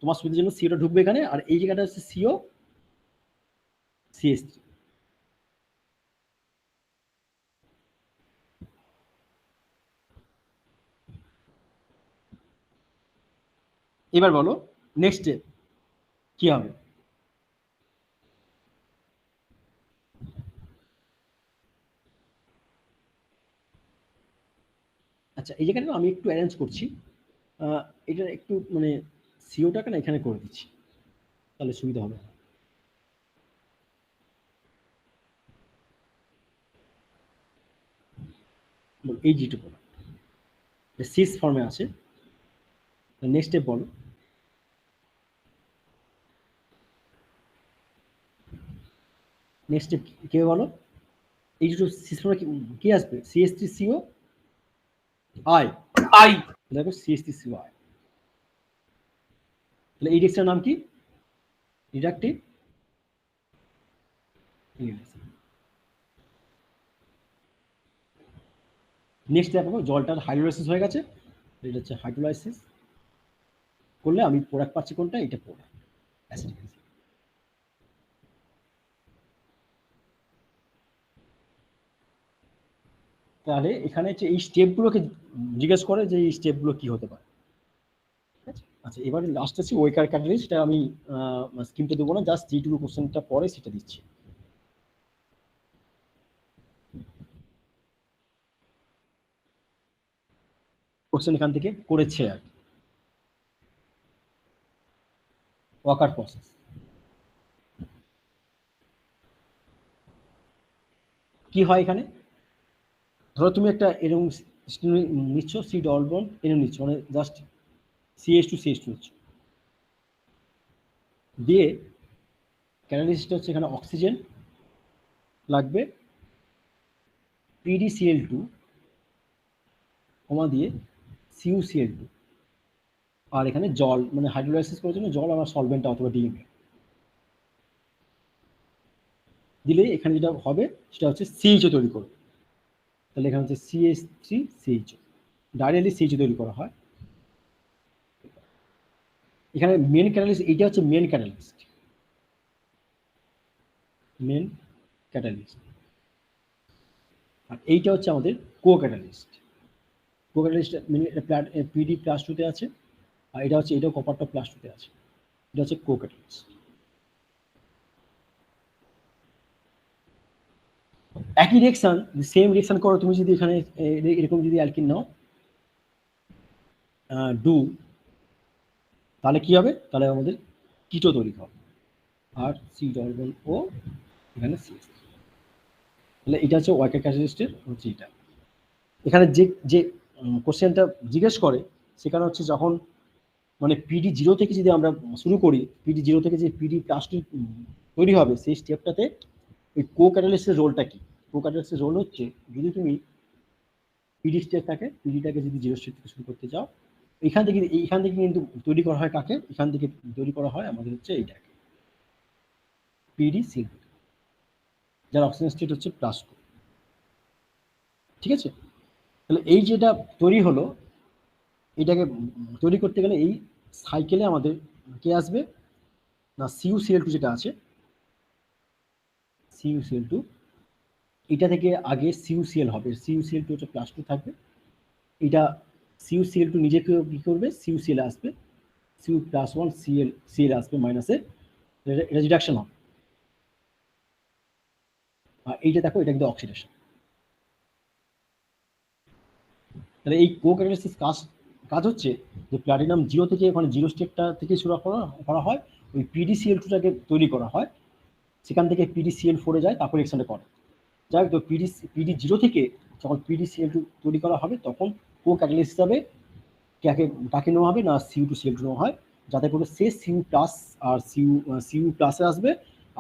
তোমার সুবিধার জন্য সিওটা ঢুকবে এখানে, আর এই জায়গাটা হচ্ছে সিও CH3। এবার বলো নেক্সট স্টেপ কি হবে, আচ্ছা এই জায়গাটা আমি একটু অ্যারেঞ্জ করছি, এটা একটু মানে সিওটাকে না এখানে করে দিচ্ছি, তাহলে সুবিধা হবে। এই যেটুকু সিস ফর্মে আছে, নেক্সট স্টেপ বলো, নেক্সট স্টেপ কে বলো, এই দুটো সিস ফর্মে কি আসবে, CH3CO I, দেখো CH3CO I, তাহলে এই রিঅ্যাকশনের নাম কি, রিডাকটিভ ইলিমিনেশন। নেক্সট দেখো জলটার হাইড্রোলাইসিস হয়ে গেছে, এটা হচ্ছে হাইড্রোলাইসিস করলে আমি প্রোডাক্ট পাচ্ছি কোনটা, এটা প্রোডাক্ট অ্যাসিডিক অ্যাসিড। তাহলে এখানে হচ্ছে এই স্টেপগুলোকে জিজ্ঞেস করে যে এই স্টেপগুলো কি হতে পারে। আচ্ছা এবার লাস্ট আছে ওয়েকার ক্যাটালিস্ট, সেটা আমি স্কিমটা দেবো না, জাস্ট যেটুকু কোশ্চেনটা পরে সেটা দিচ্ছি। কোশ্চেন এখান থেকে করেছে আর কি। ওয়াকার প্রসেস। কি হয় এখানে, ধরো তুমি একটা এরকম নিচ্ছ, সি ডবল বন্ড এরকম নিচ্ছ, মানে জাস্ট CH2 নিচ্ছ, দিয়ে ক্যাটালিস্টটা হচ্ছে এখানে অক্সিজেন লাগবে, PdCl2 কমা দিয়ে CuCl2, আর এখানে জল, মানে হাইড্রোলাইসিস করার জন্য জল আমার সলভেন্ট অথবা ডিএমএ দিলে এখানে যেটা হবে সেটা হচ্ছে CHO তৈরি করবে। তাহলে এখানে হচ্ছে CH3CHO, ডাইরেক্টলি CHO তৈরি করা হয়। এখানে মেন ক্যাটালিস্ট, এইটা হচ্ছে মেন ক্যাটালিস্ট, আর এইটা হচ্ছে আমাদের কো ক্যাটালিস্ট। কো ক্যাটালিস্ট PD+2 আছে, আর এটা হচ্ছে এটাও কপারটা +2 আছে, এটা হচ্ছে কো ক্যাটালিস্ট। একই রিঅ্যাকশন, সেম রিঅ্যাকশন করো তুমি যদি এখানে এরকম যদি অ্যালকিন নাও ডু, তাহলে কি হবে, তাহলে আমাদের কিটো তৈরি হবে, আর সি ডবল বন্ড ও এখানে CH, তাহলে এটা হচ্ছে ওয়াকার ক্যাটালিস্টের হচ্ছে এটা। এখানে যে যে কোশ্চেনটা জিজ্ঞেস করে সেখানে হচ্ছে যখন মানে PD0 থেকে যদি আমরা শুরু করি, PD0 থেকে যে PD+2 তৈরি হবে, সেই স্টেপটাতে ওই কো ক্যাটালিস্টের রোলটা কি? কো ক্যাটালিস্টের রোল হচ্ছে, যদি তুমি PD স্টেপ থাকে, পিডিটাকে যদি 0 স্টেপ থেকে শুরু করতে চাও, এইখান থেকে কিন্তু তৈরি করা হয় কাকে, এখান থেকে তৈরি করা হয় আমাদের হচ্ছে এইটাকে PdCl2, যার অক্সিজেন স্টেট হচ্ছে +2। ঠিক আছে, তাহলে এই যেটা তৈরি হলো, এটাকে তৈরি করতে গেলে এই সাইকেলে আমাদের কে আসবে না, CuCl2 যেটা আছে, CuCl2, এটা থেকে আগে CuCl হবে, CuCl2 হচ্ছে +2 থাকবে, এটা CuCl2 নিজেকে কি করবে, CuCl আসবে, Cu+1 Cl আসবে মাইনাসে, এটা রিডাকশন হবে, আর এইটা দেখো এটা কিন্তু অক্সিডেশন। তাহলে এই কো ক্যাটালিসিস কাজ হচ্ছে যে প্লাটিনাম 0 থেকে ওখানে 0 স্টেপটা থেকে শুরু করা হয়, ওই PdCl2টাকে তৈরি করা হয়, সেখান থেকে PdCl4 যায়, তারপর রিঅ্যাকশনটা করে। যাই হোক, তো PD0 থেকে যখন PdCl2 তৈরি করা হবে, তখন কো ক্যাটালিস্ট হিসাবে কাকে নেওয়া হবে না, Cu2Cl2 নেওয়া হয়, যাতে করে সে Cu+ আর Cu প্লাসে আসবে,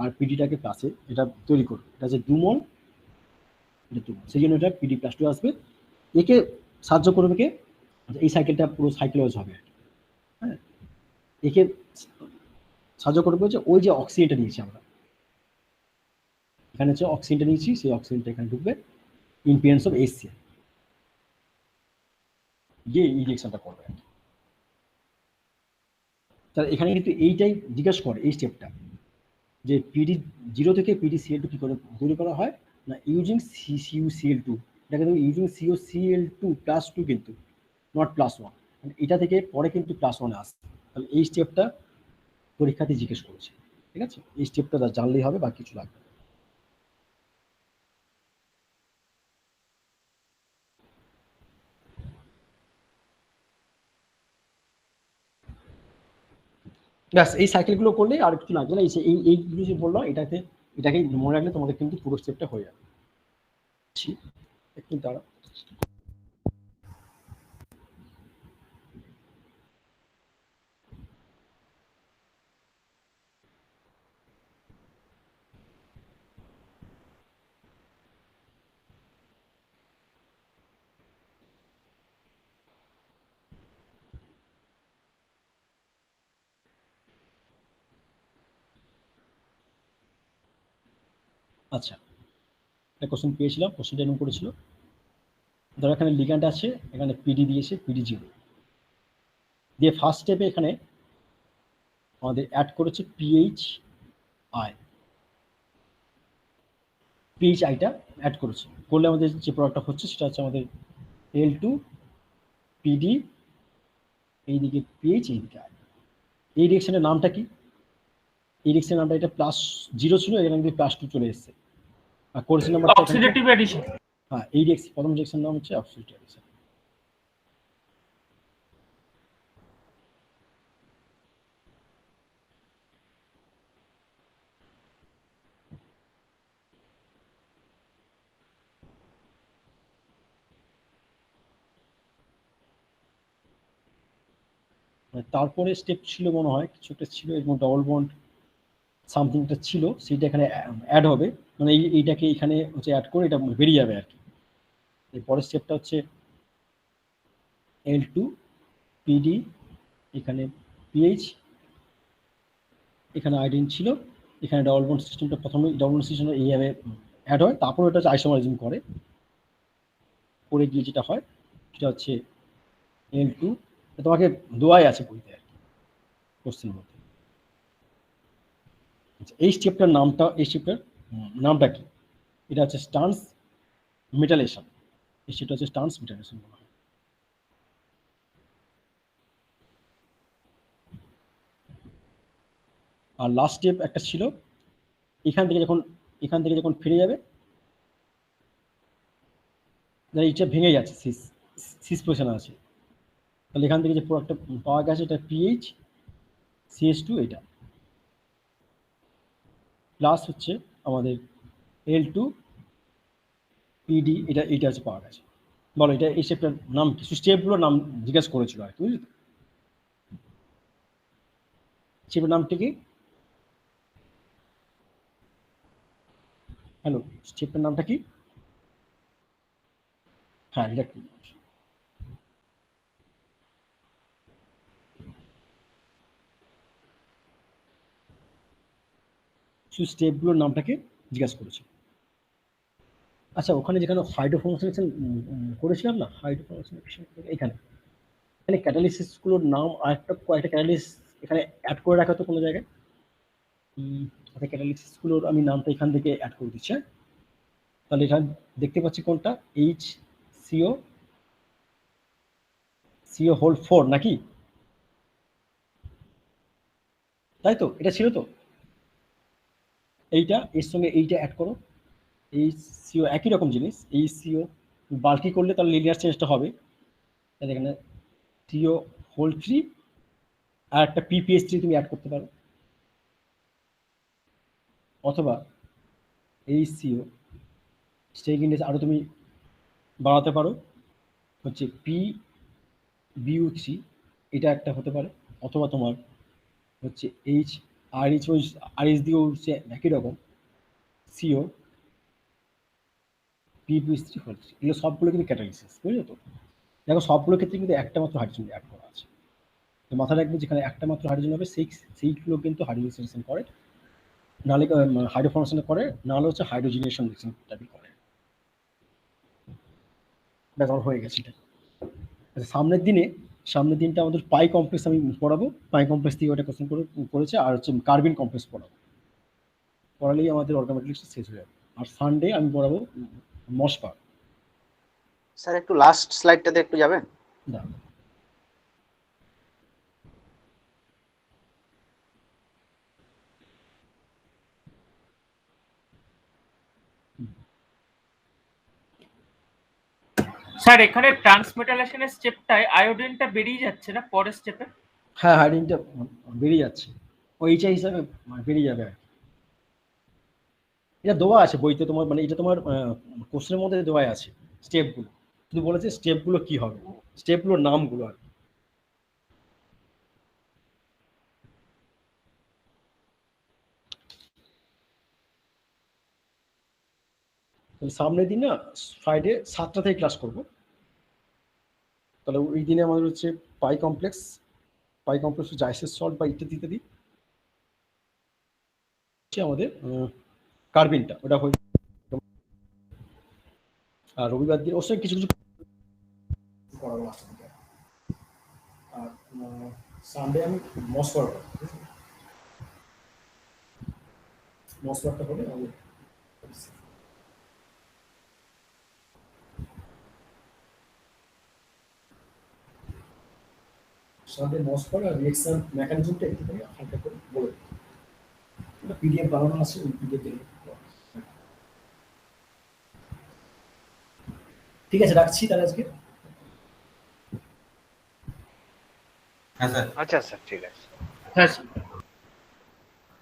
আর পিডিটাকে প্লাসে এটা তৈরি করবে, এটা হচ্ছে 2 মোল, এটা 2 মোল, সেই জন্য এটা PD+2 আসবে। একে সাহায্য করবে কে, এই সাইকেলটা পুরো সাইক্লোজ হবে, হ্যাঁ, একে সাহায্য করবে যে ওই যে অক্সিজেনটা নিয়েছি আমরা, এখানে হচ্ছে অক্সিজেনটা নিয়েছি, সেই অক্সিজেনটা এখানে ঢুকবে ইন প্রেজেন্স অফ HCl, গিয়ে এই রিঅ্যাকশনটা করবে। তাহলে এখানে কিন্তু এইটাই জিজ্ঞেস করে, এই স্টেপটা, যে PD0 থেকে PdCl2 কি করে তৈরি করা হয় না, ইউজিং CuCl2, এটা কিন্তু ইউজিং CuCl2+2 কিন্তু নট +1, এটা থেকে পরে কিন্তু +1 আসে। তাহলে এই স্টেপটা পরীক্ষাতে জিজ্ঞেস করেছে, ঠিক আছে, এই স্টেপটা জানলেই হবে, বা কিছু লাগবে। ব্যাস, এই সাইকেলগুলো করলে আর কিছু লাগবে না, এইগুলো যে বললাম, এটাকে মনে রাখলে তোমাদের কিন্তু পুরো স্টেপটা হয়ে যাবে। একটু দাঁড়া, আচ্ছা, একটা কোশ্চেন পেয়েছিলাম, কোশ্চেনটা এরকম করেছিল, ধরো এখানে লিগ্যান্ড আছে, এখানে PD দিয়েছে, PD0 দিয়ে ফার্স্ট স্টেপে এখানে আমাদের অ্যাড করেছে PHI-টা অ্যাড করেছে, করলে আমাদের যে প্রোডাক্টটা হচ্ছে সেটা হচ্ছে আমাদের L2 PD, এইদিকে PH, এইদিকে I। এই রিঅ্যাকশনের নামটা কি, এই রিঅ্যাকশনের নামটা, এটা +0 ছিল, এখানে কিন্তু +2 চলে এসেছে, আর কোর্সের নাম্বারটা অক্সিডেটিভ এডিশন। হ্যাঁ, এই রিঅ্যাকশন, প্রথম রিঅ্যাকশনের নাম হচ্ছে অক্সিডেটিভ এডিশন। তারপরে স্টেপ ছিল মনে হয় কিছু একটা ছিল, এবং ডবল বন্ড সামথিংটা ছিল, সেটা এখানে অ্যাড হবে, মানে এইটাকে এখানে হচ্ছে অ্যাড করে এটা বেরিয়ে যাবে আর কি। এরপরের স্টেপটা হচ্ছে L2 PD, এখানে PH, এখানে আয়োডিন ছিল, এখানে ডবল বন্ড সিস্টেমটা প্রথমে ডবল বন্ড সিস্টেমটা এইভাবে অ্যাড হয়, তারপর এটা হচ্ছে আইসোমারিজম করে গিয়ে যেটা হয় সেটা হচ্ছে L2, তোমাকে দোয়াই আছে বইতে আর কি, কোশ্চেনের মধ্যে। এই স্টেপটার নামটা কি? এটা হচ্ছে স্টান্স মেটালেশন। এই স্টেপটা হচ্ছে স্টান্স মেটালেশন বলা হয়। আর লাস্ট স্টেপ একটা ছিল, এখান থেকে যখন ফিরে যাবে, এইটা ভেঙে যাচ্ছে, সিস পজিশনে আছে, তাহলে এখান থেকে যে প্রোডাক্টটা পাওয়া গেছে এটা PH CH2 এটা, প্লাস হচ্ছে আমাদের L2 PD, এটা হচ্ছে পাওয়া গেছে। বলো এটা এই স্টেপটার নাম কি? স্টেপগুলোর নাম জিজ্ঞেস করেছিল আর কি, বুঝলি তো? স্টেপের নামটা কি? হ্যালো, স্টেপের নামটা কি? হ্যাঁ, এটা কি? স্টেপগুলোর নামটাকে জিজ্ঞাসা করেছিল। আচ্ছা, ওখানে যেখানে হাইড্রোফর্মেশন করেছিলাম না, হাইড্রোফর্মেশন এখানে ক্যাটালিসিসগুলোর নাম কয়েকটা ক্যাটালিস এখানে অ্যাড করে রাখা তো কোনো জায়গায়। আচ্ছা, ক্যাটালিসিসগুলোর আমি নামটা এখান থেকে অ্যাড করে দিচ্ছি। তাহলে এখানে দেখতে পাচ্ছি কোনটা, HCO4 নাকি? তাই তো, এটা ছিল তো, এইটা এর সঙ্গে এইটা অ্যাড করো, HCO একই রকম জিনিস, HCO বাল্কি করলে তাহলে লিনিয়ার চেঞ্জটা হবে। তাহলে এখানে CO3 আর একটা PPH3 তুমি অ্যাড করতে পারো, অথবা HCO স্টেক ইন্ডেক্স আরও তুমি বাড়াতে পারো, হচ্ছে PBU3, এটা একটা হতে পারে, অথবা তোমার হচ্ছে RH দিয়েও হচ্ছে একই রকম, CO PBU3 হচ্ছে, এগুলো সবগুলো কিন্তু ক্যাটালিসিস, বুঝলো তো? দেখো সবগুলো ক্ষেত্রে কিন্তু একটা মাত্র হাইড্রোজেন অ্যাড করা আছে, তো মাথায় রাখবে যেখানে একটা মাত্র হাইড্রোজেন হবে সেইগুলো কিন্তু হাইড্রোজেনেশন করে, নাহলে হাইড্রোফর্মেশন করে, নাহলে হচ্ছে হাইড্রোজেনেশন টাইপের করে। ব্যাপার হয়ে গেছে এটা। আচ্ছা, সামনের দিনটা আমাদের পাই কমপ্লেক্স আমি পড়াবো, পাই কমপ্লেক্স থেকে ওটা কোশ্চেন করেছে, আর হচ্ছে কার্বিন কমপ্লেক্স পড়ালেই আমাদের অর্গামেটিক্স শেষ হয়ে যাবে। আর সানডে আমি পড়াবো মসপা। স্যার একটু লাস্ট স্লাইডটাতে একটু যাবেন? না, স্যার এখানে ট্রান্সমেটালেশনের স্টেপটায় আয়োডিনটা বেরিয়ে যাচ্ছে না পরের স্টেপে? হ্যাঁ, হাইড্রোজেনটা বেরিয়ে যাচ্ছে, ওইটা হিসাবে বেরিয়ে যাবে আর কি। এটা দেওয়া আছে বইতে তোমার, মানে এটা তোমার কোশ্চেনের মধ্যে দেওয়া আছে স্টেপগুলো, শুধু বলেছে স্টেপগুলো কি হবে, স্টেপগুলোর নামগুলো আর কি। সামনের দিন না ফ্রাইডে 7টা থেকে ক্লাস করব, তাহলে ওই দিনে আমাদের হচ্ছে পাই কমপ্লেক্স জাইসেস সল্ট বা ইত্যাদি ইত্যাদি আমাদের কার্বিনটা ওটা হয়ে, আর রবিবার দিন অবশ্যই কিছু করাবো, আর সানডে আমি মসপারটা হবে আমাদের। সানডে মসপার আর রিঅ্যাকশন মেকানিজমটা একটুখানি হালকা করে বলে দিই, PDF বানানো আছে, ওই PDF ঠিক আছে, রাখছি তাহলে আজকে। আচ্ছা স্যার, ঠিক আছে। হ্যাঁ স্যার।